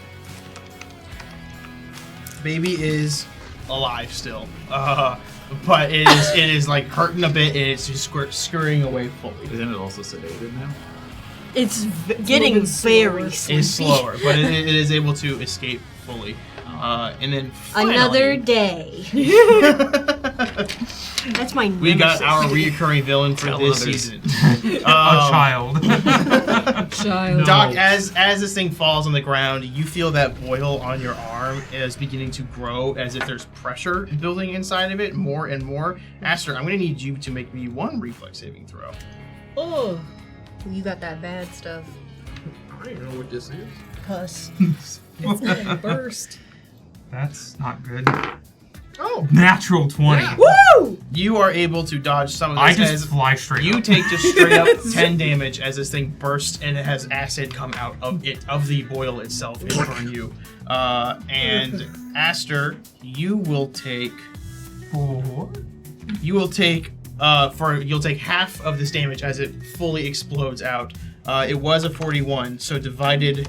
A: Baby is alive still, but it is like hurting a bit, and it's just scurrying away fully.
B: Isn't it also sedated now?
C: It's getting
F: moving
C: very
F: slower.
C: sleepy.
A: It's slower, but it is able to escape fully. And then finally,
C: Another day. That's my nemesis.
A: we got our reoccurring villain for
B: Tell
A: this
B: others.
A: season.
E: A child.
F: Child.
A: Doc, as this thing falls on the ground, you feel that boil on your arm is beginning to grow as if there's pressure building inside of it more and more. Aster, I'm going to need you to make me one reflex saving throw.
F: Oh.
C: You got that bad stuff.
D: I don't know what this is.
C: Puss.
F: It's gonna burst.
E: That's not good.
D: Oh.
E: Natural 20.
D: Yeah.
F: Woo!
A: You are able to dodge some of this
E: I just
A: as
E: fly straight
A: you
E: up.
A: take just straight up 10 damage as this thing bursts and it has acid come out of the boil itself and burn you. And Aster, you'll take you'll take half of this damage as it fully explodes out. It was a 41, so divided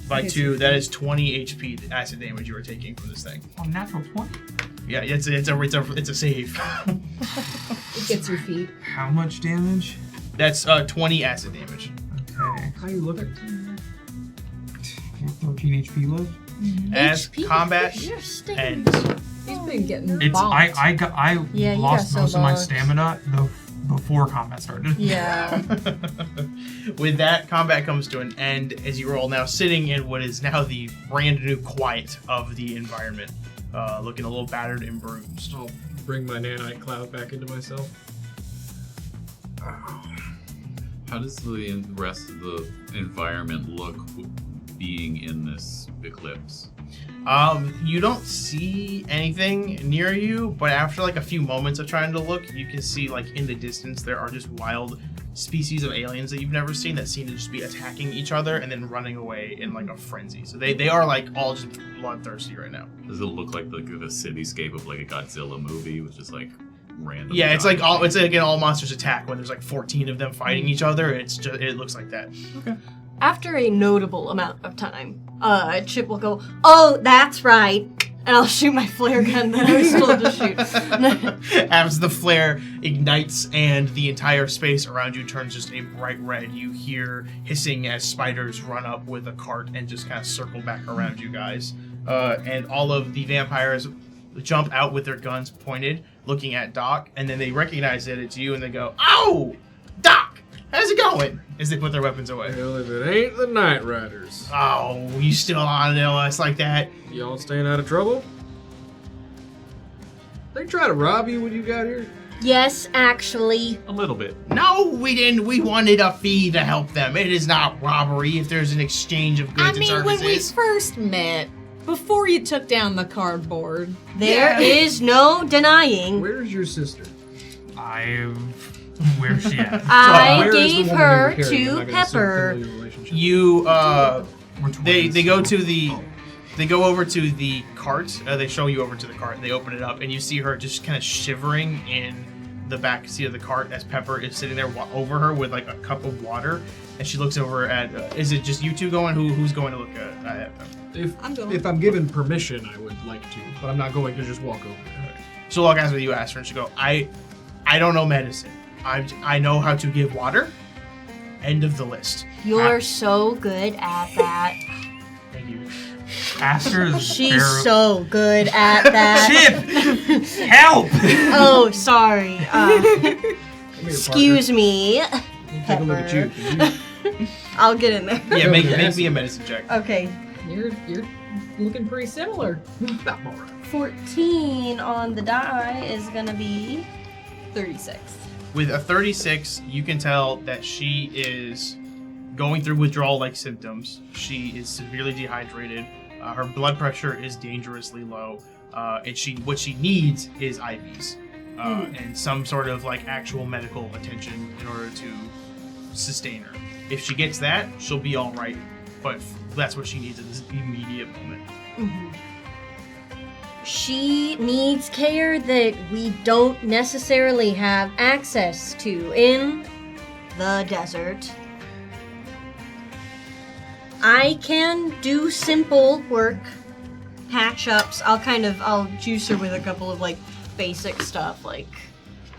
A: by 2, that is 20 HP acid damage you are taking from this thing.
E: Oh, natural 20?
A: Yeah, it's a save.
F: It gets your feet.
E: How much damage?
A: That's 20 acid damage.
E: Okay.
D: How you look at
E: 13 HP left?
A: As
C: HP?
A: combat
C: You're staying.
A: ends.
F: He's been getting
E: It's
F: bonked.
E: I
C: Yeah, you
E: lost
C: got so
E: most of my
C: bonked.
E: stamina before combat started.
C: Yeah.
A: With that, combat comes to an end as you are all now sitting in what is now the brand new quiet of the environment, looking a little battered and bruised.
D: I'll bring my nanite cloud back into myself.
B: How does the rest of the environment look being in this eclipse?
A: You don't see anything near you, but after like a few moments of trying to look, you can see like in the distance there are just wild species of aliens that you've never seen that seem to just be attacking each other and then running away in like a frenzy. So they are like all just bloodthirsty right now.
B: Does it look like the cityscape of like a Godzilla movie with just like random?
A: Yeah, it's like
B: giant
A: an all monsters attack when there's like 14 of them fighting each other. It looks like that.
C: After a notable amount of time, Chip will go, "Oh, that's right," and I'll shoot my flare gun that I was told to shoot.
A: As the flare ignites and the entire space around you turns just a bright red, you hear hissing as spiders run up with a cart and just kind of circle back around you guys. And all of the vampires jump out with their guns pointed, looking at Doc, and then they recognize that it's you and they go, "Oh, Doc! How's it going?" As they put their weapons away.
D: Well, if it ain't the Night Riders.
A: Oh, you still on us like that?
D: Y'all staying out of trouble? They try to rob you when you got here?
C: Yes, actually.
B: A little bit.
A: No, we didn't. We wanted a fee to help them. It is not robbery if there's an exchange of goods and
F: when we
A: services.
F: first met, before you took down the cardboard,
C: There is no denying.
D: Where's your sister?
E: Where's she at?
C: I
D: Where is the
C: gave
D: woman
C: her
D: you were carrying?
C: to
D: I'm not gonna
C: Pepper.
D: assume familial relationship.
A: You,
E: We're
A: they
E: twins.
A: go to the, they go over to the cart. They show you over to the cart. And they open it up, and you see her just kind of shivering in the back seat of the cart as Pepper is sitting there over her with like a cup of water. And she looks over at. Is it just you two going? Who's going to look at Pepper?
F: I'm going.
D: If I'm given permission, I would like to, but I'm not going to just walk over.
A: So I'll ask what you asked her, and she go, I don't know medicine. I know how to give water. End of the list.
C: You're so good at that.
A: Thank you.
E: Aster is
C: She's so good at that.
E: Chip! Help!
C: Oh, sorry.
D: Come here,
C: Excuse me.
D: Parker. Take a look at you. Can
C: I'll get in there.
A: Yeah, make me a medicine check.
C: Okay.
F: You're looking pretty similar.
D: I'm all right.
C: 14 on the die is gonna be
F: 36.
A: With a 36, you can tell that she is going through withdrawal-like symptoms. She is severely dehydrated. Her blood pressure is dangerously low, and what she needs is IVs and some sort of like actual medical attention in order to sustain her. If she gets that, she'll be all right. But that's what she needs at this immediate moment.
C: She needs care that we don't necessarily have access to in the desert. I can do simple work, patch-ups. I'll juice her with a couple of like basic stuff, like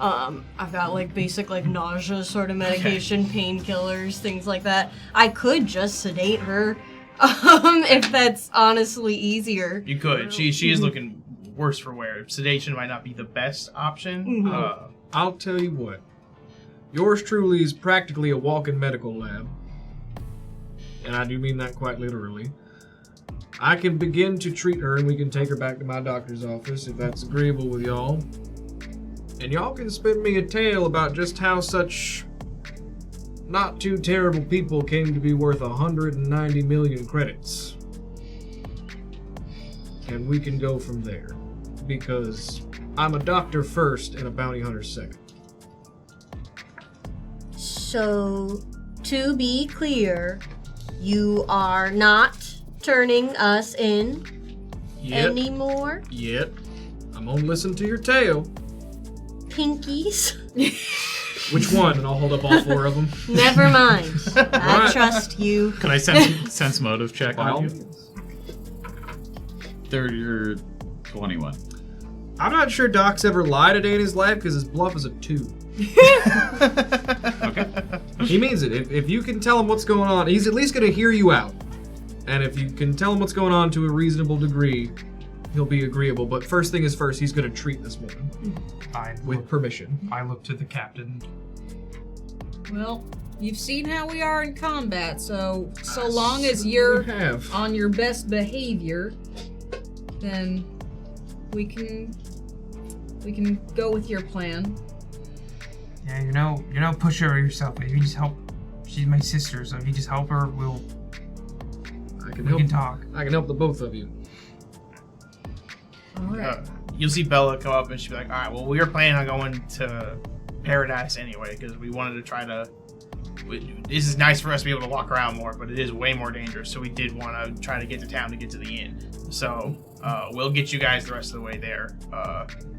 C: I've got like basic like nausea sort of medication, painkillers, things like that. I could just sedate her. If that's honestly easier.
A: You could. She is looking worse for wear. Sedation might not be the best option.
D: I'll tell you what. Yours truly is practically a walking medical lab. and I do mean that quite literally, I can begin to treat her and we can take her back to my doctor's office if that's agreeable with y'all. And y'all can spin me a tale about just how such not too terrible people came to be worth 190 million credits. And we can go from there. Because I'm a doctor first and a bounty hunter second.
C: So, to be clear, you are not turning us in anymore?
D: Yep. I'm gonna listen to your tale.
C: Pinkies?
D: Which one? And I'll hold up all 4 of them.
C: Never mind. I
D: Right.
C: trust you.
B: Can I sense motive check
D: By all
B: on you?
D: means.
B: 30 or 21.
D: I'm not sure Doc's ever lied a day in his life because his bluff is a 2.
B: Okay.
D: He means it. If you can tell him what's going on, he's at least going to hear you out. And if you can tell him what's going on to a reasonable degree, he'll be agreeable. But first thing is first, he's going to treat this woman with permission.
E: I look to the captain.
F: Well, you've seen how we are in combat, so long as you're
D: We have.
F: on your best behavior, then we can go with your plan.
E: Yeah, you're no pusher yourself. If you just help, she's my sister, so if you just help her, we can talk.
D: I can help the both of you.
F: All right.
A: You'll see Bella come up and she'll be like, all right, well, we were planning on going to Paradise anyway because we wanted to try to... This is nice for us to be able to walk around more, but it is way more dangerous, so we did want to try to get to town to get to the inn. So we'll get you guys the rest of the way there,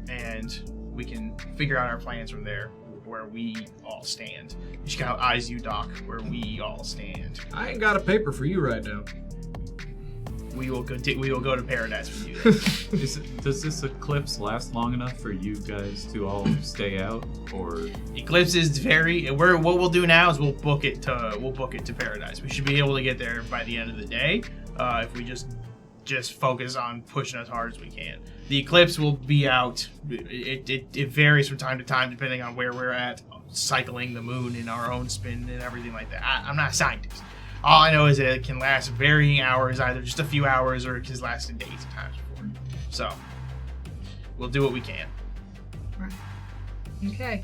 A: and we can figure out our plans from there, where we all stand. She kind of eyes you, Doc, where we all stand.
D: I ain't got a paper for you right now.
A: We will go to Paradise with you then.
B: Does this eclipse last long enough for you guys to all stay out, or?
A: Eclipse is what we'll do now is we'll book it to Paradise. We should be able to get there by the end of the day if we just focus on pushing as hard as we can. The eclipse will be out. It varies from time to time depending on where we're at, cycling the moon in our own spin and everything like that. I'm not a scientist. All I know is that it can last varying hours, either just a few hours or it can last days at times before. So we'll do what we can.
F: Right. Okay.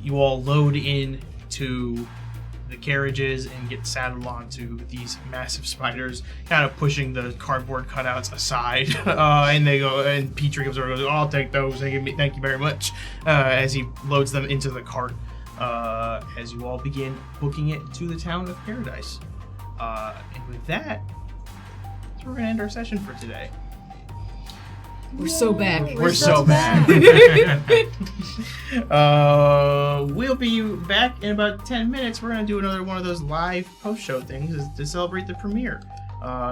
A: You all load in to the carriages and get saddled onto these massive spiders, kind of pushing the cardboard cutouts aside. And they go, and Petrie comes over and goes, "I'll take those. Thank you very much," as he loads them into the cart. As you all begin booking it to the town of Paradise. And with that, we're going to end our session for today.
F: We're so back.
A: We're so back. We'll be back in about 10 minutes. We're going to do another one of those live post-show things to celebrate the premiere.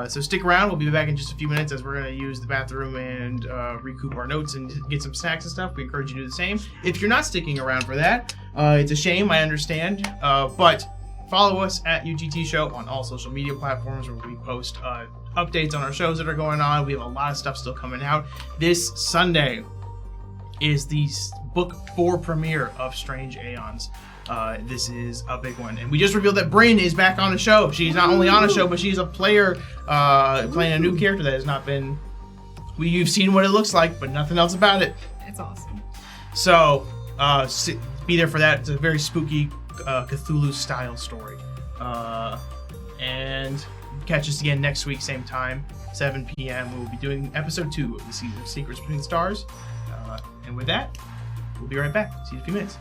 A: So stick around. We'll be back in just a few minutes as we're going to use the bathroom and recoup our notes and get some snacks and stuff. We encourage you to do the same. If you're not sticking around for that, it's a shame, I understand. But follow us at UGT Show on all social media platforms where we post updates on our shows that are going on. We have a lot of stuff still coming out. This Sunday is the book 4 premiere of Strange Aeons. This is a big one. And we just revealed that Bryn is back on the show. She's not only on a show, but she's a player playing a new character that has not been... You've seen what it looks like, but nothing else about it.
F: That's awesome.
A: So, be there for that. It's a very spooky Cthulhu-style story. And catch us again next week, same time, 7 p.m. We'll be doing episode 2 of the season of Secrets Between the Stars. And with that, we'll be right back. See you in a few minutes.